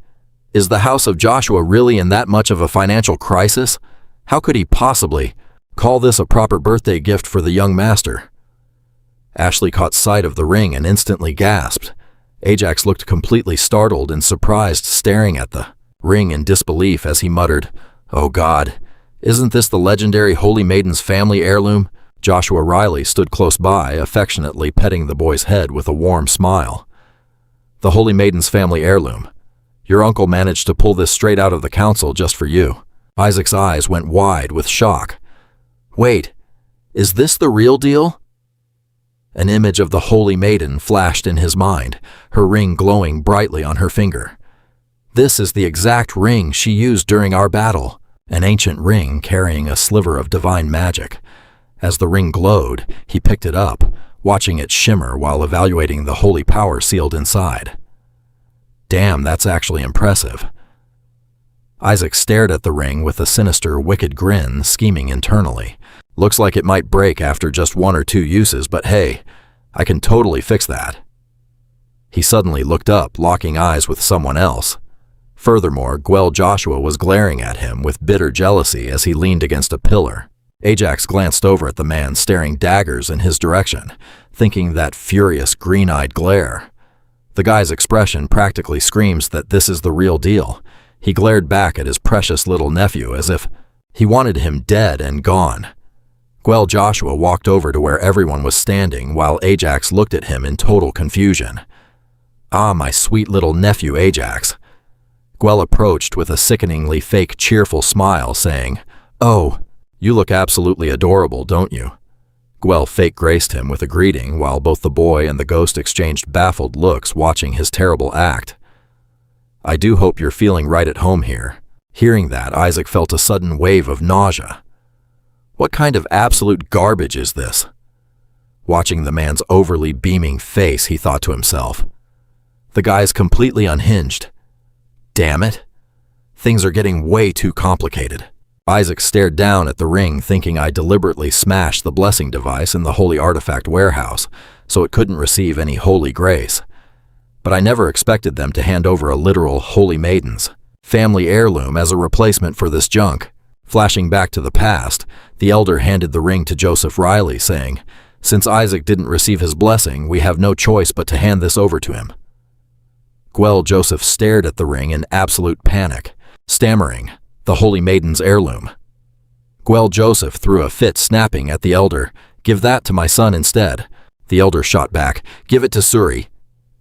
"Is the House of Joshua really in that much of a financial crisis? How could he possibly call this a proper birthday gift for the young master?" Ashley caught sight of the ring and instantly gasped. Ajax looked completely startled and surprised, staring at the ring in disbelief as he muttered, "Oh God, isn't this the legendary Holy Maiden's family heirloom?" Joshua Riley stood close by, affectionately petting the boy's head with a warm smile. "The Holy Maiden's family heirloom. Your uncle managed to pull this straight out of the council just for you." Isaac's eyes went wide with shock. "Wait, is this the real deal?" An image of the Holy Maiden flashed in his mind, her ring glowing brightly on her finger. "This is the exact ring she used during our battle," an ancient ring carrying a sliver of divine magic. As the ring glowed, he picked it up, watching it shimmer while evaluating the holy power sealed inside. "Damn, that's actually impressive." Isaac stared at the ring with a sinister, wicked grin, scheming internally. "Looks like it might break after just 1 or 2 uses, but hey, I can totally fix that." He suddenly looked up, locking eyes with someone else. Furthermore, Gwell Joshua was glaring at him with bitter jealousy as he leaned against a pillar. Ajax glanced over at the man staring daggers in his direction, thinking that furious green-eyed glare. The guy's expression practically screams that this is the real deal. He glared back at his precious little nephew as if he wanted him dead and gone. Gwell Joshua walked over to where everyone was standing while Ajax looked at him in total confusion. "Ah, my sweet little nephew Ajax." Gwell approached with a sickeningly fake cheerful smile, saying, "Oh, you look absolutely adorable, don't you?" Gwell fake-graced him with a greeting while both the boy and the ghost exchanged baffled looks watching his terrible act. "I do hope you're feeling right at home here." Hearing that, Isaac felt a sudden wave of nausea. What kind of absolute garbage is this? Watching the man's overly beaming face, he thought to himself, the guy's completely unhinged. Damn it. Things are getting way too complicated. Isaac stared down at the ring, thinking I deliberately smashed the blessing device in the holy artifact warehouse so it couldn't receive any holy grace. But I never expected them to hand over a literal Holy Maiden's family heirloom as a replacement for this junk. Flashing back to the past, the elder handed the ring to Joseph Riley, saying, "Since Isaac didn't receive his blessing, we have no choice but to hand this over to him." Gwell Joseph stared at the ring in absolute panic, stammering, "The Holy Maiden's heirloom. Gwel Joseph threw a fit, snapping at the elder. "Give that to my son instead." The elder shot back. "Give it to Suri."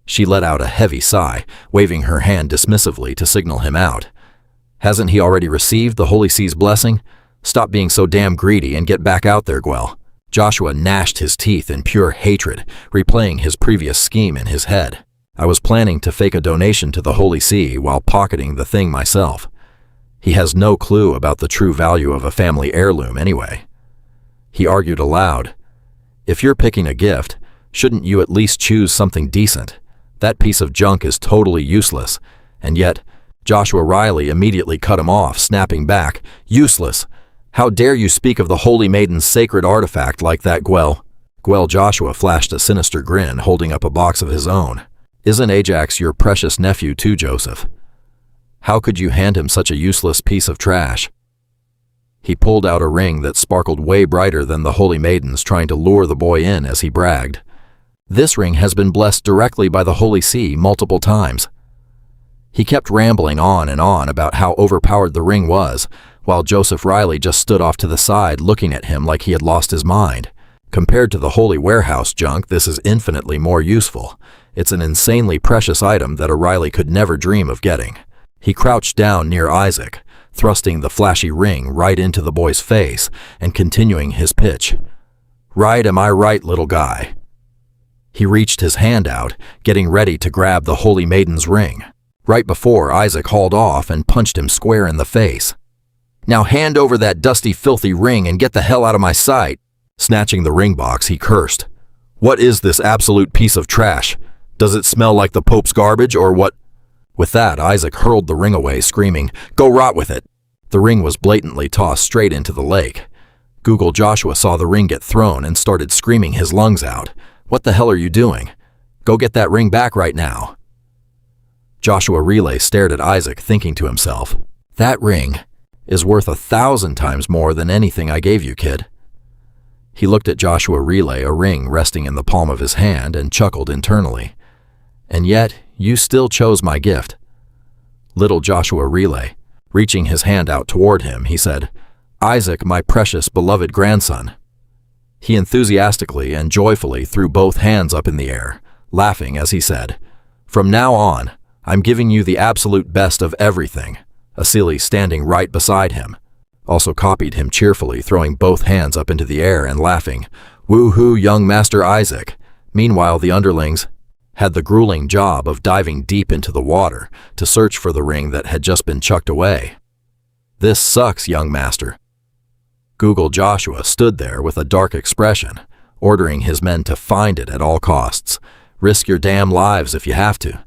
She let out a heavy sigh, waving her hand dismissively to signal him out. "Hasn't he already received the Holy Sea's blessing? Stop being so damn greedy and get back out there, Gwel." Joshua gnashed his teeth in pure hatred, replaying his previous scheme in his head. "I was planning to fake a donation to the Holy See while pocketing the thing myself. He has no clue about the true value of a family heirloom anyway." He argued aloud. "If you're picking a gift, shouldn't you at least choose something decent? That piece of junk is totally useless." And yet, Joshua Riley immediately cut him off, snapping back. "Useless? How dare you speak of the Holy Maiden's sacred artifact like that, Gwel?" Gwel Joshua flashed a sinister grin, holding up a box of his own. "Isn't Ajax your precious nephew too, Joseph? How could you hand him such a useless piece of trash?" He pulled out a ring that sparkled way brighter than the Holy Maiden's, trying to lure the boy in as he bragged. "This ring has been blessed directly by the Holy See multiple times." He kept rambling on and on about how overpowered the ring was, while Joseph Riley just stood off to the side looking at him like he had lost his mind. Compared to the Holy Warehouse junk, this is infinitely more useful. It's an insanely precious item that a Riley could never dream of getting. He crouched down near Isaac, thrusting the flashy ring right into the boy's face and continuing his pitch. "Right, am I right, little guy?" He reached his hand out, getting ready to grab the Holy Maiden's ring, right before Isaac hauled off and punched him square in the face. "Now hand over that dusty, filthy ring and get the hell out of my sight." Snatching the ring box, he cursed. "What is this absolute piece of trash? Does it smell like the Pope's garbage or what?" With that, Isaac hurled the ring away, screaming, "Go rot with it." The ring was blatantly tossed straight into the lake. Google Joshua saw the ring get thrown and started screaming his lungs out. "What the hell are you doing? Go get that ring back right now." Joshua Relay stared at Isaac, thinking to himself, "That ring is worth 1,000 times more than anything I gave you, kid." He looked at Joshua Relay, a ring resting in the palm of his hand, and chuckled internally. "And yet, you still chose my gift." Little Joshua Relay, reaching his hand out toward him, he said, "Isaac, my precious, beloved grandson." He enthusiastically and joyfully threw both hands up in the air, laughing as he said, "From now on, I'm giving you the absolute best of everything." Asili, standing right beside him, also copied him cheerfully, throwing both hands up into the air and laughing, "Woo-hoo, young Master Isaac." Meanwhile, the underlings had the grueling job of diving deep into the water to search for the ring that had just been chucked away. "This sucks, young master." Google Joshua stood there with a dark expression, ordering his men to find it at all costs. "Risk your damn lives if you have to."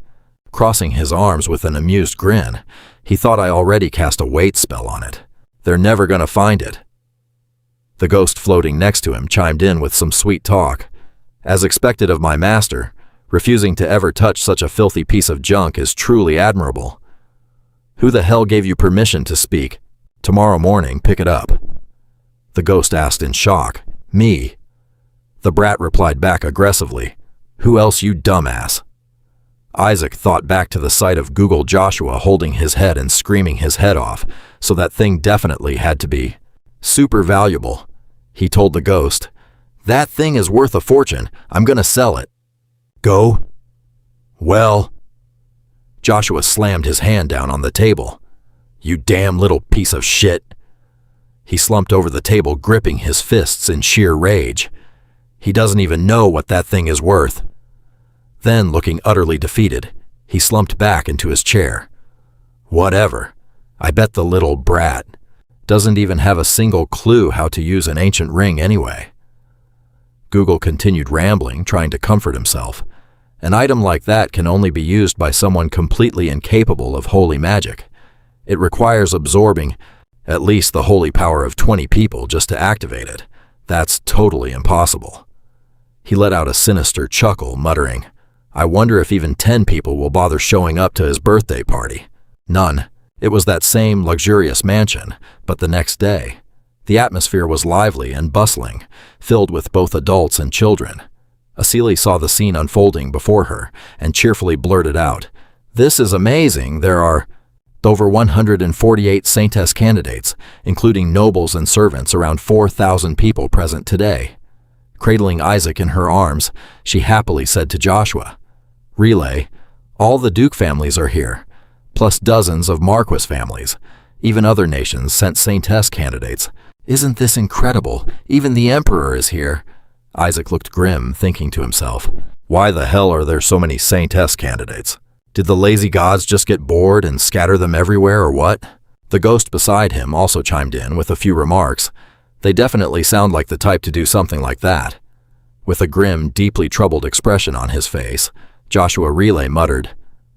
Crossing his arms with an amused grin, he thought, "I already cast a weight spell on it. They're never gonna find it." The ghost floating next to him chimed in with some sweet talk. "As expected of my master, refusing to ever touch such a filthy piece of junk is truly admirable. Who the hell gave you permission to speak? Tomorrow morning, pick it up." The ghost asked in shock. "Me?" The brat replied back aggressively. "Who else, you dumbass?" Isaac thought back to the sight of Google Joshua holding his head and screaming his head off, so that thing definitely had to be super valuable. He told the ghost, "That thing is worth a fortune. I'm gonna sell it." "Go?" "Well..." Joshua slammed his hand down on the table. "You damn little piece of shit." He slumped over the table, gripping his fists in sheer rage. "He doesn't even know what that thing is worth." Then, looking utterly defeated, he slumped back into his chair. "Whatever. I bet the little brat doesn't even have a single clue how to use an ancient ring anyway." Google continued rambling, trying to comfort himself. "An item like that can only be used by someone completely incapable of holy magic. It requires absorbing at least the holy power of 20 people just to activate it. That's totally impossible." He let out a sinister chuckle, muttering, "I wonder if even 10 people will bother showing up to his birthday party." None. It was that same luxurious mansion, but the next day. The atmosphere was lively and bustling, filled with both adults and children. Asili saw the scene unfolding before her and cheerfully blurted out, "This is amazing. There are..." Over 148 Saintess candidates, including nobles and servants, around 4,000 people present today. Cradling Isaac in her arms, she happily said to Joshua, "Relay, all the Duke families are here, plus dozens of Marquis families. Even other nations sent Saintess candidates. Isn't this incredible? Even the Emperor is here." Isaac looked grim, thinking to himself, "Why the hell are there so many Saintess candidates? Did the lazy gods just get bored and scatter them everywhere or what?" The ghost beside him also chimed in with a few remarks. They definitely sound like the type to do something like that. With a grim, deeply troubled expression on his face, Joshua Relay muttered,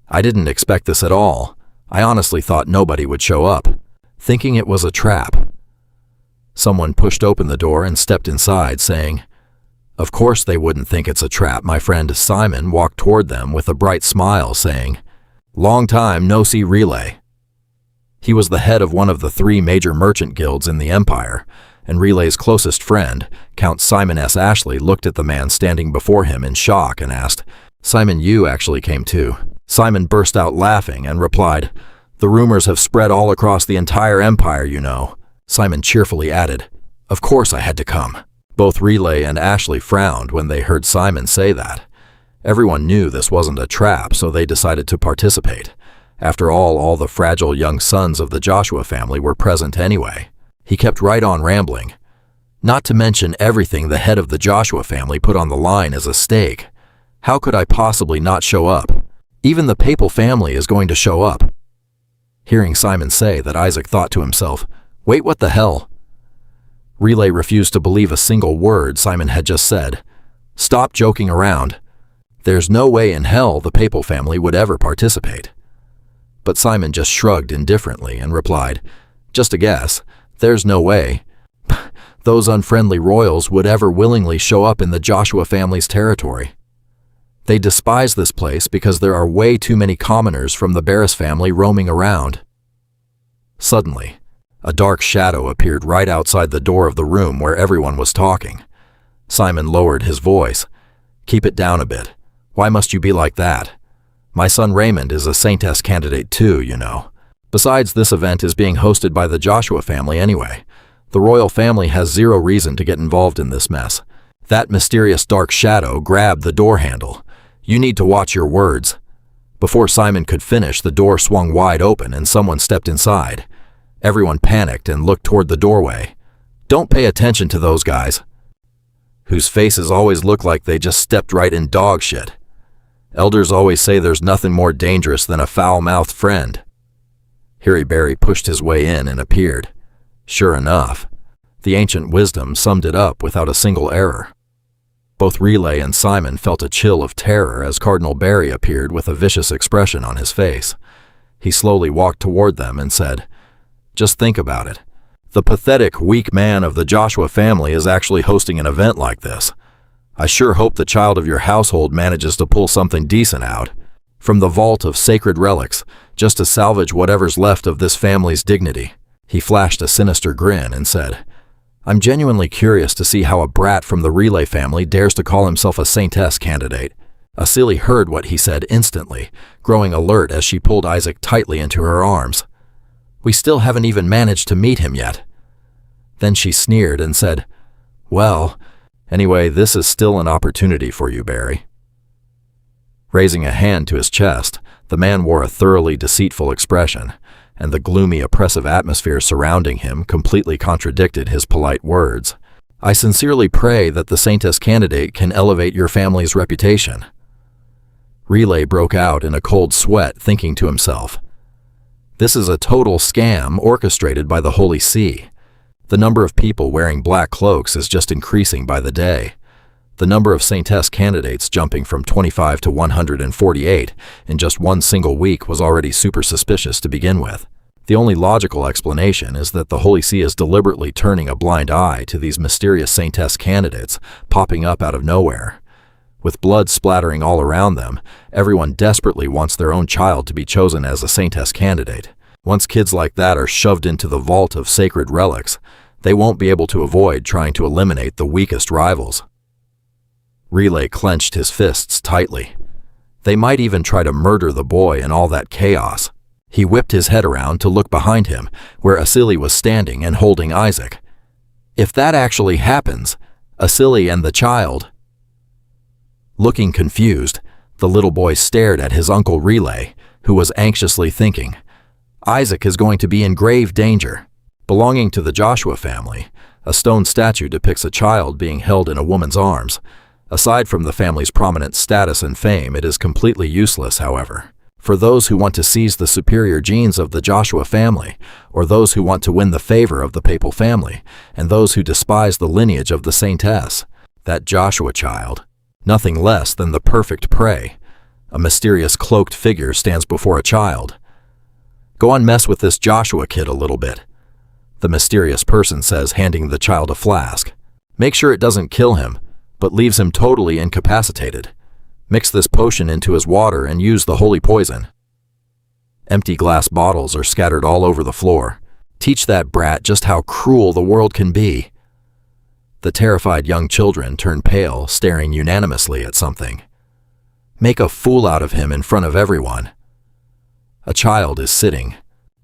"I didn't expect this at all. I honestly thought nobody would show up, thinking it was a trap." Someone pushed open the door and stepped inside, saying, "Of course they wouldn't think it's a trap." My friend Simon walked toward them with a bright smile, saying, "Long time no see, Relay." He was the head of one of the 3 major merchant guilds in the Empire, and Relay's closest friend, Count Simon S. Ashley, looked at the man standing before him in shock and asked, "Simon, you actually came too?" Simon burst out laughing and replied, "The rumors have spread all across the entire empire, you know." Simon cheerfully added, "Of course I had to come." Both Relay and Ashley frowned when they heard Simon say that. Everyone knew this wasn't a trap, so they decided to participate. After all the fragile young sons of the Joshua family were present anyway. He kept right on rambling. "Not to mention everything the head of the Joshua family put on the line as a stake. How could I possibly not show up? Even the papal family is going to show up." Hearing Simon say that, Isaac thought to himself, "Wait, what the hell?" Relay refused to believe a single word Simon had just said. "Stop joking around. There's no way in hell the papal family would ever participate." But Simon just shrugged indifferently and replied, "Just a guess. There's no way those unfriendly royals would ever willingly show up in the Joshua family's territory. They despise this place because there are way too many commoners from the Barris family roaming around." Suddenly, a dark shadow appeared right outside the door of the room where everyone was talking. Simon lowered his voice. "Keep it down a bit. Why must you be like that? My son Raymond is a Saintess candidate too, you know. Besides, this event is being hosted by the Joshua family anyway. The royal family has zero reason to get involved in this mess." That mysterious dark shadow grabbed the door handle. "You need to watch your words." Before Simon could finish, the door swung wide open and someone stepped inside. Everyone panicked and looked toward the doorway. "Don't pay attention to those guys, whose faces always look like they just stepped right in dog shit. Elders always say there's nothing more dangerous than a foul-mouthed friend." Harry Barry pushed his way in and appeared. Sure enough, the ancient wisdom summed it up without a single error. Both Relay and Simon felt a chill of terror as Cardinal Barry appeared with a vicious expression on his face. He slowly walked toward them and said, "Just think about it. The pathetic, weak man of the Joshua family is actually hosting an event like this. I sure hope the child of your household manages to pull something decent out from the vault of sacred relics, just to salvage whatever's left of this family's dignity." He flashed a sinister grin and said, "I'm genuinely curious to see how a brat from the Relay family dares to call himself a Saintess candidate." Asili heard what he said instantly, growing alert as she pulled Isaac tightly into her arms. "We still haven't even managed to meet him yet." Then she sneered and said, "Well, anyway, this is still an opportunity for you, Barry." Raising a hand to his chest, the man wore a thoroughly deceitful expression, and the gloomy, oppressive atmosphere surrounding him completely contradicted his polite words. "I sincerely pray that the Saintess candidate can elevate your family's reputation." Relay broke out in a cold sweat, thinking to himself, "This is a total scam orchestrated by the Holy See. The number of people wearing black cloaks is just increasing by the day. The number of Saintess candidates jumping from 25 to 148 in just one single week was already super suspicious to begin with. The only logical explanation is that the Holy See is deliberately turning a blind eye to these mysterious Saintess candidates popping up out of nowhere. With blood splattering all around them, everyone desperately wants their own child to be chosen as a Saintess candidate. Once kids like that are shoved into the vault of sacred relics, they won't be able to avoid trying to eliminate the weakest rivals." Relay clenched his fists tightly. They might even try to murder the boy in all that chaos. He whipped his head around to look behind him, where Asili was standing and holding Isaac. If that actually happens, Asili and the child... Looking confused, the little boy stared at his uncle Relay, who was anxiously thinking, Isaac is going to be in grave danger. Belonging to the Joshua family, a stone statue depicts a child being held in a woman's arms. Aside from the family's prominent status and fame, it is completely useless, however. For those who want to seize the superior genes of the Joshua family, or those who want to win the favor of the papal family, and those who despise the lineage of the saintess, that Joshua child, nothing less than the perfect prey. A mysterious cloaked figure stands before a child. Go and mess with this Joshua kid a little bit, the mysterious person says, handing the child a flask. Make sure it doesn't kill him, but leaves him totally incapacitated. Mix this potion into his water and use the holy poison. Empty glass bottles are scattered all over the floor. Teach that brat just how cruel the world can be. The terrified young children turn pale, staring unanimously at something. Make a fool out of him in front of everyone. A child is sitting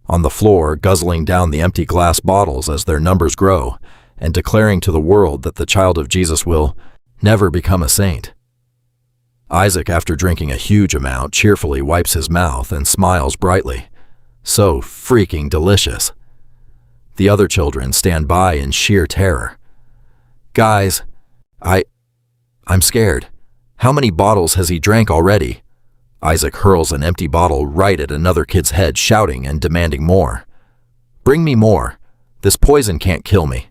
on the floor, guzzling down the empty glass bottles as their numbers grow, and declaring to the world that the child of Jesus will never become a saint. Isaac, after drinking a huge amount, cheerfully wipes his mouth and smiles brightly. So freaking delicious. The other children stand by in sheer terror. Guys, I'm scared. How many bottles has he drank already? Isaac hurls an empty bottle right at another kid's head, shouting and demanding more. Bring me more. This poison can't kill me.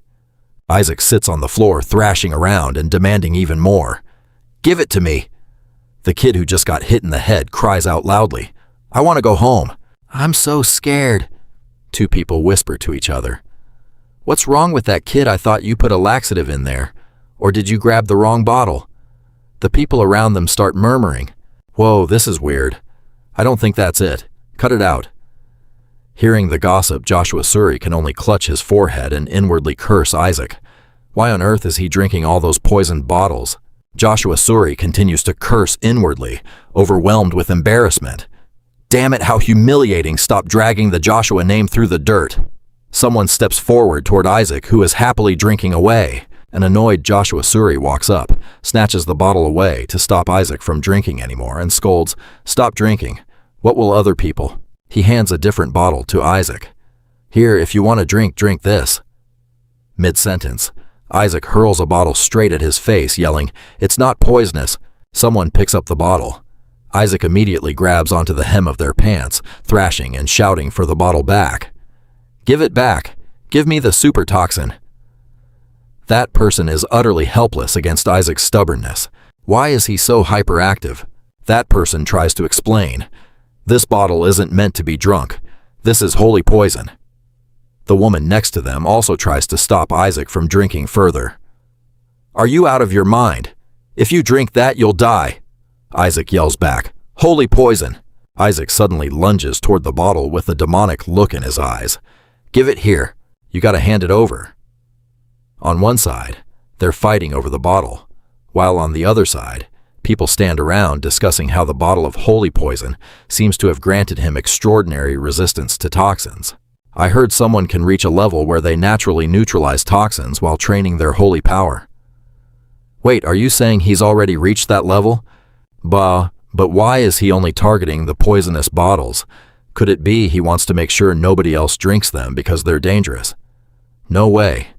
Isaac sits on the floor, thrashing around and demanding even more. Give it to me. The kid who just got hit in the head cries out loudly. I want to go home. I'm so scared. Two people whisper to each other. What's wrong with that kid? I thought you put a laxative in there. Or did you grab the wrong bottle? The people around them start murmuring. Whoa, this is weird. I don't think that's it. Cut it out. Hearing the gossip, Joshua Suri can only clutch his forehead and inwardly curse Isaac. Why on earth is he drinking all those poisoned bottles? Joshua Suri continues to curse inwardly, overwhelmed with embarrassment. Damn it, how humiliating. Stop dragging the Joshua name through the dirt. Someone steps forward toward Isaac, who is happily drinking away. An annoyed Joshua Suri walks up, snatches the bottle away to stop Isaac from drinking anymore, and scolds, Stop drinking. What will other people? He hands a different bottle to Isaac. Here, if you want to drink, drink this. Mid-sentence, Isaac hurls a bottle straight at his face, yelling, It's not poisonous. Someone picks up the bottle. Isaac immediately grabs onto the hem of their pants, thrashing and shouting for the bottle back. Give it back. Give me the super toxin. That person is utterly helpless against Isaac's stubbornness. Why is he so hyperactive? That person tries to explain. This bottle isn't meant to be drunk. This is holy poison. The woman next to them also tries to stop Isaac from drinking further. Are you out of your mind? If you drink that, you'll die. Isaac yells back, Holy poison. Isaac suddenly lunges toward the bottle with a demonic look in his eyes. Give it here. You gotta hand it over. On one side, they're fighting over the bottle, while on the other side, people stand around discussing how the bottle of holy poison seems to have granted him extraordinary resistance to toxins. I heard someone can reach a level where they naturally neutralize toxins while training their holy power. Wait, are you saying he's already reached that level? But why is he only targeting the poisonous bottles? Could it be he wants to make sure nobody else drinks them because they're dangerous? No way.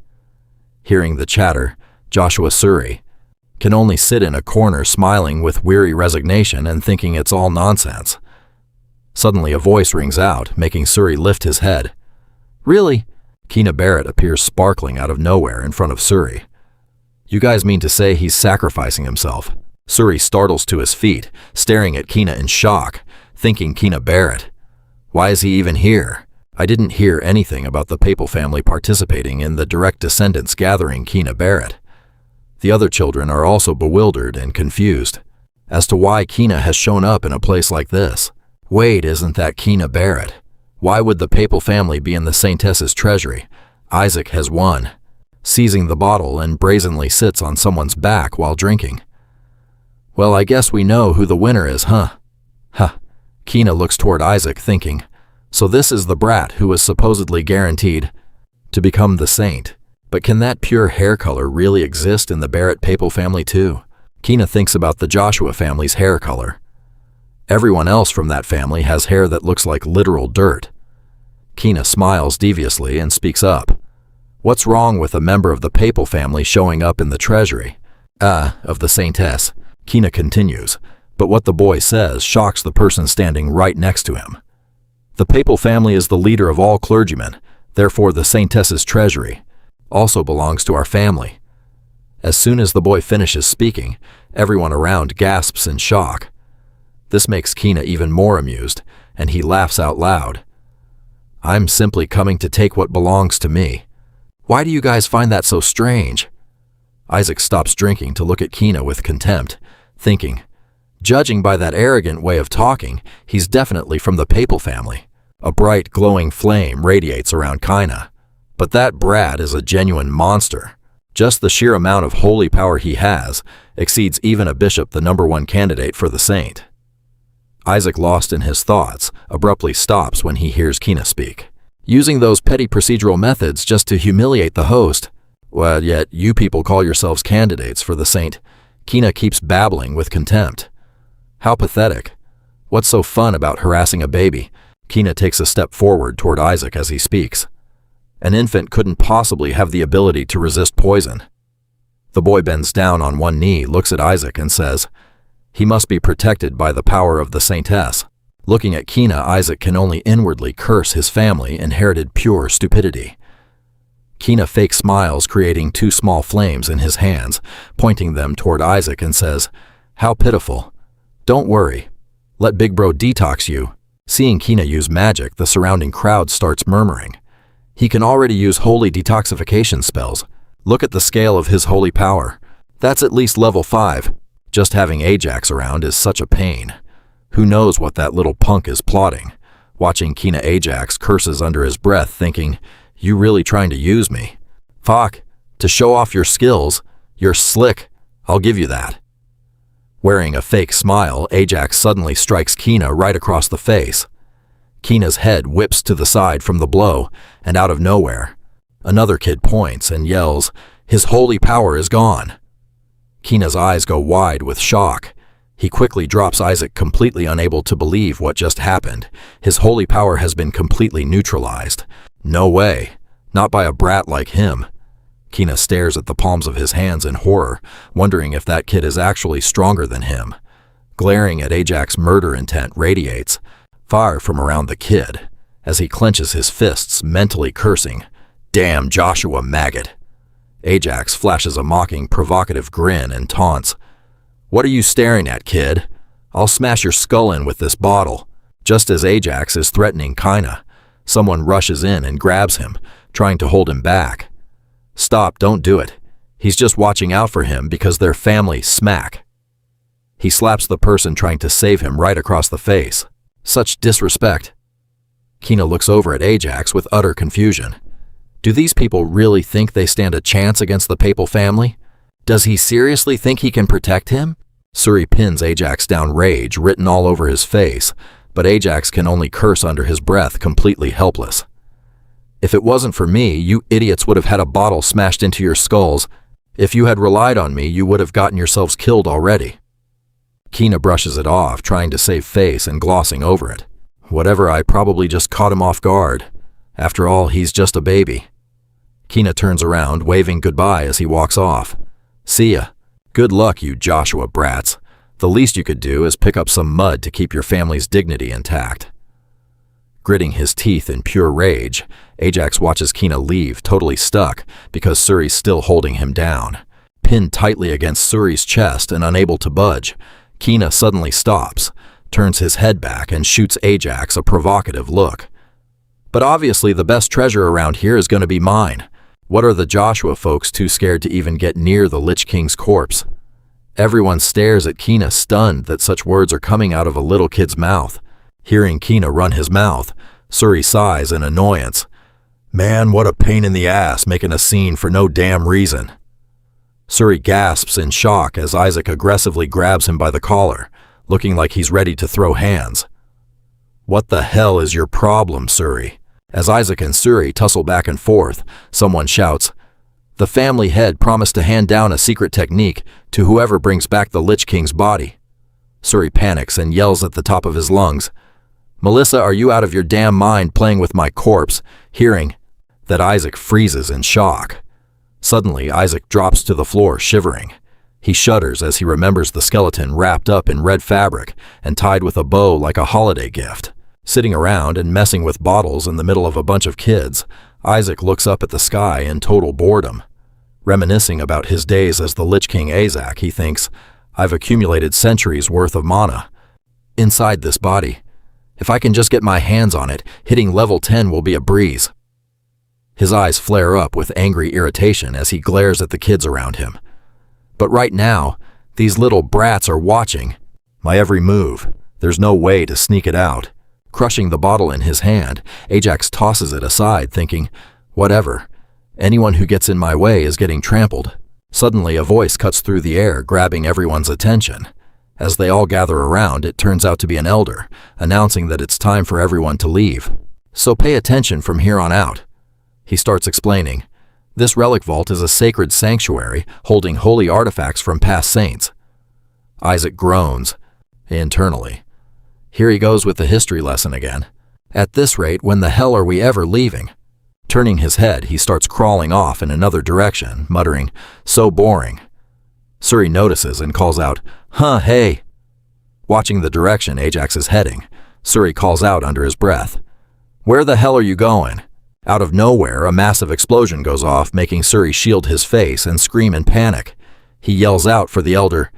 Hearing the chatter, Joshua Suri can only sit in a corner smiling with weary resignation and thinking it's all nonsense. Suddenly a voice rings out, making Suri lift his head. Really? Kina Barrett appears sparkling out of nowhere in front of Suri. You guys mean to say he's sacrificing himself? Suri startles to his feet, staring at Kina in shock, thinking Kina Barrett. Why is he even here? I didn't hear anything about the papal family participating in the direct descendants gathering Kina Barrett. The other children are also bewildered and confused as to why Kina has shown up in a place like this. Wait, isn't that Kina Barrett? Why would the papal family be in the Saintess's treasury? Isaac has won, seizing the bottle and brazenly sits on someone's back while drinking. Well, I guess we know who the winner is, huh? Huh. Kina looks toward Isaac thinking, So this is the brat who was supposedly guaranteed to become the saint. But can that pure hair color really exist in the Barrett Papal family too? Kina thinks about the Joshua family's hair color. Everyone else from that family has hair that looks like literal dirt. Kina smiles deviously and speaks up. What's wrong with a member of the Papal family showing up in the treasury? Of the saintess. Kina continues, but what the boy says shocks the person standing right next to him. The Papal family is the leader of all clergymen, therefore the saintess's treasury also belongs to our family. As soon as the boy finishes speaking, everyone around gasps in shock. This makes Kina even more amused, and he laughs out loud. I'm simply coming to take what belongs to me. Why do you guys find that so strange? Isaac stops drinking to look at Kina with contempt, thinking, judging by that arrogant way of talking, he's definitely from the Papal family. A bright, glowing flame radiates around Kina. But that brat is a genuine monster. Just the sheer amount of holy power he has exceeds even a bishop, the #1 candidate for the saint. Isaac, lost in his thoughts, abruptly stops when he hears Kina speak. Using those petty procedural methods just to humiliate the host. Well, yet you people call yourselves candidates for the saint. Kina keeps babbling with contempt. How pathetic. What's so fun about harassing a baby? Kina takes a step forward toward Isaac as he speaks. An infant couldn't possibly have the ability to resist poison. The boy bends down on one knee, looks at Isaac and says, he must be protected by the power of the saintess. Looking at Kina, Isaac can only inwardly curse his family inherited pure stupidity. Kina fake smiles, creating 2 small flames in his hands, pointing them toward Isaac and says, how pitiful. Don't worry. Let Big Bro detox you. Seeing Kina use magic, the surrounding crowd starts murmuring. He can already use holy detoxification spells. Look at the scale of his holy power. That's at least level 5. Just having Ajax around is such a pain. Who knows what that little punk is plotting? Watching Kina, Ajax curses under his breath, thinking, you really trying to use me? Fuck, to show off your skills. You're slick, I'll give you that. Wearing a fake smile, Ajax suddenly strikes Kina right across the face. Kina's head whips to the side from the blow, and out of nowhere, another kid points and yells, his holy power is gone. Kina's eyes go wide with shock. He quickly drops Isaac, completely unable to believe what just happened. His holy power has been completely neutralized. No way, not by a brat like him. Kina stares at the palms of his hands in horror, wondering if that kid is actually stronger than him. Glaring at Ajax's murder intent radiates fire from around the kid, as he clenches his fists, mentally cursing, damn Joshua maggot. Ajax flashes a mocking, provocative grin and taunts, what are you staring at, kid? I'll smash your skull in with this bottle. Just as Ajax is threatening Kina, someone rushes in and grabs him, trying to hold him back. Stop, don't do it. He's just watching out for him because they're family. Smack. He slaps the person trying to save him right across the face. Such disrespect. Kina looks over at Ajax with utter confusion. Do these people really think they stand a chance against the Papal family? Does he seriously think he can protect him? Suri pins Ajax down, rage written all over his face, but Ajax can only curse under his breath, completely helpless. If it wasn't for me, you idiots would have had a bottle smashed into your skulls. If you had relied on me, you would have gotten yourselves killed already. Kina brushes it off, trying to save face and glossing over it. Whatever, I probably just caught him off guard. After all, he's just a baby. Kina turns around, waving goodbye as he walks off. See ya. Good luck, you Joshua brats. The least you could do is pick up some mud to keep your family's dignity intact. Gritting his teeth in pure rage, Ajax watches Kina leave, totally stuck because Suri's still holding him down. Pinned tightly against Suri's chest and unable to budge, Kina suddenly stops, turns his head back and shoots Ajax a provocative look. But obviously the best treasure around here is going to be mine. What are the Joshua folks too scared to even get near the Lich King's corpse? Everyone stares at Kina, stunned that such words are coming out of a little kid's mouth. Hearing Kina run his mouth, Suri sighs in annoyance. Man, what a pain in the ass making a scene for no damn reason. Suri gasps in shock as Isaac aggressively grabs him by the collar, looking like he's ready to throw hands. What the hell is your problem, Suri? As Isaac and Suri tussle back and forth, someone shouts, "The family head promised to hand down a secret technique to whoever brings back the Lich King's body." Suri panics and yells at the top of his lungs, "Melissa, are you out of your damn mind playing with my corpse?" Hearing that, Isaac freezes in shock. Suddenly, Isaac drops to the floor, shivering. He shudders as he remembers the skeleton wrapped up in red fabric and tied with a bow like a holiday gift. Sitting around and messing with bottles in the middle of a bunch of kids, Isaac looks up at the sky in total boredom. Reminiscing about his days as the Lich King Azak, he thinks, "I've accumulated centuries worth of mana inside this body. If I can just get my hands on it, hitting level 10 will be a breeze." His eyes flare up with angry irritation as he glares at the kids around him. But right now, these little brats are watching my every move. There's no way to sneak it out. Crushing the bottle in his hand, Ajax tosses it aside, thinking, "Whatever. Anyone who gets in my way is getting trampled." Suddenly, a voice cuts through the air, grabbing everyone's attention. As they all gather around, it turns out to be an elder, announcing that it's time for everyone to leave. "So pay attention from here on out." He starts explaining, "This relic vault is a sacred sanctuary holding holy artifacts from past saints." Isaac groans internally. Here he goes with the history lesson again. At this rate, when the hell are we ever leaving? Turning his head, he starts crawling off in another direction, muttering, "So boring." Suri notices and calls out, Hey." Watching the direction Ajax is heading, Suri calls out under his breath, "Where the hell are you going?" Out of nowhere, a massive explosion goes off, making Suri shield his face and scream in panic. He yells out for the elder,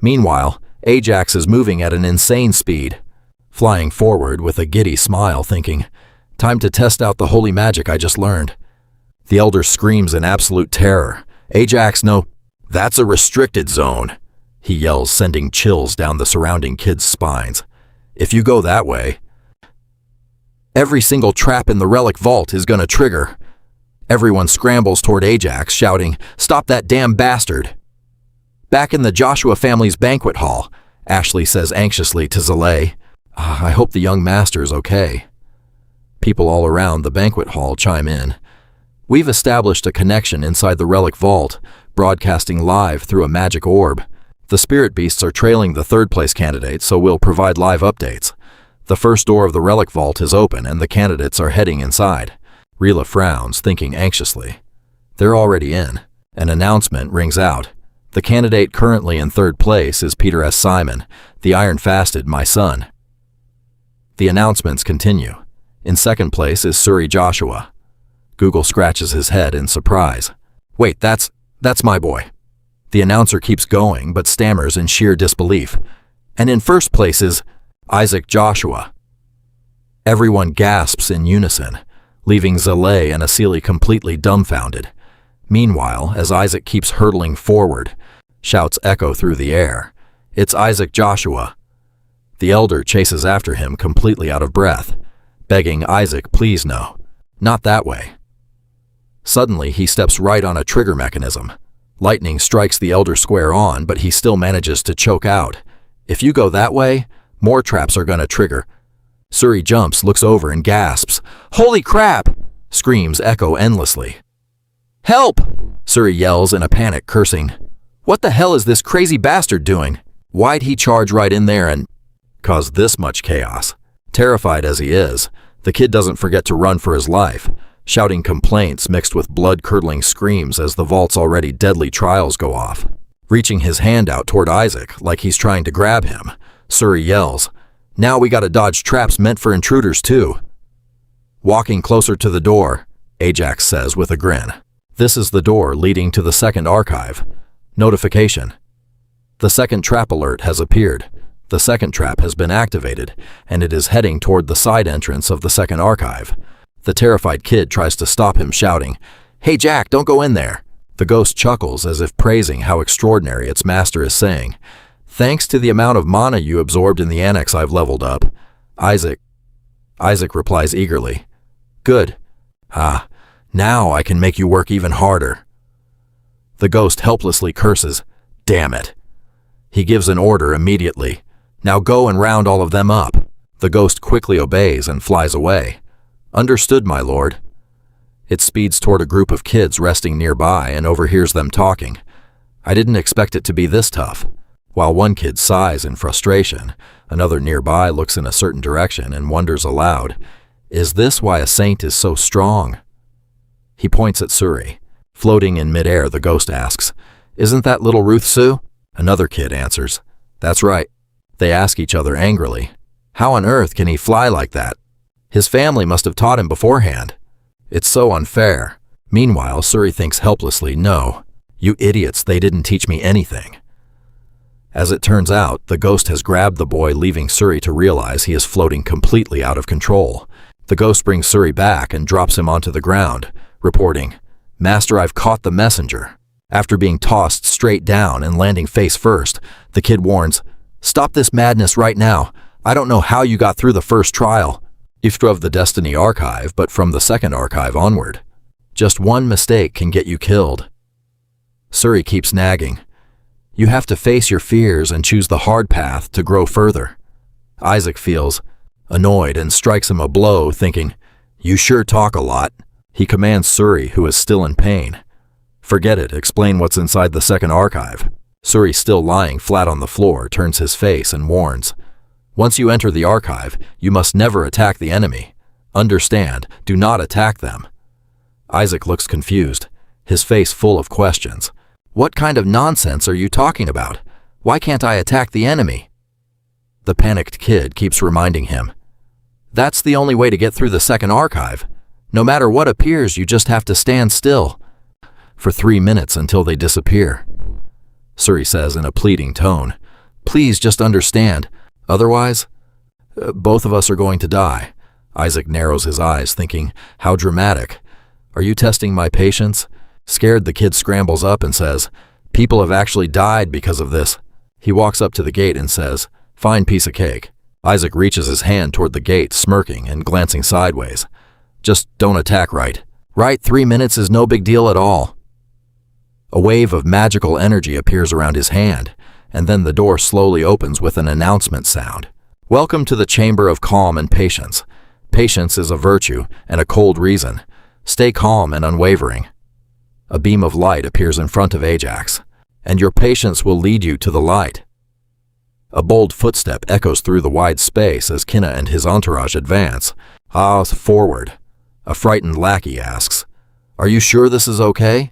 Meanwhile, Ajax is moving at an insane speed, flying forward with a giddy smile, thinking, "Time to test out the holy magic I just learned." The elder screams in absolute terror. "Ajax, no, that's a restricted zone," he yells, sending chills down the surrounding kids' spines. "If you go that way, every single trap in the relic vault is gonna trigger." Everyone scrambles toward Ajax, shouting, "Stop that damn bastard!" Back in the Joshua family's banquet hall, Ashley says anxiously to Zaleh, "I hope the young master's okay." People all around the banquet hall chime in. "We've established a connection inside the relic vault, broadcasting live through a magic orb. The spirit beasts are trailing the third-place candidate, so we'll provide live updates. The first door of the relic vault is open and the candidates are heading inside." Rila frowns, thinking anxiously. They're already in. An announcement rings out. The candidate currently in third place is Peter S. Simon, the iron-fasted my son. The announcements continue. In second place is Suri Joshua. Google scratches his head in surprise. "Wait, that's my boy." The announcer keeps going, but stammers in sheer disbelief. "And in first place is Isaac Joshua." Everyone gasps in unison, leaving Zaleh and Asili completely dumbfounded. Meanwhile, as Isaac keeps hurtling forward, shouts echo through the air, "It's Isaac Joshua." The elder chases after him, completely out of breath, begging Isaac, "Please no, not that way." Suddenly, he steps right on a trigger mechanism. Lightning strikes the elder square on, but he still manages to choke out, "If you go that way, more traps are gonna trigger." Suri jumps, looks over, and gasps. "Holy crap!" Screams echo endlessly. "Help!" Suri yells in a panic, cursing. "What the hell is this crazy bastard doing? Why'd he charge right in there and cause this much chaos?" Terrified as he is, the kid doesn't forget to run for his life, shouting complaints mixed with blood-curdling screams as the vault's already deadly trials go off. Reaching his hand out toward Isaac like he's trying to grab him, Suri yells, "Now we gotta dodge traps meant for intruders too." Walking closer to the door, Ajax says with a grin, "This is the door leading to the second archive." Notification. The second trap alert has appeared. The second trap has been activated, and it is heading toward the side entrance of the second archive. The terrified kid tries to stop him, shouting, "Hey Jack, don't go in there." The ghost chuckles as if praising how extraordinary its master is, saying, "Thanks to the amount of mana you absorbed in the annex, I've leveled up." Isaac replies eagerly, "Good. Now I can make you work even harder." The ghost helplessly curses, "Damn it." He gives an order immediately. "Now go and round all of them up." The ghost quickly obeys and flies away. "Understood, my lord." It speeds toward a group of kids resting nearby and overhears them talking. "I didn't expect it to be this tough." While one kid sighs in frustration, another nearby looks in a certain direction and wonders aloud, "Is this why a saint is so strong?" He points at Suri. Floating in midair, the ghost asks, "Isn't that little Ruth Sue?" Another kid answers, "That's right." They ask each other angrily, "How on earth can he fly like that? His family must have taught him beforehand. It's so unfair." Meanwhile, Suri thinks helplessly, "No, you idiots, they didn't teach me anything." As it turns out, the ghost has grabbed the boy, leaving Suri to realize he is floating completely out of control. The ghost brings Suri back and drops him onto the ground, reporting, "Master, I've caught the messenger." After being tossed straight down and landing face first, the kid warns, "Stop this madness right now. I don't know how you got through the first trial. Iftra of the Destiny Archive, but from the second archive onward. Just one mistake can get you killed." Suri keeps nagging, "You have to face your fears and choose the hard path to grow further." Isaac feels annoyed and strikes him a blow, thinking, "You sure talk a lot." He commands Suri, who is still in pain, "Forget it, explain what's inside the second archive." Suri, still lying flat on the floor, turns his face and warns, "Once you enter the archive, you must never attack the enemy. Understand, do not attack them." Isaac looks confused, his face full of questions. "What kind of nonsense are you talking about? Why can't I attack the enemy?" The panicked kid keeps reminding him, "That's the only way to get through the second archive. No matter what appears, you just have to stand still for 3 minutes until they disappear." Suri says in a pleading tone, "Please just understand. Otherwise, both of us are going to die." Isaac narrows his eyes, thinking, "How dramatic. Are you testing my patience?" Scared, the kid scrambles up and says, "People have actually died because of this." He walks up to the gate and says, "Fine piece of cake." Isaac reaches his hand toward the gate, smirking and glancing sideways. "Just don't attack, right? Right, 3 minutes is no big deal at all." A wave of magical energy appears around his hand, and then the door slowly opens with an announcement sound. "Welcome to the Chamber of Calm and Patience. Patience is a virtue and a cold reason. Stay calm and unwavering." A beam of light appears in front of Ajax, "And your patience will lead you to the light." A bold footstep echoes through the wide space as Kinna and his entourage advance. Forward. A frightened lackey asks, "Are you sure this is okay?"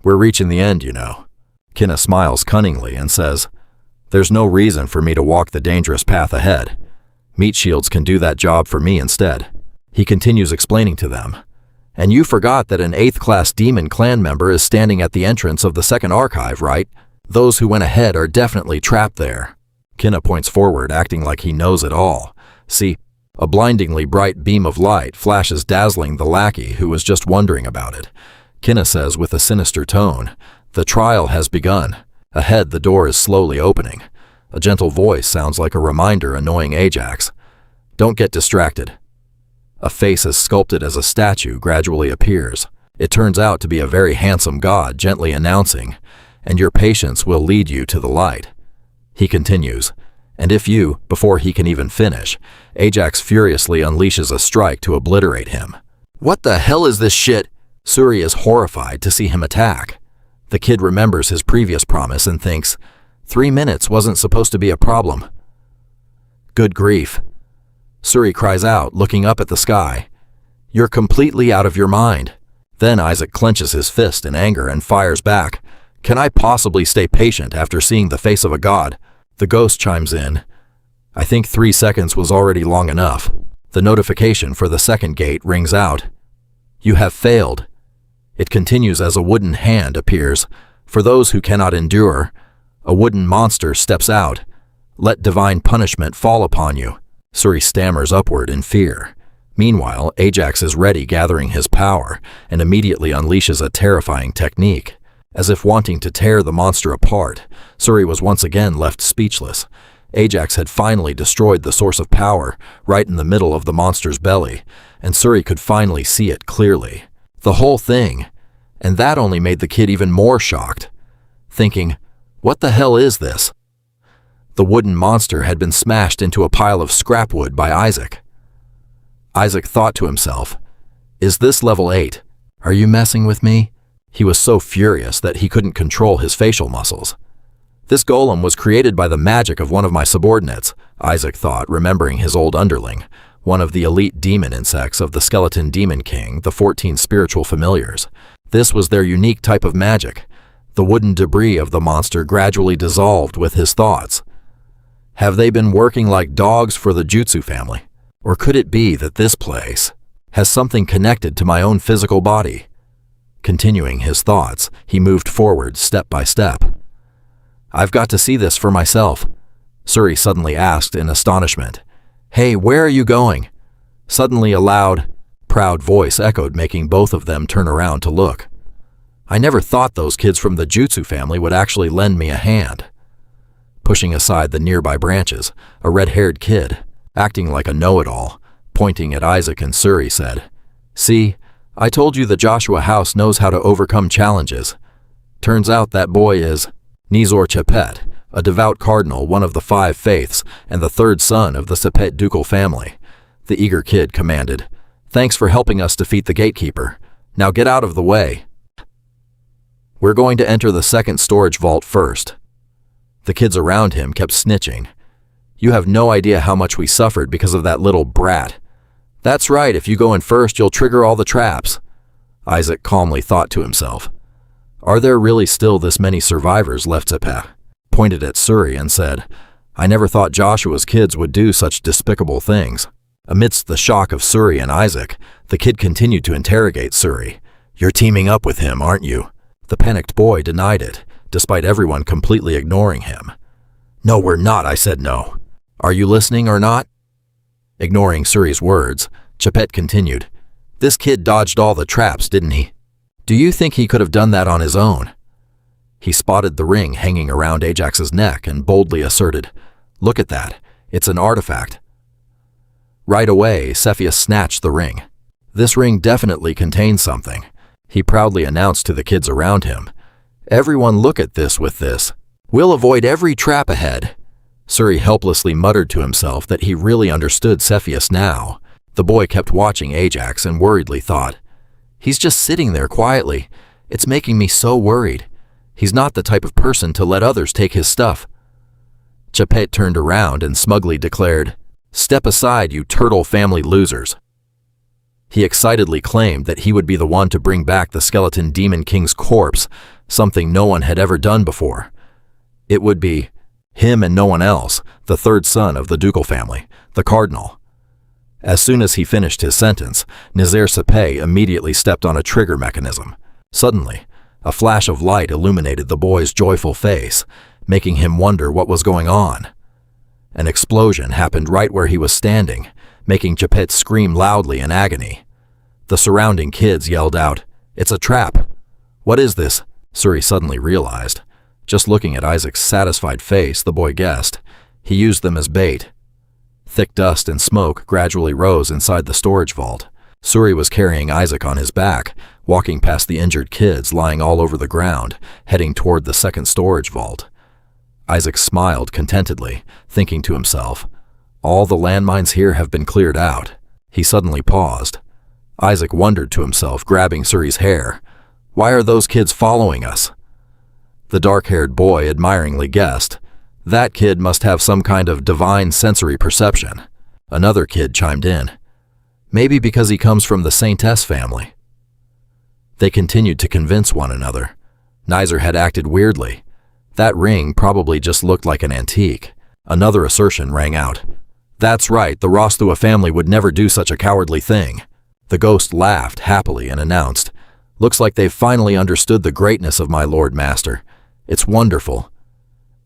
"We're reaching the end, you know." Kinna smiles cunningly and says, "There's no reason for me to walk the dangerous path ahead. Meat shields can do that job for me instead." He continues explaining to them, "And you forgot that an 8th-class demon clan member is standing at the entrance of the second archive, right? Those who went ahead are definitely trapped there." Kinna points forward, acting like he knows it all. See, a blindingly bright beam of light flashes, dazzling the lackey who was just wondering about it. Kinna says with a sinister tone, "The trial has begun." Ahead, the door is slowly opening. A gentle voice sounds like a reminder, annoying Ajax, "Don't get distracted." A face as sculpted as a statue gradually appears. It turns out to be a very handsome god, gently announcing, "And your patience will lead you to the light." He continues, "And if you," before he can even finish, Ajax furiously unleashes a strike to obliterate him. "What the hell is this shit?" Suri is horrified to see him attack. The kid remembers his previous promise and thinks, 3 minutes wasn't supposed to be a problem. Good grief. Suri cries out, looking up at the sky. "You're completely out of your mind." Then Isaac clenches his fist in anger and fires back. "Can I possibly stay patient after seeing the face of a god?" The ghost chimes in. "I think 3 seconds was already long enough." The notification for the second gate rings out. "You have failed." It continues as a wooden hand appears. For those who cannot endure, a wooden monster steps out. "Let divine punishment fall upon you." Suri stammers upward in fear. Meanwhile, Ajax is ready, gathering his power, and immediately unleashes a terrifying technique. As if wanting to tear the monster apart, Suri was once again left speechless. Ajax had finally destroyed the source of power right in the middle of the monster's belly, and Suri could finally see it clearly. The whole thing. And that only made the kid even more shocked, thinking, "What the hell is this?" The wooden monster had been smashed into a pile of scrap wood by Isaac. Isaac thought to himself, "Is this level 8? Are you messing with me?" He was so furious that he couldn't control his facial muscles. "This golem was created by the magic of one of my subordinates," Isaac thought, remembering his old underling, one of the elite demon insects of the skeleton demon king, the 14 spiritual familiars. This was their unique type of magic. The wooden debris of the monster gradually dissolved with his thoughts. Have they been working like dogs for the Jutsu family? Or could it be that this place has something connected to my own physical body? Continuing his thoughts, he moved forward step by step. "I've got to see this for myself," Suri suddenly asked in astonishment. "Hey, where are you going?" Suddenly a loud, proud voice echoed, making both of them turn around to look. "I never thought those kids from the Jutsu family would actually lend me a hand." Pushing aside the nearby branches, a red-haired kid, acting like a know-it-all, pointing at Isaac and Suri, said, "See, I told you the Joshua house knows how to overcome challenges. Turns out that boy is Nizor Chapet, a devout cardinal, one of the 5 faiths, and the 3rd son of the Sepet ducal family." The eager kid commanded, "Thanks for helping us defeat the gatekeeper. Now get out of the way. We're going to enter the 2nd storage vault first." The kids around him kept snitching. "You have no idea how much we suffered because of that little brat." "That's right, if you go in first, you'll trigger all the traps," Isaac calmly thought to himself. "Are there really still this many survivors left?" Sepet pointed at Suri and said, "I never thought Joshua's kids would do such despicable things." Amidst the shock of Suri and Isaac, the kid continued to interrogate Suri. "You're teaming up with him, aren't you?" The panicked boy denied it, despite everyone completely ignoring him. "No, we're not," I said. "No. Are you listening or not?" Ignoring Suri's words, Chapet continued, "This kid dodged all the traps, didn't he? Do you think he could have done that on his own?" He spotted the ring hanging around Ajax's neck and boldly asserted, "Look at that. It's an artifact." Right away, Cepheus snatched the ring. "This ring definitely contains something," he proudly announced to the kids around him. "Everyone look at this with this. We'll avoid every trap ahead." Suri helplessly muttered to himself that he really understood Cepheus now. The boy kept watching Ajax and worriedly thought, "He's just sitting there quietly. It's making me so worried. He's not the type of person to let others take his stuff." Chapet turned around and smugly declared, "Step aside, you turtle family losers." He excitedly claimed that he would be the one to bring back the skeleton demon king's corpse, something no one had ever done before. It would be him and no one else, the 3rd son of the ducal family, the cardinal. As soon as he finished his sentence, Nizar Sepet immediately stepped on a trigger mechanism. Suddenly, a flash of light illuminated the boy's joyful face, making him wonder what was going on. An explosion happened right where he was standing, making Chapet scream loudly in agony. The surrounding kids yelled out, "It's a trap!" "What is this?" Suri suddenly realized. Just looking at Isaac's satisfied face, the boy guessed. He used them as bait. Thick dust and smoke gradually rose inside the storage vault. Suri was carrying Isaac on his back, walking past the injured kids lying all over the ground, heading toward the 2nd storage vault. Isaac smiled contentedly, thinking to himself, "All the landmines here have been cleared out." He suddenly paused. Isaac wondered to himself, grabbing Suri's hair, "Why are those kids following us?" The dark-haired boy admiringly guessed, "That kid must have some kind of divine sensory perception." Another kid chimed in, "Maybe because he comes from the Saintess family." They continued to convince one another. Nizar had acted weirdly. That ring probably just looked like an antique. Another assertion rang out, "That's right, the Rosthua family would never do such a cowardly thing." The ghost laughed happily and announced, "Looks like they've finally understood the greatness of my Lord Master. It's wonderful."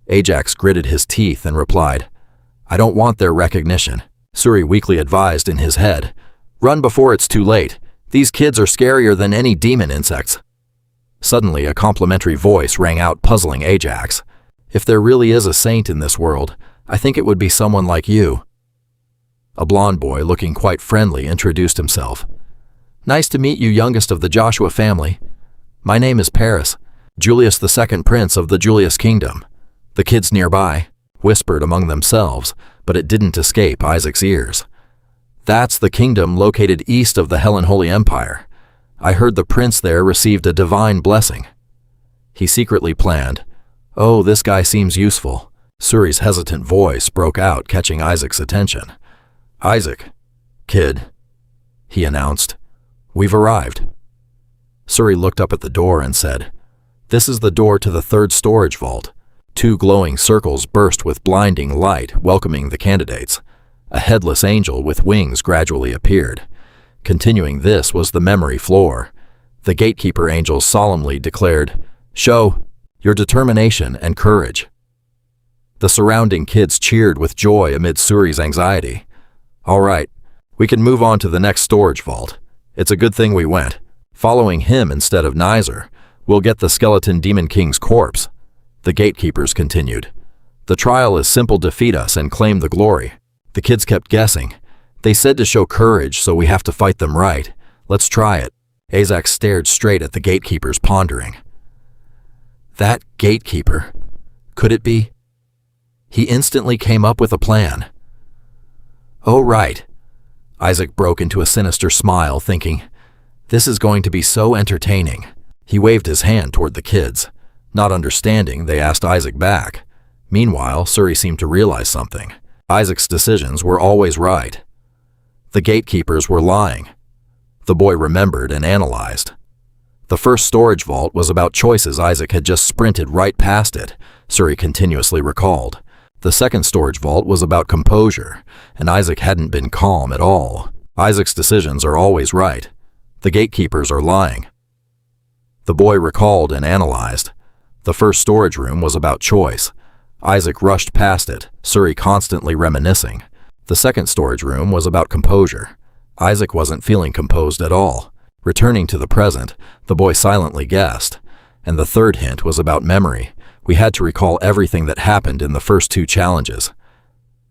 Ajax gritted his teeth and replied, "I don't want their recognition." Suri weakly advised in his head, "Run before it's too late. These kids are scarier than any demon insects." Suddenly, a complimentary voice rang out, puzzling Ajax. "If there really is a saint in this world, I think it would be someone like you." A blond boy, looking quite friendly, introduced himself. "Nice to meet you, youngest of the Joshua family. My name is Paris, Julius II, Prince of the Julius Kingdom." The kids nearby, whispered among themselves, but it didn't escape Isaac's ears. That's the kingdom located east of the Helen Holy Empire. I heard the prince there received a divine blessing. He secretly planned. Oh, this guy seems useful. Suri's hesitant voice broke out, catching Isaac's attention. Isaac, kid, he announced. We've arrived. Suri looked up at the door and said, This is the door to the third storage vault. 2 glowing circles burst with blinding light, welcoming the candidates. A headless angel with wings gradually appeared. Continuing this was the memory floor. The gatekeeper angel solemnly declared, Show your determination and courage. The surrounding kids cheered with joy amid Suri's anxiety. All right, we can move on to the next storage vault. It's a good thing we went. Following him instead of Nizer, we'll get the skeleton demon king's corpse. The gatekeepers continued. The trial is simple: defeat us and claim the glory. The kids kept guessing. They said to show courage, so we have to fight them right. Let's try it. Azak stared straight at the gatekeepers, pondering. That gatekeeper. Could it be? He instantly came up with a plan. Oh, right. Isaac broke into a sinister smile, thinking, This is going to be so entertaining. He waved his hand toward the kids. Not understanding, they asked Isaac back. Meanwhile, Suri seemed to realize something. Isaac's decisions were always right. The gatekeepers were lying. The boy remembered and analyzed. The first storage vault was about choices. Isaac had just sprinted right past it, Suri continuously recalled. The second storage vault was about composure, and Isaac hadn't been calm at all. Isaac's decisions are always right. The gatekeepers are lying. The boy recalled and analyzed. The first storage room was about choice. Isaac rushed past it, Suri constantly reminiscing. The second storage room was about composure. Isaac wasn't feeling composed at all. Returning to the present, the boy silently guessed. And the third hint was about memory. We had to recall everything that happened in the first 2 challenges.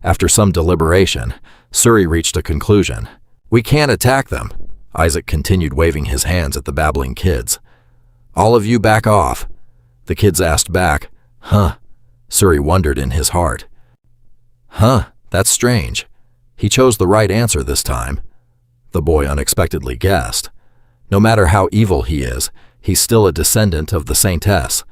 After some deliberation, Suri reached a conclusion. We can't attack them. Isaac continued waving his hands at the babbling kids. All of you back off. The kids asked back. Huh. Suri wondered in his heart. Huh, that's strange. He chose the right answer this time. The boy unexpectedly guessed. No matter how evil he is, he's still a descendant of the Saintess.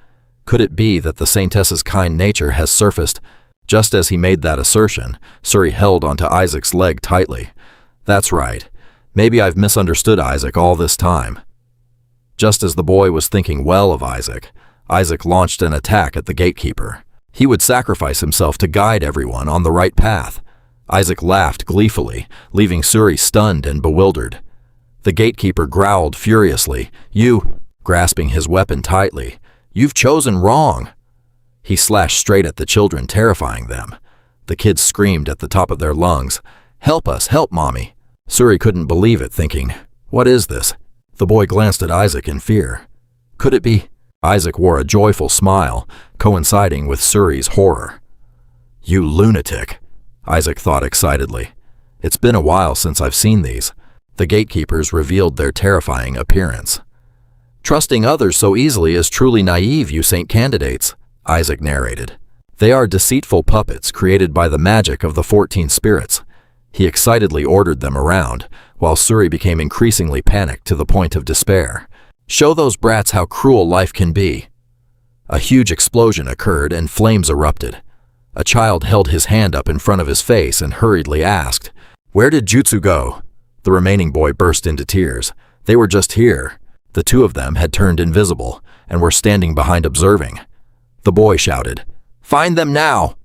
Could it be that the Saintess's kind nature has surfaced? Just as he made that assertion, Suri held onto Isaac's leg tightly. That's right. Maybe I've misunderstood Isaac all this time. Just as the boy was thinking well of Isaac, Isaac launched an attack at the gatekeeper. He would sacrifice himself to guide everyone on the right path. Isaac laughed gleefully, leaving Suri stunned and bewildered. The gatekeeper growled furiously. You, grasping his weapon tightly, you've chosen wrong. He slashed straight at the children, terrifying them. The kids screamed at the top of their lungs. Help us, help Mommy. Suri couldn't believe it, thinking, what is this? The boy glanced at Isaac in fear. Could it be? Isaac wore a joyful smile, coinciding with Suri's horror. You lunatic, Isaac thought excitedly. It's been a while since I've seen these. The gatekeepers revealed their terrifying appearance. Trusting others so easily is truly naive, you saint candidates, Isaac narrated. They are deceitful puppets created by the magic of the 14 spirits. He excitedly ordered them around, while Suri became increasingly panicked to the point of despair. Show those brats how cruel life can be. A huge explosion occurred and flames erupted. A child held his hand up in front of his face and hurriedly asked, Where did Jutsu go? The remaining boy burst into tears. They were just here. The 2 of them had turned invisible and were standing behind observing. The boy shouted, Find them now!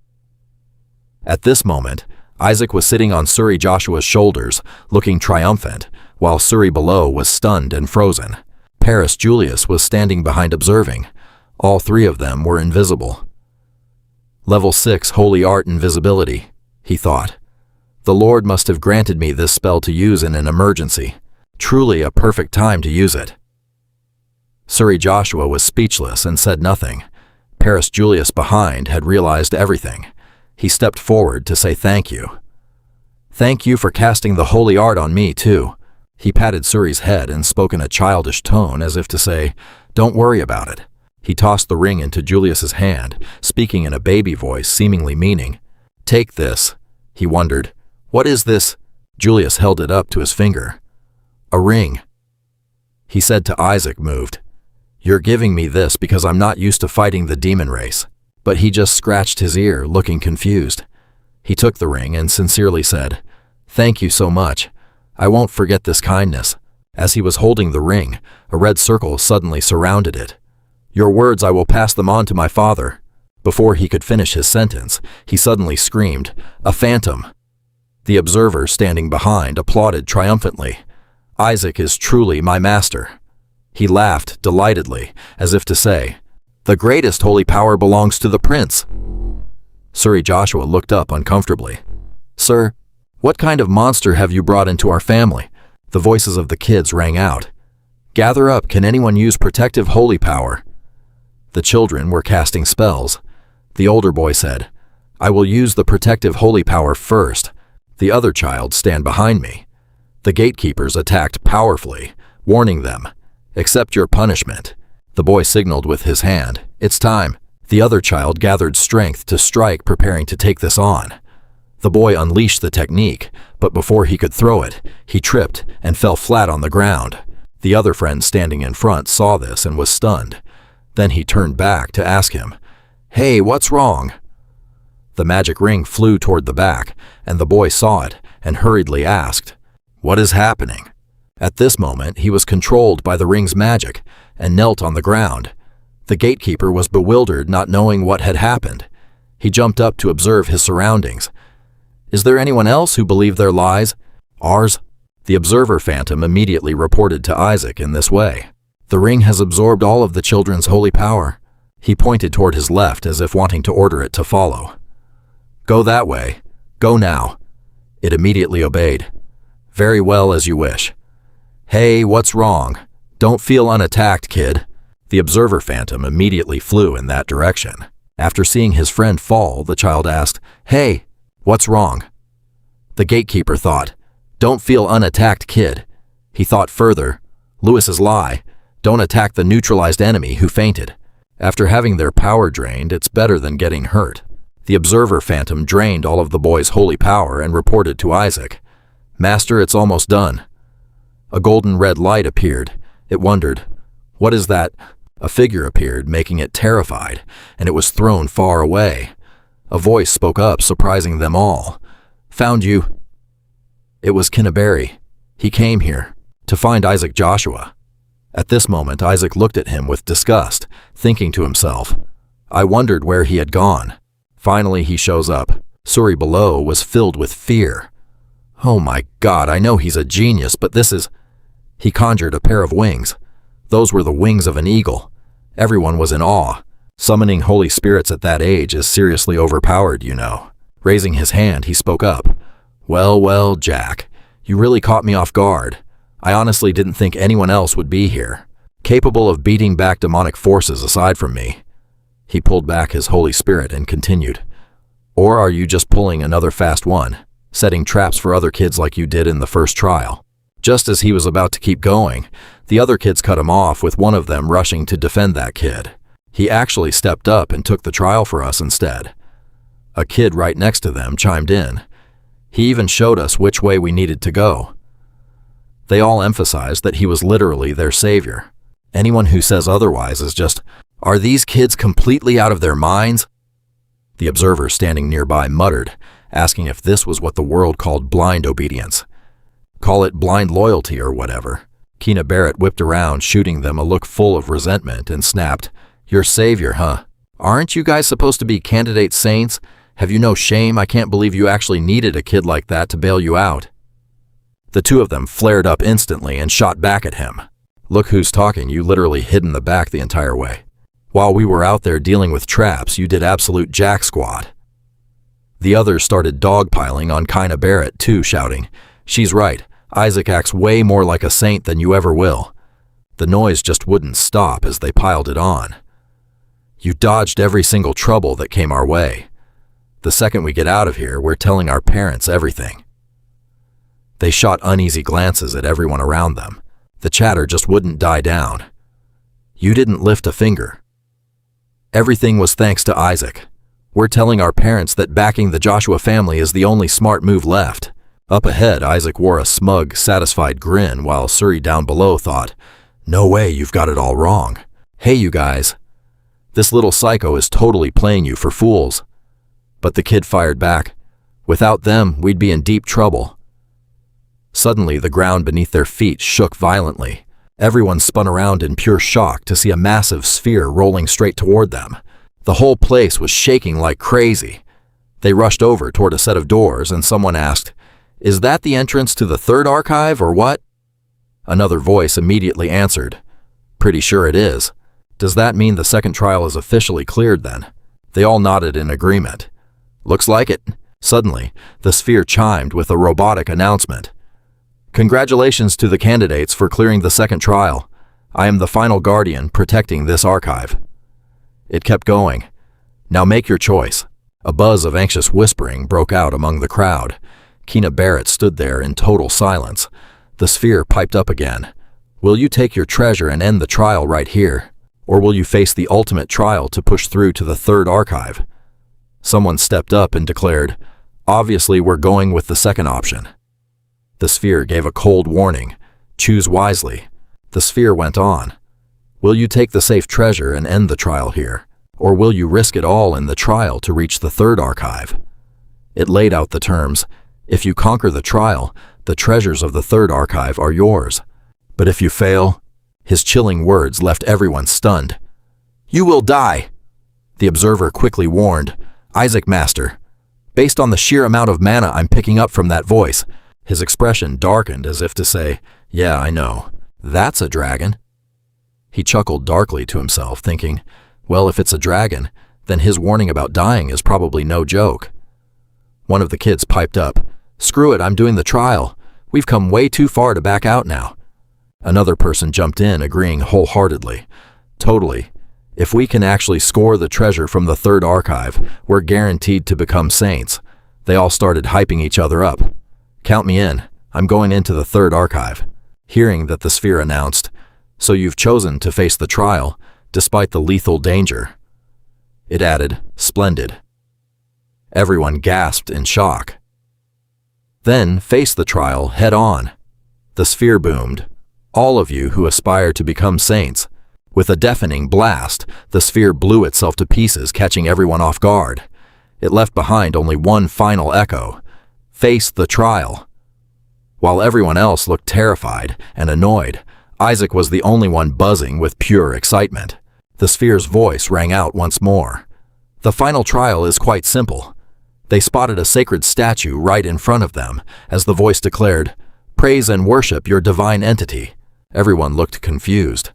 At this moment, Isaac was sitting on Suri Joshua's shoulders, looking triumphant, while Suri below was stunned and frozen. Paris Julius was standing behind observing. All 3 of them were invisible. Level 6 Holy Art Invisibility, he thought. The Lord must have granted me this spell to use in an emergency. Truly a perfect time to use it. Suri Joshua was speechless and said nothing. Paris Julius behind had realized everything. He stepped forward to say thank you. Thank you for casting the holy art on me, too. He patted Suri's head and spoke in a childish tone as if to say, Don't worry about it. He tossed the ring into Julius's hand, speaking in a baby voice, seemingly meaning, "Take this." He wondered, "What is this?" Julius held it up to his finger. "A ring." He said to Isaac, moved, "You're giving me this because I'm not used to fighting the demon race." But he just scratched his ear, looking confused. He took the ring and sincerely said, "Thank you so much. I won't forget this kindness." As he was holding the ring, a red circle suddenly surrounded it. "Your words, I will pass them on to my father." Before he could finish his sentence, he suddenly screamed, "A phantom!" The observer standing behind applauded triumphantly. "Isaac is truly my master." He laughed delightedly, as if to say, "The greatest holy power belongs to the prince." Suri Joshua looked up uncomfortably. "Sir, what kind of monster have you brought into our family?" The voices of the kids rang out. "Gather up, can anyone use protective holy power?" The children were casting spells. The older boy said, "I will use the protective holy power first. The other child stand behind me." The gatekeepers attacked powerfully, warning them, "Accept your punishment." The boy signaled with his hand, "It's time." The other child gathered strength to strike, preparing to take this on. The boy unleashed the technique, but before he could throw it, he tripped and fell flat on the ground. The other friend standing in front saw this and was stunned. Then he turned back to ask him, "Hey, what's wrong?" The magic ring flew toward the back, and the boy saw it and hurriedly asked, "What is happening?" At this moment, he was controlled by the ring's magic and knelt on the ground. The gatekeeper was bewildered, not knowing what had happened. He jumped up to observe his surroundings. "Is there anyone else who believed their lies?" "Ours." The observer phantom immediately reported to Isaac in this way. "The ring has absorbed all of the children's holy power." He pointed toward his left as if wanting to order it to follow. "Go that way. Go now." It immediately obeyed. "Very well, as you wish." "Hey, what's wrong? Don't feel unattacked, kid." The observer phantom immediately flew in that direction. After seeing his friend fall, the child asked, "Hey, what's wrong?" The gatekeeper thought, "Don't feel unattacked, kid." He thought further, "Lewis's lie. Don't attack the neutralized enemy who fainted. After having their power drained, it's better than getting hurt." The observer phantom drained all of the boy's holy power and reported to Isaac, "Master, it's almost done." A golden red light appeared. It wondered, "What is that?" A figure appeared, making it terrified, and it was thrown far away. A voice spoke up, surprising them all. "Found you." It was Kinnaberry. He came here to find Isaac Joshua. At this moment, Isaac looked at him with disgust, thinking to himself, "I wondered where he had gone." Finally, he shows up. Suri below was filled with fear. "Oh my God, I know he's a genius, but this is..." He conjured a pair of wings. Those were the wings of an eagle. Everyone was in awe. Summoning holy spirits at that age is seriously overpowered, you know. Raising his hand, he spoke up. Well, Jack, you really caught me off guard. I honestly didn't think anyone else would be here, capable of beating back demonic forces aside from me." He pulled back his holy spirit and continued, "Or are you just pulling another fast one, setting traps for other kids like you did in the first trial?" Just as he was about to keep going, the other kids cut him off, with one of them rushing to defend that kid. He actually stepped up and took the trial for us instead. A kid right next to them chimed in. He even showed us which way we needed to go. They all emphasized that he was literally their savior. Anyone who says otherwise is just, "Are these kids completely out of their minds?" The observer standing nearby muttered, asking if this was what the world called blind obedience. Call it blind loyalty or whatever. Keena Barrett whipped around, shooting them a look full of resentment, and snapped, "Your savior, huh? Aren't you guys supposed to be candidate saints? Have you no shame? I can't believe you actually needed a kid like that to bail you out." The two of them flared up instantly and shot back at him. "Look who's talking. You literally hid in the back the entire way. While we were out there dealing with traps, you did absolute jack squat." The others started dogpiling on Keena Barrett too, shouting, "She's right. Isaac acts way more like a saint than you ever will." The noise just wouldn't stop as they piled it on. "You dodged every single trouble that came our way. The second we get out of here, we're telling our parents everything." They shot uneasy glances at everyone around them. The chatter just wouldn't die down. "You didn't lift a finger." Everything was thanks to Isaac. We're telling our parents that backing the Joshua family is the only smart move left. Up ahead, Isaac wore a smug, satisfied grin while Suri down below thought, "No way, you've got it all wrong. Hey, you guys. This little psycho is totally playing you for fools." But the kid fired back, "Without them, we'd be in deep trouble." Suddenly, the ground beneath their feet shook violently. Everyone spun around in pure shock to see a massive sphere rolling straight toward them. The whole place was shaking like crazy. They rushed over toward a set of doors and someone asked, "Is that the entrance to the third archive or what?" Another voice immediately answered, "Pretty sure it is. Does that mean the second trial is officially cleared then?" They all nodded in agreement. "Looks like it." Suddenly, the sphere chimed with a robotic announcement. "Congratulations to the candidates for clearing the second trial. I am the final guardian protecting this archive." It kept going. "Now make your choice." A buzz of anxious whispering broke out among the crowd. Keena Barrett stood there in total silence. The sphere piped up again. "Will you take your treasure and end the trial right here? Or will you face the ultimate trial to push through to the third archive?" Someone stepped up and declared, "Obviously we're going with the second option." The sphere gave a cold warning. "Choose wisely." The sphere went on. "Will you take the safe treasure and end the trial here? Or will you risk it all in the trial to reach the third archive?" It laid out the terms. If you conquer the trial, the treasures of the third archive are yours. But if you fail, his chilling words left everyone stunned. "You will die," the observer quickly warned. "Isaac Master." Based on the sheer amount of mana I'm picking up from that voice, his expression darkened as if to say, "Yeah, I know. That's a dragon." He chuckled darkly to himself, thinking, well, if it's a dragon, then his warning about dying is probably no joke. One of the kids piped up, "Screw it, I'm doing the trial. We've come way too far to back out now." Another person jumped in, agreeing wholeheartedly. "Totally. If we can actually score the treasure from the third archive, we're guaranteed to become saints." They all started hyping each other up. "Count me in. I'm going into the third archive." Hearing that the sphere announced, "So you've chosen to face the trial, despite the lethal danger." It added, "Splendid." Everyone gasped in shock. "Then face the trial head on." The sphere boomed. "All of you who aspire to become saints." With a deafening blast, the sphere blew itself to pieces, catching everyone off guard. It left behind only one final echo. "Face the trial." While everyone else looked terrified and annoyed, Isaac was the only one buzzing with pure excitement. The sphere's voice rang out once more. "The final trial is quite simple." They spotted a sacred statue right in front of them as the voice declared, "Praise and worship your divine entity." Everyone looked confused.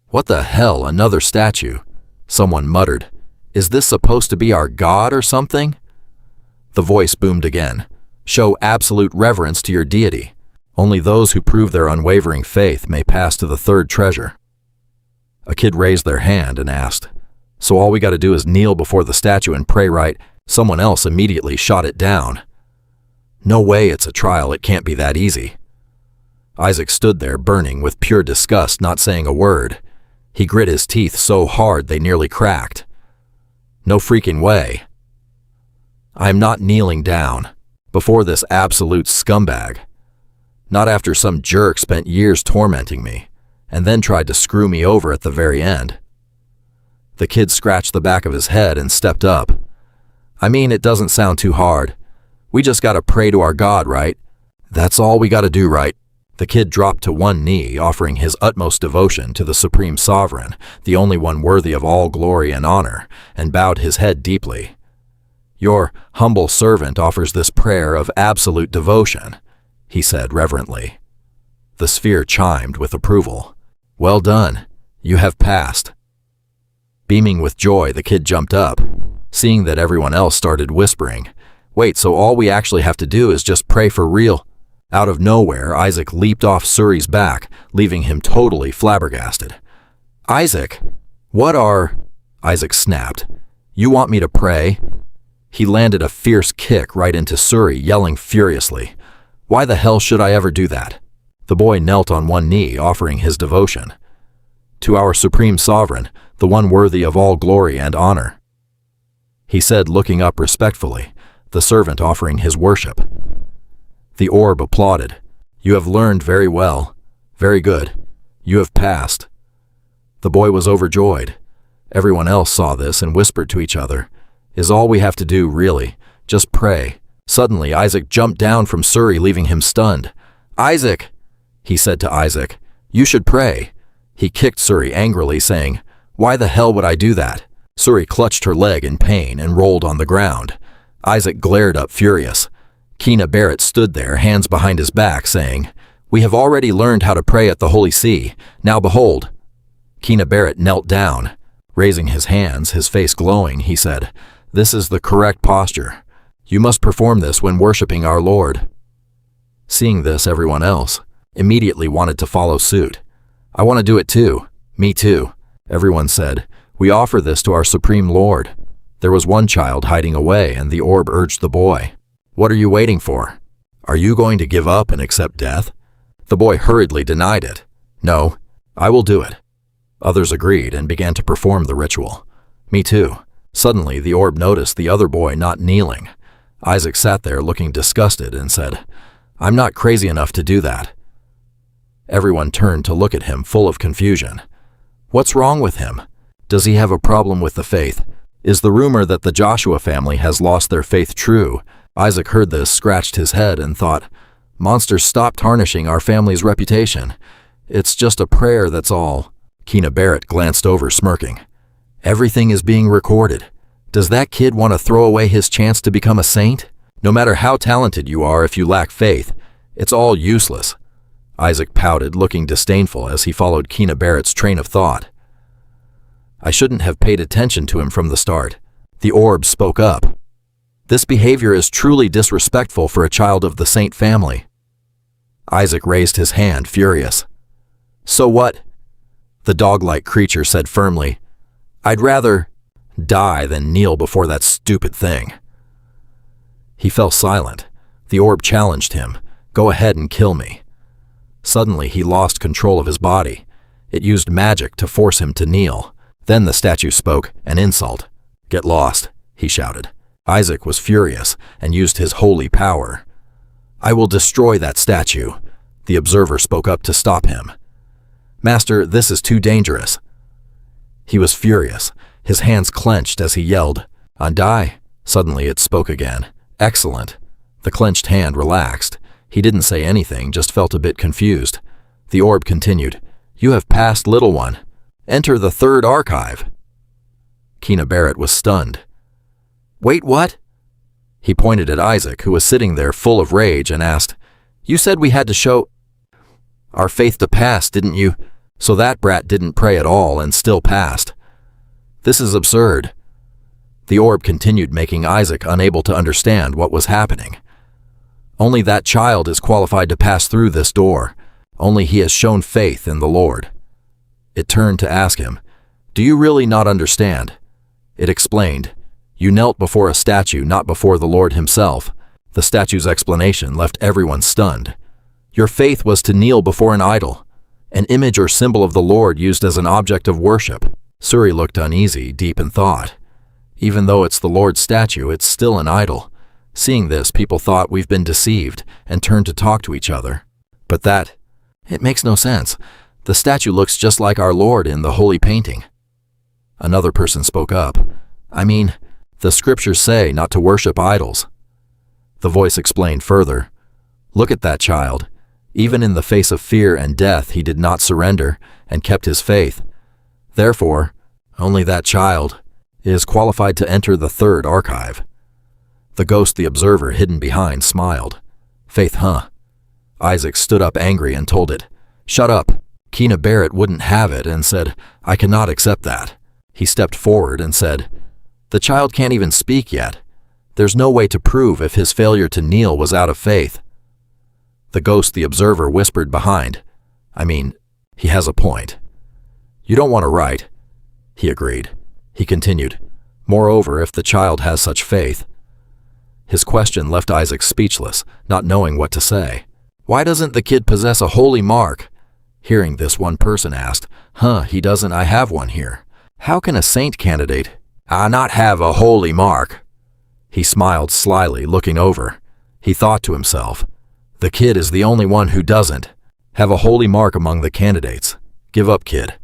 "What the hell, another statue?" Someone muttered. "Is this supposed to be our god or something?" The voice boomed again. "Show absolute reverence to your deity. Only those who prove their unwavering faith may pass to the third treasure." A kid raised their hand and asked, "So all we got to do is kneel before the statue and pray, right?" Someone else immediately shot it down. "No way, it's a trial. It can't be that easy." Isaac stood there burning with pure disgust, not saying a word. He grit his teeth so hard they nearly cracked. "No freaking way. I am not kneeling down before this absolute scumbag. Not after some jerk spent years tormenting me and then tried to screw me over at the very end." The kid scratched the back of his head and stepped up. "I mean, it doesn't sound too hard. We just gotta pray to our God, right? That's all we gotta do, right?" The kid dropped to one knee, offering his utmost devotion to the Supreme Sovereign, the only one worthy of all glory and honor, and bowed his head deeply. "Your humble servant offers this prayer of absolute devotion," he said reverently. The sphere chimed with approval. "Well done. You have passed." Beaming with joy, the kid jumped up. Seeing that everyone else started whispering, "Wait, so all we actually have to do is just pray for real?" Out of nowhere, Isaac leaped off Suri's back, leaving him totally flabbergasted. "Isaac, what are—" Isaac snapped. "You want me to pray?" He landed a fierce kick right into Suri, yelling furiously, "Why the hell should I ever do that?" The boy knelt on one knee, offering his devotion. "To our Supreme Sovereign, the one worthy of all glory and honor," he said, looking up respectfully, the servant offering his worship. The orb applauded. "You have learned very well. Very good. You have passed." The boy was overjoyed. Everyone else saw this and whispered to each other, "Is all we have to do, really? Just pray." Suddenly, Isaac jumped down from Suri, leaving him stunned. "Isaac," he said to Isaac, "you should pray." He kicked Suri angrily, saying, "Why the hell would I do that?" Suri clutched her leg in pain and rolled on the ground. Isaac glared up furious. Kina Barrett stood there, hands behind his back, saying, "We have already learned how to pray at the Holy See. Now behold." Kina Barrett knelt down. Raising his hands, his face glowing, he said, "This is the correct posture. You must perform this when worshiping our Lord." Seeing this, everyone else immediately wanted to follow suit. "I want to do it too." "Me too," everyone said. "We offer this to our Supreme Lord." There was one child hiding away, and the orb urged the boy, "What are you waiting for? Are you going to give up and accept death?" The boy hurriedly denied it. "No, I will do it." Others agreed and began to perform the ritual. "Me too." Suddenly, the orb noticed the other boy not kneeling. Isaac sat there looking disgusted and said, "I'm not crazy enough to do that." Everyone turned to look at him, full of confusion. What's wrong with him? Does he have a problem with the faith? Is the rumor that the Joshua family has lost their faith true? Isaac heard this, scratched his head, and thought, "Monsters, stop tarnishing our family's reputation. It's just a prayer, that's all." Kina Barrett glanced over, smirking. "Everything is being recorded. Does that kid want to throw away his chance to become a saint? No matter how talented you are, if you lack faith, it's all useless." Isaac pouted, looking disdainful as he followed Kina Barrett's train of thought. "I shouldn't have paid attention to him from the start." The orb spoke up. "This behavior is truly disrespectful for a child of the saint family." Isaac raised his hand, furious. "So what?" The dog-like creature said firmly, "I'd rather die than kneel before that stupid thing." He fell silent. The orb challenged him, "Go ahead and kill me." Suddenly, he lost control of his body. It used magic to force him to kneel. Then the statue spoke, an insult. "Get lost," he shouted. Isaac was furious and used his holy power. "I will destroy that statue." The observer spoke up to stop him. "Master, this is too dangerous." He was furious. His hands clenched as he yelled, "Undie." Suddenly it spoke again. "Excellent." The clenched hand relaxed. He didn't say anything, just felt a bit confused. The orb continued, "You have passed, little one. Enter the third archive." Kina Barrett was stunned. "Wait, what?" He pointed at Isaac, who was sitting there full of rage, and asked, "You said we had to show our faith to pass, didn't you? So that brat didn't pray at all and still passed. This is absurd." The orb continued, making Isaac unable to understand what was happening. "Only that child is qualified to pass through this door. Only he has shown faith in the Lord." It turned to ask him, "Do you really not understand?" It explained, "You knelt before a statue, not before the Lord himself." The statue's explanation left everyone stunned. "Your faith was to kneel before an idol, an image or symbol of the Lord used as an object of worship." Suri looked uneasy, deep in thought. "Even though it's the Lord's statue, it's still an idol." Seeing this, people thought we've been deceived and turned to talk to each other. "But it makes no sense. The statue looks just like our Lord in the holy painting." Another person spoke up. "I mean, the scriptures say not to worship idols." The voice explained further. "Look at that child. Even in the face of fear and death, he did not surrender and kept his faith. Therefore, only that child is qualified to enter the third archive." The ghost, the observer, hidden behind, smiled. "Faith, huh?" Isaac stood up angry and told it, "Shut up." Kina Barrett wouldn't have it and said, "I cannot accept that." He stepped forward and said, "The child can't even speak yet. There's no way to prove if his failure to kneel was out of faith." The ghost, the observer, whispered behind, "I mean, he has a point." "You don't want to write." He agreed. He continued, "Moreover, if the child has such faith." His question left Isaac speechless, not knowing what to say. "Why doesn't the kid possess a holy mark?" Hearing this, one person asked, "Huh, he doesn't, I have one here." How can a saint candidate not have a holy mark? He smiled slyly, looking over. He thought to himself, the kid is the only one who doesn't have a holy mark among the candidates. Give up, kid.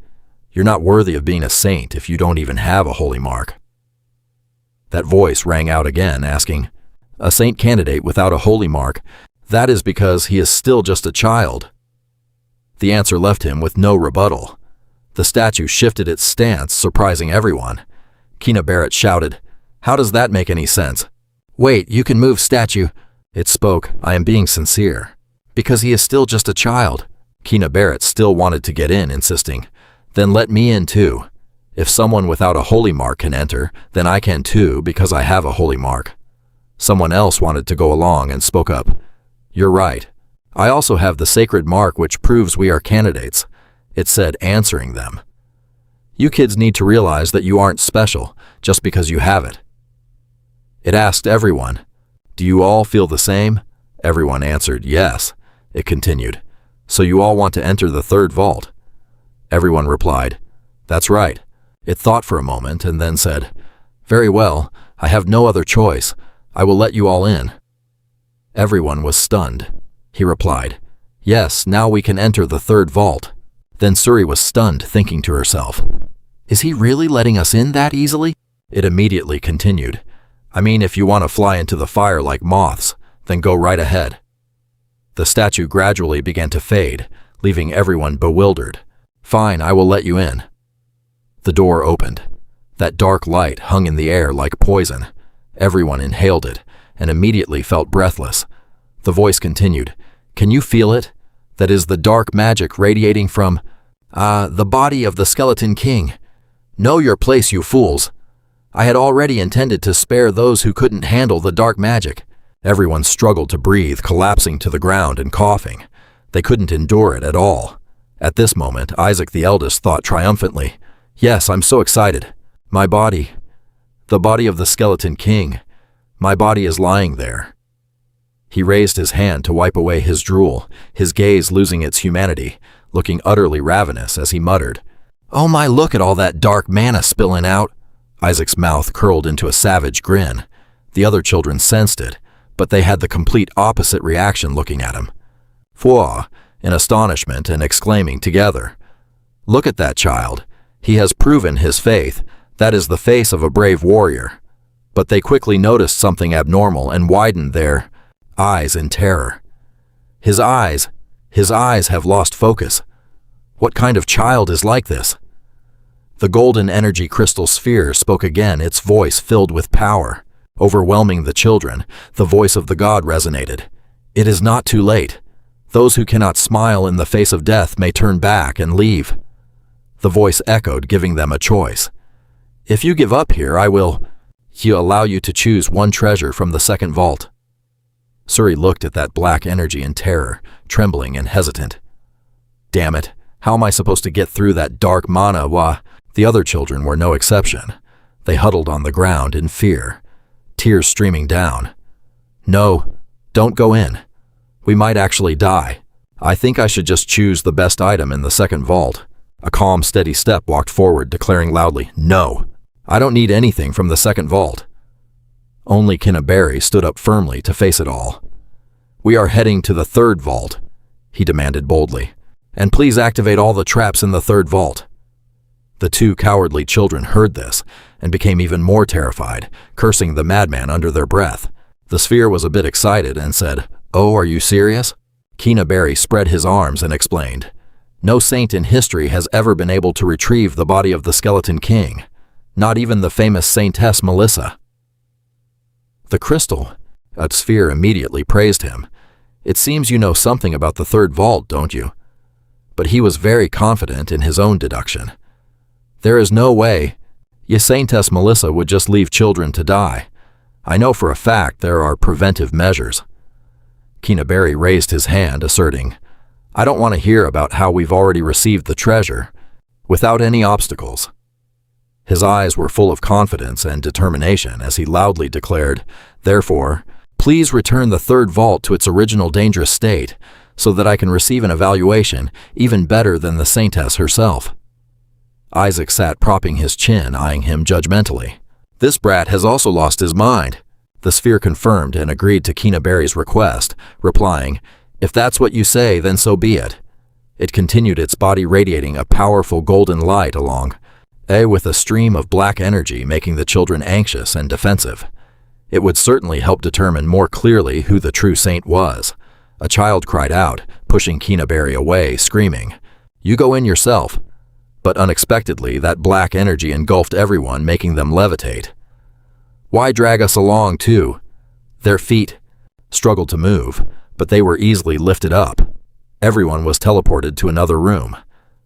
You're not worthy of being a saint if you don't even have a holy mark. That voice rang out again, asking, a saint candidate without a holy mark, that is because he is still just a child. The answer left him with no rebuttal. The statue shifted its stance, surprising everyone. Kina Barrett shouted, how does that make any sense? Wait, you can move, statue. It spoke, I am being sincere. Because he is still just a child. Kina Barrett still wanted to get in, insisting, then let me in too. If someone without a holy mark can enter, then I can too, because I have a holy mark. Someone else wanted to go along and spoke up. You're right. I also have the sacred mark which proves we are candidates, it said, answering them. You kids need to realize that you aren't special just because you have it. It asked everyone, do you all feel the same? Everyone answered yes. It continued, so you all want to enter the third vault? Everyone replied, that's right. It thought for a moment and then said, very well, I have no other choice. I will let you all in. Everyone was stunned. He replied, yes, now we can enter the third vault. Then Suri was stunned, thinking to herself, is he really letting us in that easily? It immediately continued, I mean, if you want to fly into the fire like moths, then go right ahead. The statue gradually began to fade, leaving everyone bewildered. Fine, I will let you in. The door opened. That dark light hung in the air like poison. Everyone inhaled it and immediately felt breathless. The voice continued, can you feel it? That is the dark magic radiating from, the body of the Skeleton King. Know your place, you fools. I had already intended to spare those who couldn't handle the dark magic. Everyone struggled to breathe, collapsing to the ground and coughing. They couldn't endure it at all. At this moment, Isaac the eldest thought triumphantly, yes, I'm so excited. My body. The body of the Skeleton King. My body is lying there. He raised his hand to wipe away his drool, his gaze losing its humanity, looking utterly ravenous as he muttered, oh my, look at all that dark mana spilling out. Isaac's mouth curled into a savage grin. The other children sensed it, but they had the complete opposite reaction looking at him. Fwa, in astonishment and exclaiming together, look at that child. He has proven his faith. That is the face of a brave warrior. But they quickly noticed something abnormal and widened their eyes in terror. His eyes have lost focus. What kind of child is like this? The golden energy crystal sphere spoke again, its voice filled with power. Overwhelming the children, the voice of the god resonated. It is not too late. Those who cannot smile in the face of death may turn back and leave. The voice echoed, giving them a choice. If you give up here, I will allow you to choose one treasure from the second vault. Suri looked at that black energy in terror, trembling and hesitant. Damn it, how am I supposed to get through that dark mana? The other children were no exception. They huddled on the ground in fear, tears streaming down. No, don't go in. We might actually die. I think I should just choose the best item in the second vault. A calm, steady step walked forward, declaring loudly, no, I don't need anything from the second vault. Only Kinnaberry stood up firmly to face it all. We are heading to the third vault, he demanded boldly, and please activate all the traps in the third vault. The two cowardly children heard this and became even more terrified, cursing the madman under their breath. The sphere was a bit excited and said, oh, are you serious? Kinnaberry spread his arms and explained, no saint in history has ever been able to retrieve the body of the Skeleton King, not even the famous Saintess Melissa. The crystal, a sphere immediately praised him. It seems you know something about the third vault, don't you? But he was very confident in his own deduction. There is no way Saintess Melissa would just leave children to die. I know for a fact there are preventive measures. Kinnaberry raised his hand, asserting, I don't want to hear about how we've already received the treasure, without any obstacles. His eyes were full of confidence and determination as he loudly declared, therefore, please return the third vault to its original dangerous state, so that I can receive an evaluation even better than the Saintess herself. Isaac sat propping his chin, eyeing him judgmentally. This brat has also lost his mind. The sphere confirmed and agreed to Kinaberry's request, replying, "If that's what you say, then so be it." It continued, its body radiating a powerful golden light along, with a stream of black energy making the children anxious and defensive. It would certainly help determine more clearly who the true saint was. A child cried out, pushing Kinaberry away, screaming, "You go in yourself." But unexpectedly, that black energy engulfed everyone, making them levitate. "Why drag us along, too?" Their feet struggled to move, but they were easily lifted up. Everyone was teleported to another room.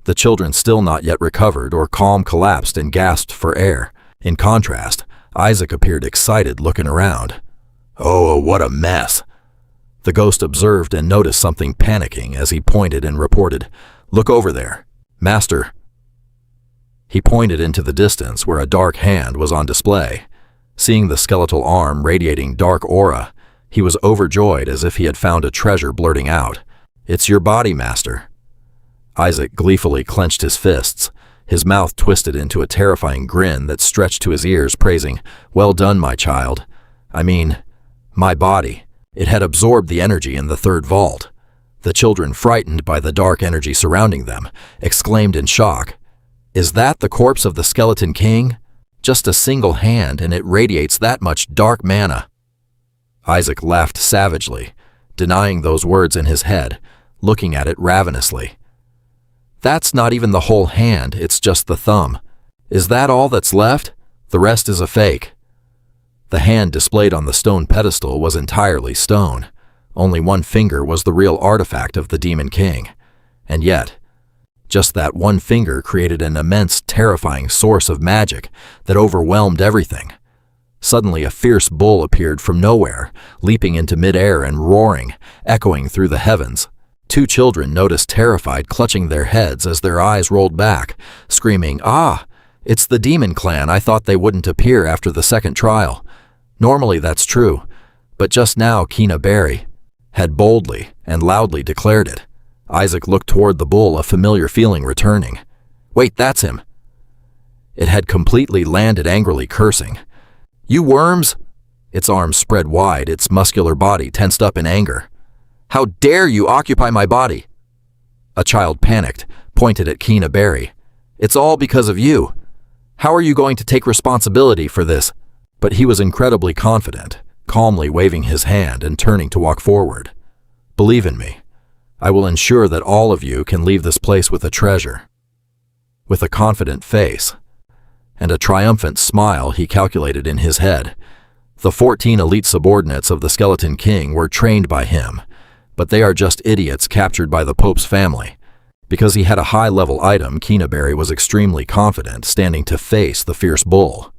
The children, still not yet recovered or calm, collapsed and gasped for air. In contrast, Isaac appeared excited, looking around. "Oh, what a mess." The ghost observed and noticed something, panicking as he pointed and reported, "Look over there, Master." He pointed into the distance where a dark hand was on display. Seeing the skeletal arm radiating dark aura, he was overjoyed, as if he had found a treasure, blurting out, "It's your body, Master." Isaac gleefully clenched his fists, his mouth twisted into a terrifying grin that stretched to his ears, praising, "Well done, my child. I mean, my body." It had absorbed the energy in the third vault. The children, frightened by the dark energy surrounding them, exclaimed in shock, "Is that the corpse of the Skeleton King? Just a single hand and it radiates that much dark mana." Isaac laughed savagely, denying those words in his head, looking at it ravenously. "That's not even the whole hand, it's just the thumb. Is that all that's left? The rest is a fake." The hand displayed on the stone pedestal was entirely stone. Only one finger was the real artifact of the Demon King. And yet, just that one finger created an immense, terrifying source of magic that overwhelmed everything. Suddenly, a fierce bull appeared from nowhere, leaping into midair and roaring, echoing through the heavens. Two children noticed, terrified, clutching their heads as their eyes rolled back, screaming, "Ah, it's the Demon Clan. I thought they wouldn't appear after the second trial. Normally that's true, but just now Kinaberry had boldly and loudly declared it." Isaac looked toward the bull, a familiar feeling returning. "Wait, that's him." It had completely landed, angrily cursing. "You worms!" Its arms spread wide, its muscular body tensed up in anger. "How dare you occupy my body?" A child panicked, pointed at Kinaberry. "It's all because of you. How are you going to take responsibility for this?" But he was incredibly confident, calmly waving his hand and turning to walk forward. "Believe in me. I will ensure that all of you can leave this place with a treasure." With a confident face and a triumphant smile, he calculated in his head. The 14 elite subordinates of the Skeleton King were trained by him, but they are just idiots captured by the Pope's family. Because he had a high-level item, Kinaberry was extremely confident, standing to face the fierce bull.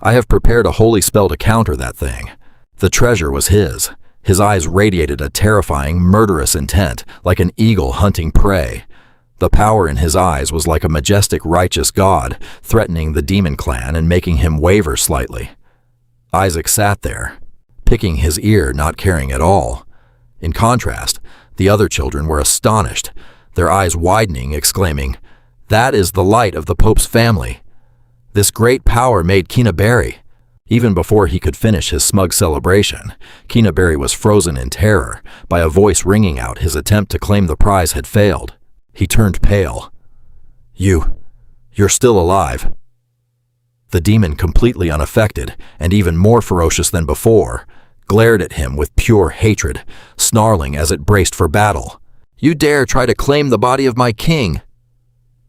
"I have prepared a holy spell to counter that thing." The treasure was his. His eyes radiated a terrifying, murderous intent, like an eagle hunting prey. The power in his eyes was like a majestic, righteous god, threatening the Demon Clan and making him waver slightly. Isaac sat there, picking his ear, not caring at all. In contrast, the other children were astonished, their eyes widening, exclaiming, "That is the light of the Pope's family. This great power made Kinaberry." Even before he could finish his smug celebration, Kinaberry was frozen in terror by a voice ringing out. His attempt to claim the prize had failed. He turned pale. You're still alive." The demon, completely unaffected and even more ferocious than before, glared at him with pure hatred, snarling as it braced for battle. "You dare try to claim the body of my king!"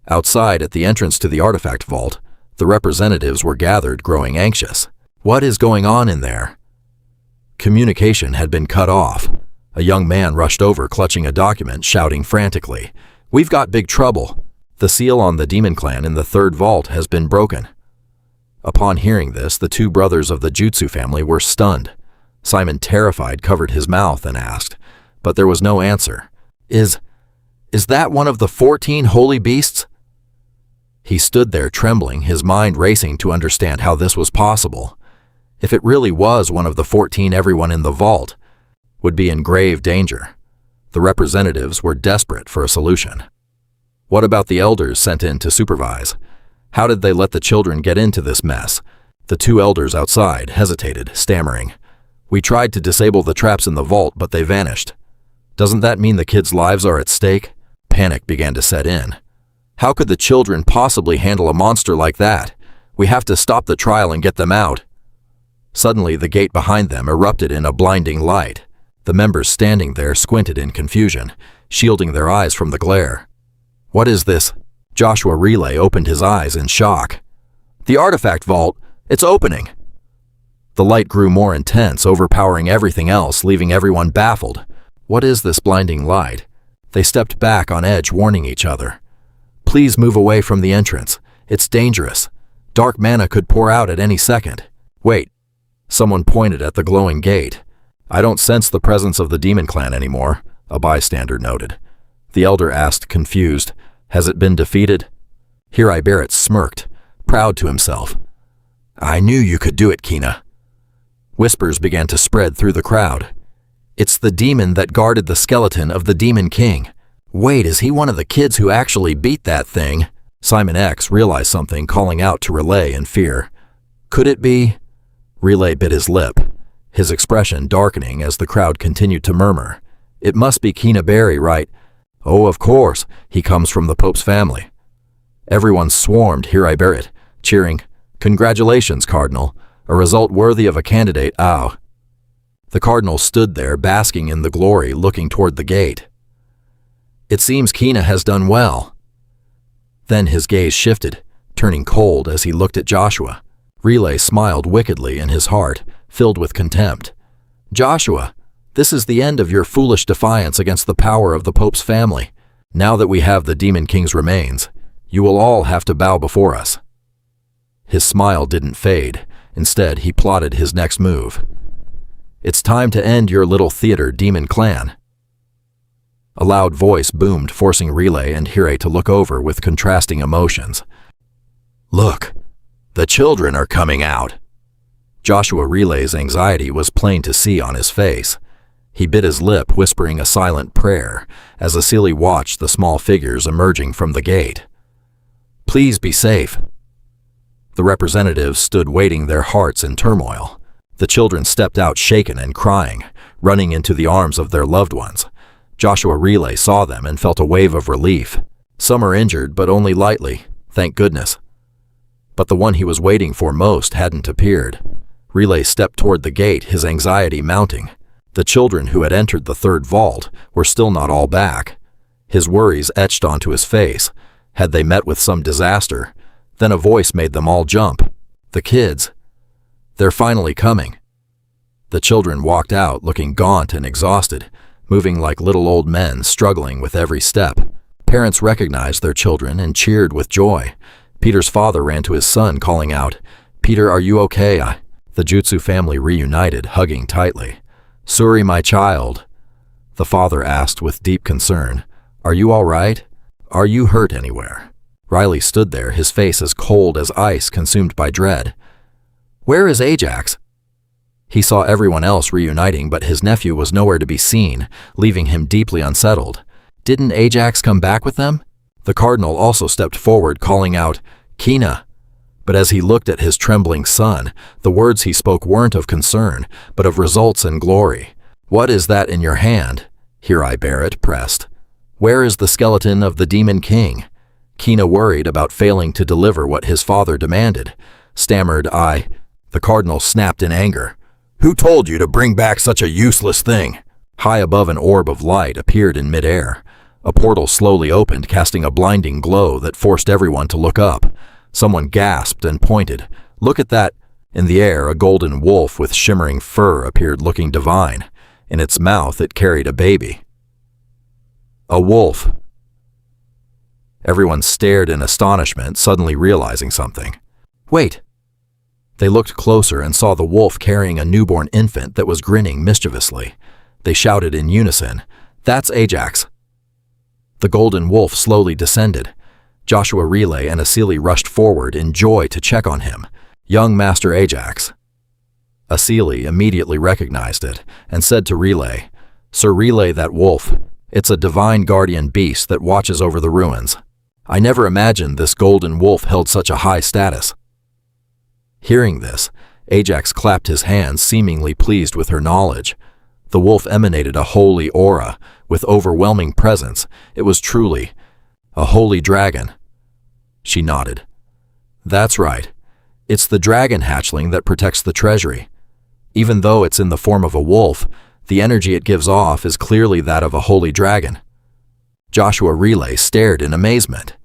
Outside, at the entrance to the artifact vault, the representatives were gathered, growing anxious. What is going on in there? Communication had been cut off. A young man rushed over, clutching a document, shouting frantically, "We've got big trouble. The seal on the Demon Clan in the third vault has been broken." Upon hearing this, the two brothers of the Jutsu family were stunned. Simon, terrified, covered his mouth and asked, but there was no answer. Is that one of the 14 holy beasts?" He stood there trembling, his mind racing to understand how this was possible. If it really was one of the 14, everyone in the vault would be in grave danger. The representatives were desperate for a solution. What about the elders sent in to supervise? How did they let the children get into this mess? The two elders outside hesitated, stammering. We tried to disable the traps in the vault, but they vanished. Doesn't that mean the kids' lives are at stake? Panic began to set in. How could the children possibly handle a monster like that? We have to stop the trial and get them out. Suddenly, the gate behind them erupted in a blinding light. The members standing there squinted in confusion, shielding their eyes from the glare. What is this? Joshua Relay opened his eyes in shock. The artifact vault, it's opening. The light grew more intense, overpowering everything else, leaving everyone baffled. What is this blinding light? They stepped back on edge, warning each other. Please move away from the entrance. It's dangerous. Dark mana could pour out at any second. Wait. Someone pointed at the glowing gate. I don't sense the presence of the demon clan anymore, a bystander noted. The elder asked, confused, has it been defeated? Hirai Barrett smirked, proud to himself. I knew you could do it, Kina. Whispers began to spread through the crowd. It's the demon that guarded the skeleton of the Demon King. Wait, is he one of the kids who actually beat that thing? Simon X realized something, calling out to Relay in fear. Could it be? Relay bit his lip, his expression darkening as the crowd continued to murmur. It must be Kina Berry, right? Oh, of course, he comes from the Pope's family. Everyone swarmed Hirai Barrett, cheering, Congratulations, Cardinal, a result worthy of a candidate, ow. The Cardinal stood there, basking in the glory, looking toward the gate. It seems Kina has done well. Then his gaze shifted, turning cold as he looked at Joshua. Relay smiled wickedly in his heart, filled with contempt. Joshua, this is the end of your foolish defiance against the power of the Pope's family. Now that we have the Demon King's remains, you will all have to bow before us. His smile didn't fade. Instead, he plotted his next move. It's time to end your little theater, Demon Clan. A loud voice boomed, forcing Relay and Hirai to look over with contrasting emotions. Look, the children are coming out. Joshua Relay's anxiety was plain to see on his face. He bit his lip, whispering a silent prayer, as Asili watched the small figures emerging from the gate. Please be safe. The representatives stood waiting, their hearts in turmoil. The children stepped out shaken and crying, running into the arms of their loved ones. Joshua Relay saw them and felt a wave of relief. Some are injured, but only lightly, thank goodness. But the one he was waiting for most hadn't appeared. Relay stepped toward the gate, his anxiety mounting. The children who had entered the third vault were still not all back. His worries etched onto his face. Had they met with some disaster? Then a voice made them all jump. The kids. They're finally coming. The children walked out, looking gaunt and exhausted, moving like little old men, struggling with every step. Parents recognized their children and cheered with joy. Peter's father ran to his son, calling out, Peter, are you okay? The Jutsu family reunited, hugging tightly. Suri, my child. The father asked with deep concern, Are you all right? Are you hurt anywhere? Riley stood there, his face as cold as ice, consumed by dread. Where is Ajax? He saw everyone else reuniting, but his nephew was nowhere to be seen, leaving him deeply unsettled. Didn't Ajax come back with them? The Cardinal also stepped forward, calling out, Kina. But as he looked at his trembling son, the words he spoke weren't of concern, but of results and glory. What is that in your hand? Hirai Barrett pressed. Where is the skeleton of the Demon King? Kina worried about failing to deliver what his father demanded. Stammered, The Cardinal snapped in anger. Who told you to bring back such a useless thing? High above, an orb of light appeared in midair. A portal slowly opened, casting a blinding glow that forced everyone to look up. Someone gasped and pointed. Look at that. In the air, a golden wolf with shimmering fur appeared, looking divine. In its mouth, it carried a baby. A wolf. Everyone stared in astonishment, suddenly realizing something. Wait. They looked closer and saw the wolf carrying a newborn infant that was grinning mischievously. They shouted in unison, That's Ajax. The golden wolf slowly descended. Joshua Relay and Asili rushed forward in joy to check on him. Young Master Ajax. Asili immediately recognized it and said to Relay, Sir Relay, that wolf. It's a divine guardian beast that watches over the ruins. I never imagined this golden wolf held such a high status." Hearing this, Ajax clapped his hands, seemingly pleased with her knowledge. The wolf emanated a holy aura, with overwhelming presence. It was truly a holy dragon. She nodded. "That's right. It's the dragon hatchling that protects the treasury. Even though it's in the form of a wolf, the energy it gives off is clearly that of a holy dragon." Joshua Relay stared in amazement.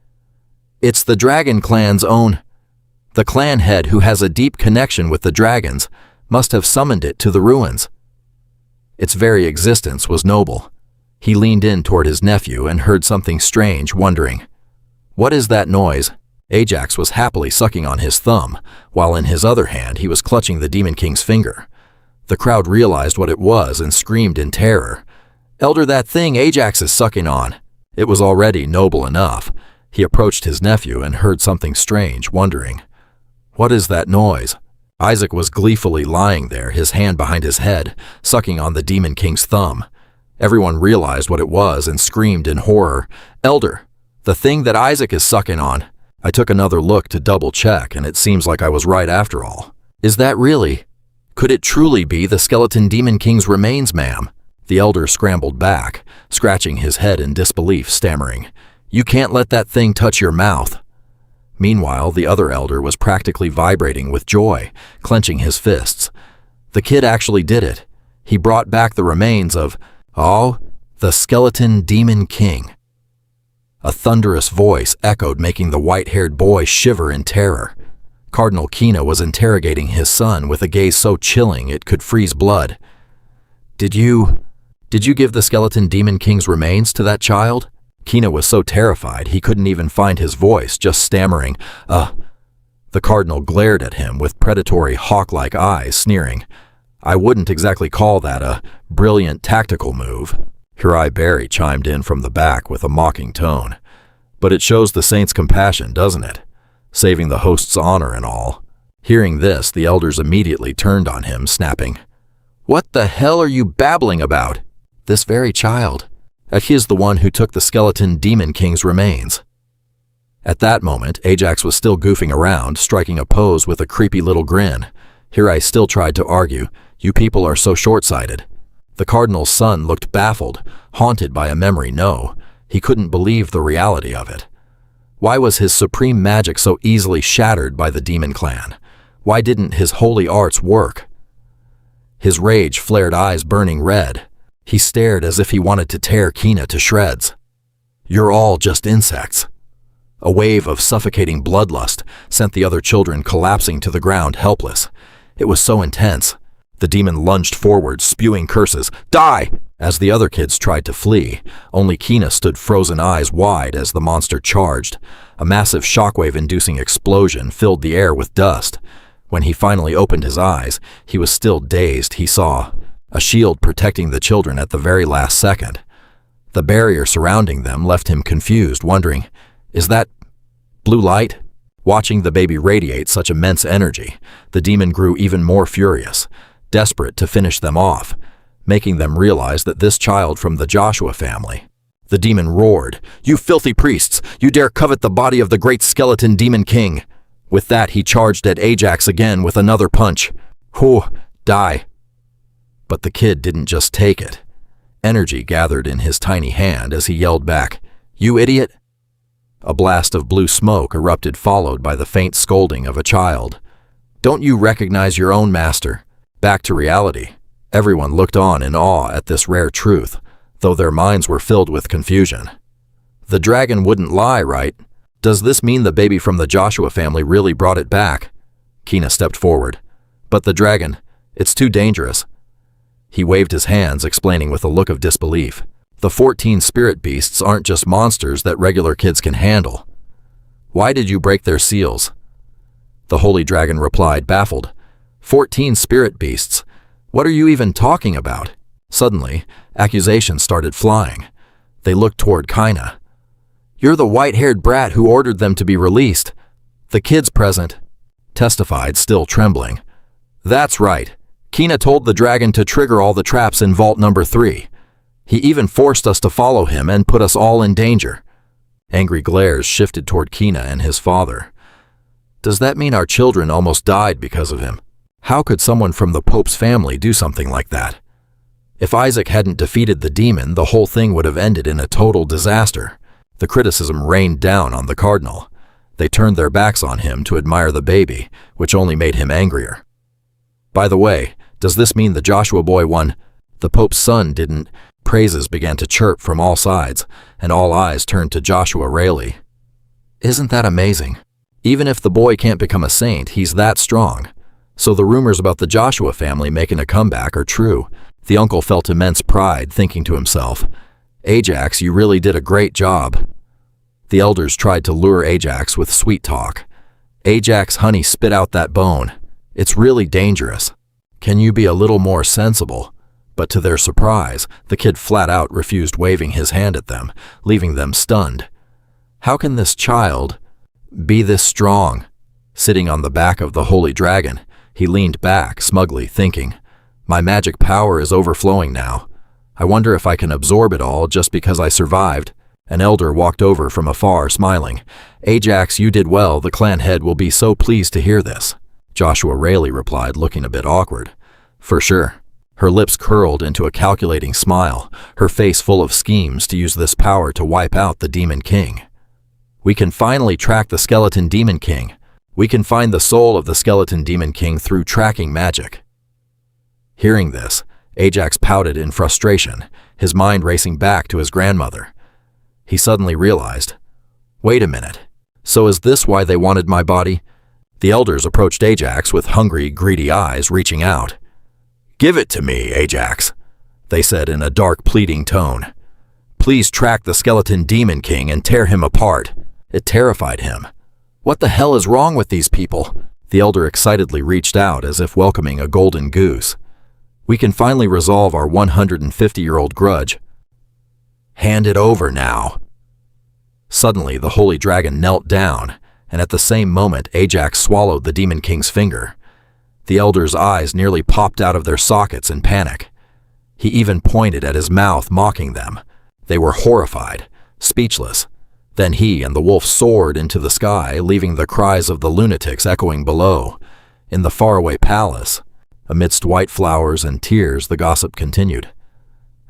"It's the dragon clan's own. The clan head, who has a deep connection with the dragons, must have summoned it to the ruins." Its very existence was noble. He leaned in toward his nephew and heard something strange, wondering, "What is that noise?" Ajax was happily sucking on his thumb, while in his other hand he was clutching the Demon King's finger. The crowd realized what it was and screamed in terror. "Elder, that thing Ajax is sucking on." It was already noble enough. He approached his nephew and heard something strange, wondering, "What is that noise?" Isaac was gleefully lying there, his hand behind his head, sucking on the Demon King's thumb. Everyone realized what it was and screamed in horror, "Elder, the thing that Isaac is sucking on." I took another look to double-check, and it seems like I was right after all. "Is that really? Could it truly be the skeleton Demon King's remains, ma'am?" The elder scrambled back, scratching his head in disbelief, stammering, "You can't let that thing touch your mouth." Meanwhile, the other elder was practically vibrating with joy, clenching his fists. The kid actually did it. He brought back the remains of, the skeleton Demon King. A thunderous voice echoed, making the white-haired boy shiver in terror. Cardinal Kina was interrogating his son with a gaze so chilling it could freeze blood. Did you give the skeleton Demon King's remains to that child?" Kina was so terrified he couldn't even find his voice, just stammering, The cardinal glared at him with predatory hawk-like eyes, sneering, "I wouldn't exactly call that a brilliant tactical move." Hirai Berry chimed in from the back with a mocking tone. "But it shows the saint's compassion, doesn't it? Saving the host's honor and all." Hearing this, the elders immediately turned on him, snapping, "What the hell are you babbling about? This very child. He is the one who took the skeleton Demon King's remains." At that moment, Ajax was still goofing around, striking a pose with a creepy little grin. Hirai still tried to argue, "You people are so short-sighted." The cardinal's son looked baffled, haunted by a memory. He couldn't believe the reality of it. Why was his supreme magic so easily shattered by the demon clan? Why didn't his holy arts work? His rage-flared eyes burning red. He stared as if he wanted to tear Kina to shreds. "You're all just insects." A wave of suffocating bloodlust sent the other children collapsing to the ground, helpless. It was so intense. The demon lunged forward, spewing curses, "Die!" as the other kids tried to flee. Only Kina stood frozen, eyes wide, as the monster charged. A massive shockwave-inducing explosion filled the air with dust. When he finally opened his eyes, he was still dazed. He saw a shield protecting the children at the very last second. The barrier surrounding them left him confused, wondering, is that blue light? Watching the baby radiate such immense energy, the demon grew even more furious, desperate to finish them off, making them realize that this child from the Joshua family. The demon roared, "You filthy priests! You dare covet the body of the great skeleton Demon King!" With that, he charged at Ajax again with another punch. Die. But the kid didn't just take it. Energy gathered in his tiny hand as he yelled back, "You idiot!" A blast of blue smoke erupted, followed by the faint scolding of a child. "Don't you recognize your own master?" Back to reality. Everyone looked on in awe at this rare truth, though their minds were filled with confusion. The dragon wouldn't lie, right? Does this mean the baby from the Joshua family really brought it back? Kina stepped forward. But the dragon, it's too dangerous. He waved his hands, explaining with a look of disbelief. The 14 spirit beasts aren't just monsters that regular kids can handle. Why did you break their seals? The holy dragon replied, baffled. 14 spirit beasts? What are you even talking about? Suddenly, accusations started flying. They looked toward Kina. You're the white-haired brat who ordered them to be released. The kids present testified, still trembling. That's right. Kina told the dragon to trigger all the traps in vault number 3. He even forced us to follow him and put us all in danger. Angry glares shifted toward Kina and his father. Does that mean our children almost died because of him? How could someone from the Pope's family do something like that? If Isaac hadn't defeated the demon, the whole thing would have ended in a total disaster. The criticism rained down on the cardinal. They turned their backs on him to admire the baby, which only made him angrier. By the way, does this mean the Joshua boy won? The Pope's son didn't. Praises began to chirp from all sides, and all eyes turned to Joshua Rayleigh. Isn't that amazing? Even if the boy can't become a saint, he's that strong. So the rumors about the Joshua family making a comeback are true. The uncle felt immense pride, thinking to himself, Ajax, you really did a great job. The elders tried to lure Ajax with sweet talk. Ajax, honey, spit out that bone. It's really dangerous. Can you be a little more sensible? But to their surprise, the kid flat out refused, waving his hand at them, leaving them stunned. How can this child be this strong? Sitting on the back of the holy dragon, he leaned back, smugly thinking, my magic power is overflowing now. I wonder if I can absorb it all just because I survived. An elder walked over from afar, smiling. Ajax, you did well. The clan head will be so pleased to hear this. Joshua Rayleigh replied, looking a bit awkward. For sure. Her lips curled into a calculating smile, her face full of schemes to use this power to wipe out the Demon King. We can finally track the Skeleton Demon King. We can find the soul of the Skeleton Demon King through tracking magic. Hearing this, Ajax pouted in frustration, his mind racing back to his grandmother. He suddenly realized, wait a minute, so is this why they wanted my body? The elders approached Ajax with hungry, greedy eyes, reaching out. Give it to me, Ajax, they said in a dark, pleading tone. Please track the Skeleton Demon King and tear him apart. It terrified him. What the hell is wrong with these people? The elder excitedly reached out as if welcoming a golden goose. We can finally resolve our 150-year-old grudge. Hand it over now. Suddenly, the holy dragon knelt down, and at the same moment, Ajax swallowed the Demon King's finger. The elder's eyes nearly popped out of their sockets in panic. He even pointed at his mouth, mocking them. They were horrified, speechless. Then he and the wolf soared into the sky, leaving the cries of the lunatics echoing below. In the faraway palace, amidst white flowers and tears, the gossip continued.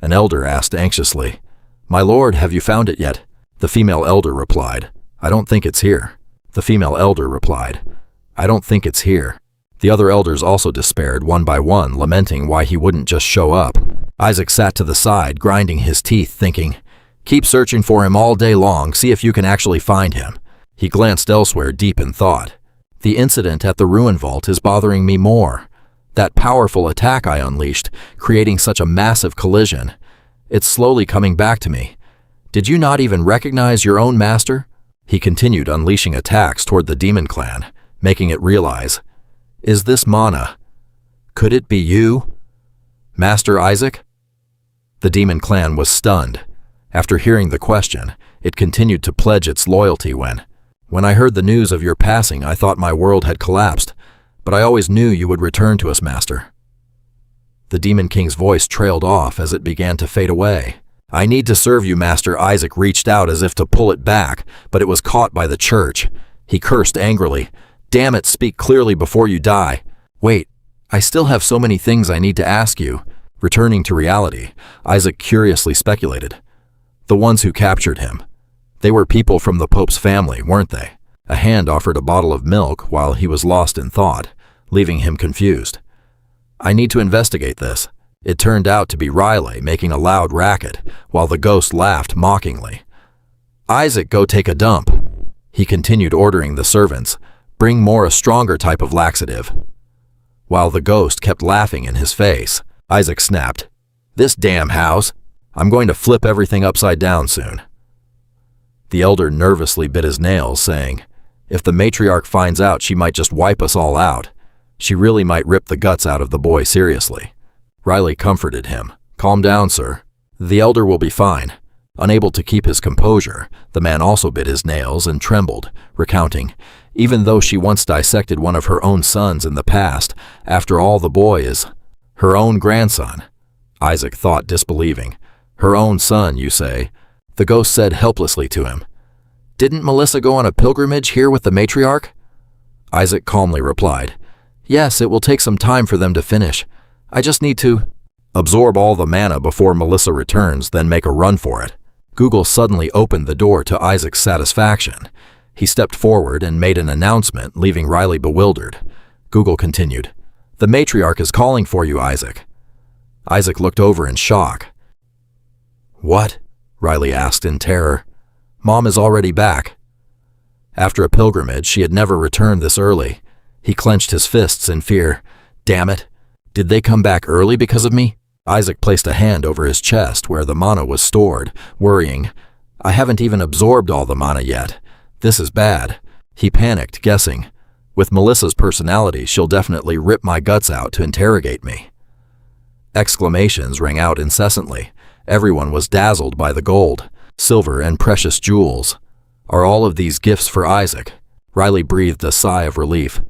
An elder asked anxiously, My lord, have you found it yet? The female elder replied, I don't think it's here. The female elder replied, I don't think it's here. The other elders also despaired one by one, lamenting why he wouldn't just show up. Isaac sat to the side, grinding his teeth, thinking, Keep searching for him all day long, see if you can actually find him. He glanced elsewhere, deep in thought. The incident at the ruin vault is bothering me more. That powerful attack I unleashed, creating such a massive collision. It's slowly coming back to me. Did you not even recognize your own master? He continued, unleashing attacks toward the demon clan, making it realize, Is this Mana? Could it be you? Master Isaac? The demon clan was stunned. After hearing the question, it continued to pledge its loyalty when I heard the news of your passing, I thought my world had collapsed, but I always knew you would return to us, Master. The Demon King's voice trailed off as it began to fade away. I need to serve you, Master. Isaac reached out as if to pull it back, but it was caught by the church. He cursed angrily. Damn it, speak clearly before you die. Wait, I still have so many things I need to ask you. Returning to reality, Isaac curiously speculated. The ones who captured him. They were people from the Pope's family, weren't they? A hand offered a bottle of milk while he was lost in thought, leaving him confused. I need to investigate this. It turned out to be Riley making a loud racket, while the ghost laughed mockingly. Isaac, go take a dump. He continued, ordering the servants, bring more a stronger type of laxative. While the ghost kept laughing in his face, Isaac snapped, This damn house! I'm going to flip everything upside down soon. The elder nervously bit his nails, saying, If the matriarch finds out, she might just wipe us all out. She really might rip the guts out of the boy seriously. Riley comforted him. Calm down, sir. The elder will be fine. Unable to keep his composure, the man also bit his nails and trembled, recounting, Even though she once dissected one of her own sons in the past, after all, the boy is her own grandson. Isaac thought, disbelieving. Her own son, you say? The ghost said helplessly to him. Didn't Melissa go on a pilgrimage here with the matriarch? Isaac calmly replied, Yes, it will take some time for them to finish. I just need to absorb all the mana before Melissa returns, then make a run for it. Google suddenly opened the door to Isaac's satisfaction. He stepped forward and made an announcement, leaving Riley bewildered. Google continued, The matriarch is calling for you, Isaac. Isaac looked over in shock. What? Riley asked in terror. Mom is already back. After a pilgrimage, she had never returned this early. He clenched his fists in fear. Damn it. Did they come back early because of me? Isaac placed a hand over his chest where the mana was stored, worrying. I haven't even absorbed all the mana yet. This is bad. He panicked, guessing. With Melissa's personality, she'll definitely rip my guts out to interrogate me. Exclamations rang out incessantly. Everyone was dazzled by the gold, silver, and precious jewels. Are all of these gifts for Isaac? Riley breathed a sigh of relief.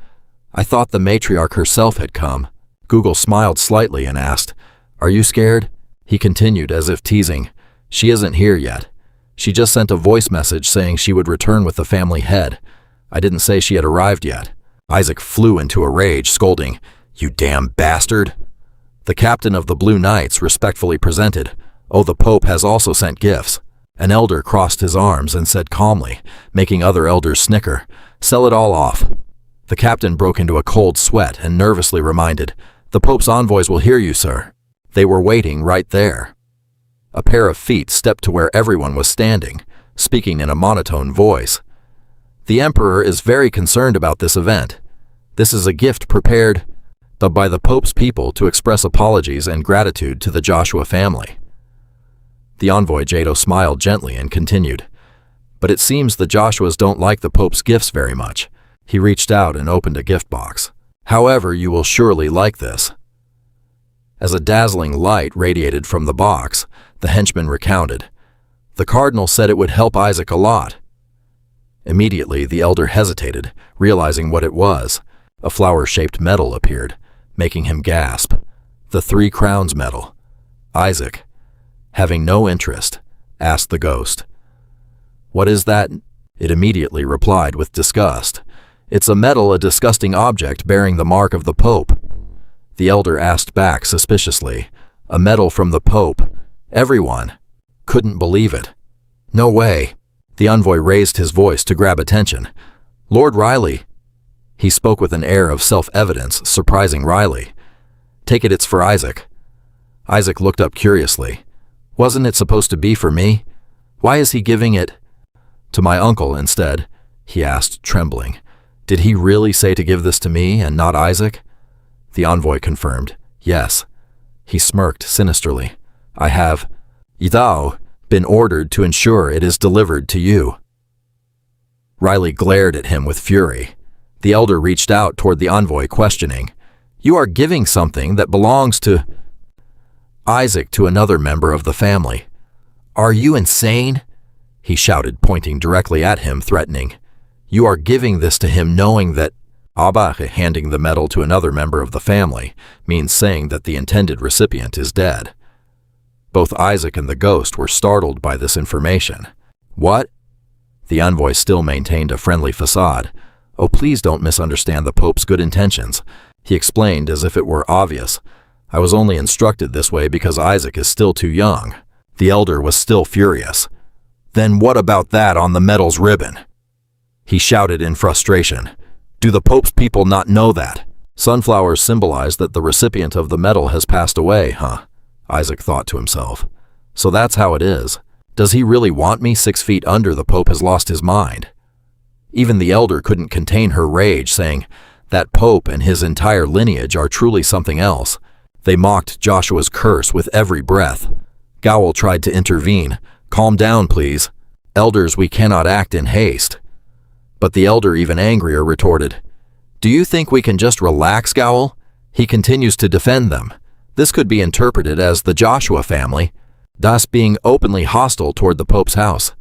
I thought the matriarch herself had come. Google smiled slightly and asked, Are you scared? He continued as if teasing, She isn't here yet. She just sent a voice message saying she would return with the family head. I didn't say she had arrived yet. Isaac flew into a rage, scolding, You damn bastard! The captain of the Blue Knights respectfully presented, Oh, the Pope has also sent gifts. An elder crossed his arms and said calmly, making other elders snicker, Sell it all off. The captain broke into a cold sweat and nervously reminded, The Pope's envoys will hear you, sir. They were waiting right there. A pair of feet stepped to where everyone was standing, speaking in a monotone voice. The Emperor is very concerned about this event. This is a gift prepared by the Pope's people to express apologies and gratitude to the Joshua family. The envoy Jado smiled gently and continued, But it seems the Joshuas don't like the Pope's gifts very much. He reached out and opened a gift box. However, you will surely like this. As a dazzling light radiated from the box, the henchman recounted, The cardinal said it would help Isaac a lot. Immediately, the elder hesitated, realizing what it was. A flower-shaped medal appeared, making him gasp. The 3 Crowns medal. Isaac, having no interest, asked the ghost. What is that? It immediately replied with disgust. It's a medal, a disgusting object bearing the mark of the Pope. The elder asked back suspiciously, A medal from the Pope? Everyone couldn't believe it. No way. The envoy raised his voice to grab attention. Lord Riley. He spoke with an air of self-evidence, surprising Riley. Take it, it's for Isaac. Isaac looked up curiously. Wasn't it supposed to be for me? Why is he giving it to my uncle instead? He asked, trembling. Did he really say to give this to me and not Isaac? The envoy confirmed, yes. He smirked sinisterly. I have, thou, been ordered to ensure it is delivered to you. Riley glared at him with fury. The elder reached out toward the envoy, questioning, You are giving something that belongs to Isaac to another member of the family. Are you insane? He shouted, pointing directly at him, threatening. You are giving this to him knowing that Abba handing the medal to another member of the family means saying that the intended recipient is dead. Both Isaac and the ghost were startled by this information. What? The envoy still maintained a friendly facade. Oh, please don't misunderstand the Pope's good intentions. He explained as if it were obvious. I was only instructed this way because Isaac is still too young. The elder was still furious. Then what about that on the medal's ribbon? He shouted in frustration. Do the Pope's people not know that? Sunflowers symbolize that the recipient of the medal has passed away, huh? Isaac thought to himself. So that's how it is. Does he really want me 6 feet under? The Pope has lost his mind. Even the elder couldn't contain her rage, saying, That Pope and his entire lineage are truly something else. They mocked Joshua's curse with every breath. Gowel tried to intervene. Calm down, please. Elders, we cannot act in haste. But the elder, even angrier, retorted, Do you think we can just relax, Gowel? He continues to defend them. This could be interpreted as the Joshua family, thus being openly hostile toward the Pope's house.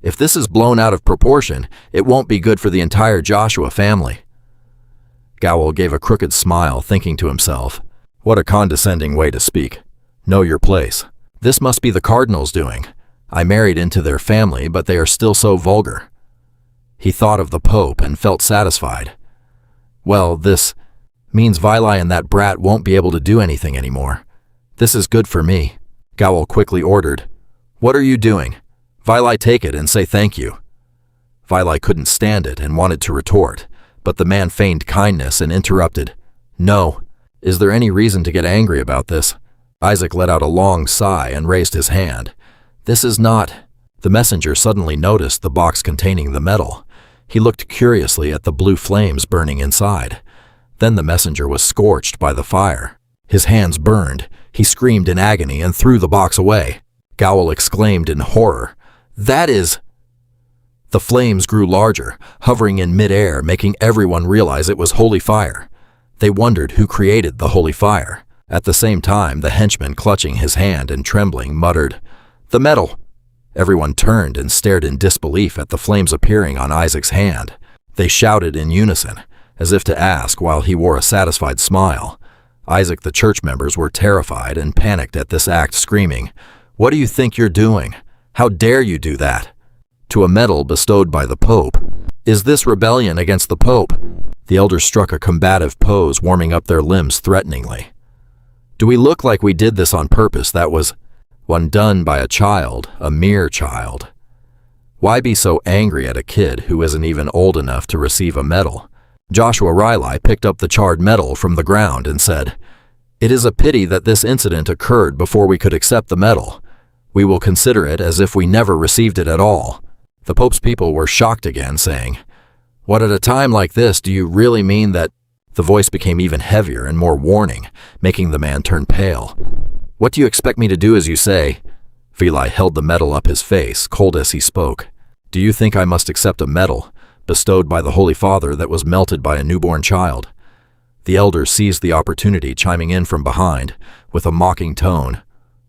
If this is blown out of proportion, it won't be good for the entire Joshua family. Gowel gave a crooked smile, thinking to himself, What a condescending way to speak. Know your place. This must be the cardinal's doing. I married into their family, but they are still so vulgar. He thought of the Pope and felt satisfied. Well, this means Vili and that brat won't be able to do anything anymore. This is good for me, Gowl quickly ordered. What are you doing? Vili, take it and say thank you. Vili couldn't stand it and wanted to retort, but the man feigned kindness and interrupted. No. Is there any reason to get angry about this? Isaac let out a long sigh and raised his hand. This is not. The messenger suddenly noticed the box containing the medal. He looked curiously at the blue flames burning inside. Then the messenger was scorched by the fire. His hands burned. He screamed in agony and threw the box away. Gowl exclaimed in horror, That is... The flames grew larger, hovering in mid-air, making everyone realize it was holy fire. They wondered who created the holy fire. At the same time, the henchman, clutching his hand and trembling, muttered, The medal! Everyone turned and stared in disbelief at the flames appearing on Isaac's hand. They shouted in unison, as if to ask while he wore a satisfied smile. Isaac, the church members were terrified and panicked at this act, screaming, What do you think you're doing? How dare you do that? To a medal bestowed by the Pope. Is this rebellion against the Pope? The elders struck a combative pose, warming up their limbs threateningly. Do we look like we did this on purpose? That was one done by a child, a mere child. Why be so angry at a kid who isn't even old enough to receive a medal? Joshua Riley picked up the charred medal from the ground and said, It is a pity that this incident occurred before we could accept the medal. We will consider it as if we never received it at all. The Pope's people were shocked again, saying, What, at a time like this, do you really mean that? The voice became even heavier and more warning, making the man turn pale. What do you expect me to do as you say? Vili held the medal up his face, cold as he spoke. Do you think I must accept a medal, bestowed by the Holy Father, that was melted by a newborn child? The elders seized the opportunity, chiming in from behind, with a mocking tone.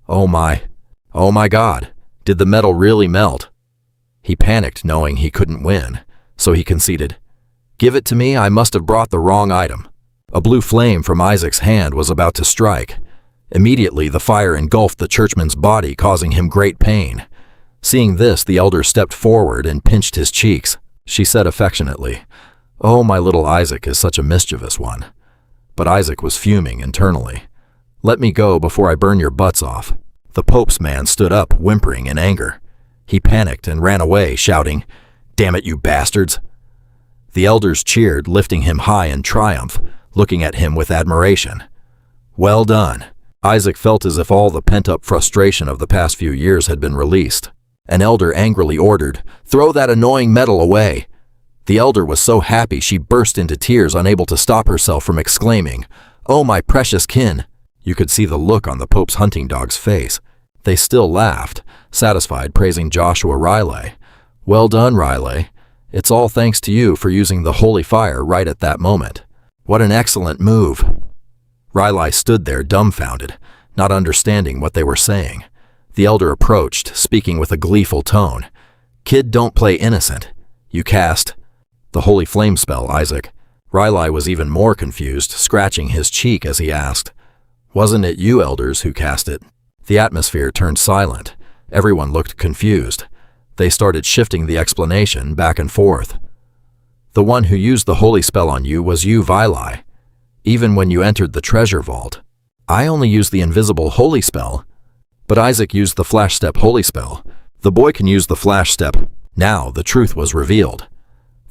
Oh my God, did the medal really melt? He panicked, knowing he couldn't win, so he conceded. Give it to me, I must have brought the wrong item. A blue flame from Isaac's hand was about to strike. Immediately, the fire engulfed the churchman's body, causing him great pain. Seeing this, the elder stepped forward and pinched his cheeks. She said affectionately, Oh, my little Isaac is such a mischievous one. But Isaac was fuming internally. Let me go before I burn your butts off. The Pope's man stood up, whimpering in anger. He panicked and ran away, shouting, Damn it, you bastards! The elders cheered, lifting him high in triumph, looking at him with admiration. Well done. Isaac felt as if all the pent-up frustration of the past few years had been released. An elder angrily ordered, Throw that annoying medal away. The elder was so happy she burst into tears, unable to stop herself from exclaiming, Oh, my precious kin! You could see the look on the Pope's hunting dog's face. They still laughed, satisfied, praising Joshua Riley. Well done, Riley. It's all thanks to you for using the holy fire right at that moment. What an excellent move. Riley stood there dumbfounded, not understanding what they were saying. The elder approached, speaking with a gleeful tone. Kid, don't play innocent. You cast the holy flame spell, Isaac. Riley was even more confused, scratching his cheek as he asked, Wasn't it you elders who cast it? The atmosphere turned silent. Everyone looked confused. They started shifting the explanation back and forth. The one who used the holy spell on you was you, Vili. Even when you entered the treasure vault. I only used the invisible holy spell. But Isaac used the flash step holy spell. The boy can use the flash step. Now the truth was revealed.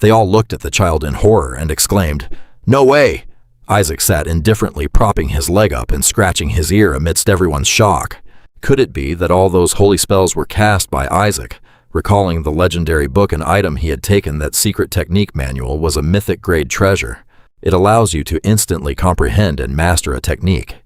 They all looked at the child in horror and exclaimed, No way! Isaac sat indifferently, propping his leg up and scratching his ear amidst everyone's shock. Could it be that all those holy spells were cast by Isaac? Recalling the legendary book and item he had taken, that secret technique manual was a mythic-grade treasure. It allows you to instantly comprehend and master a technique.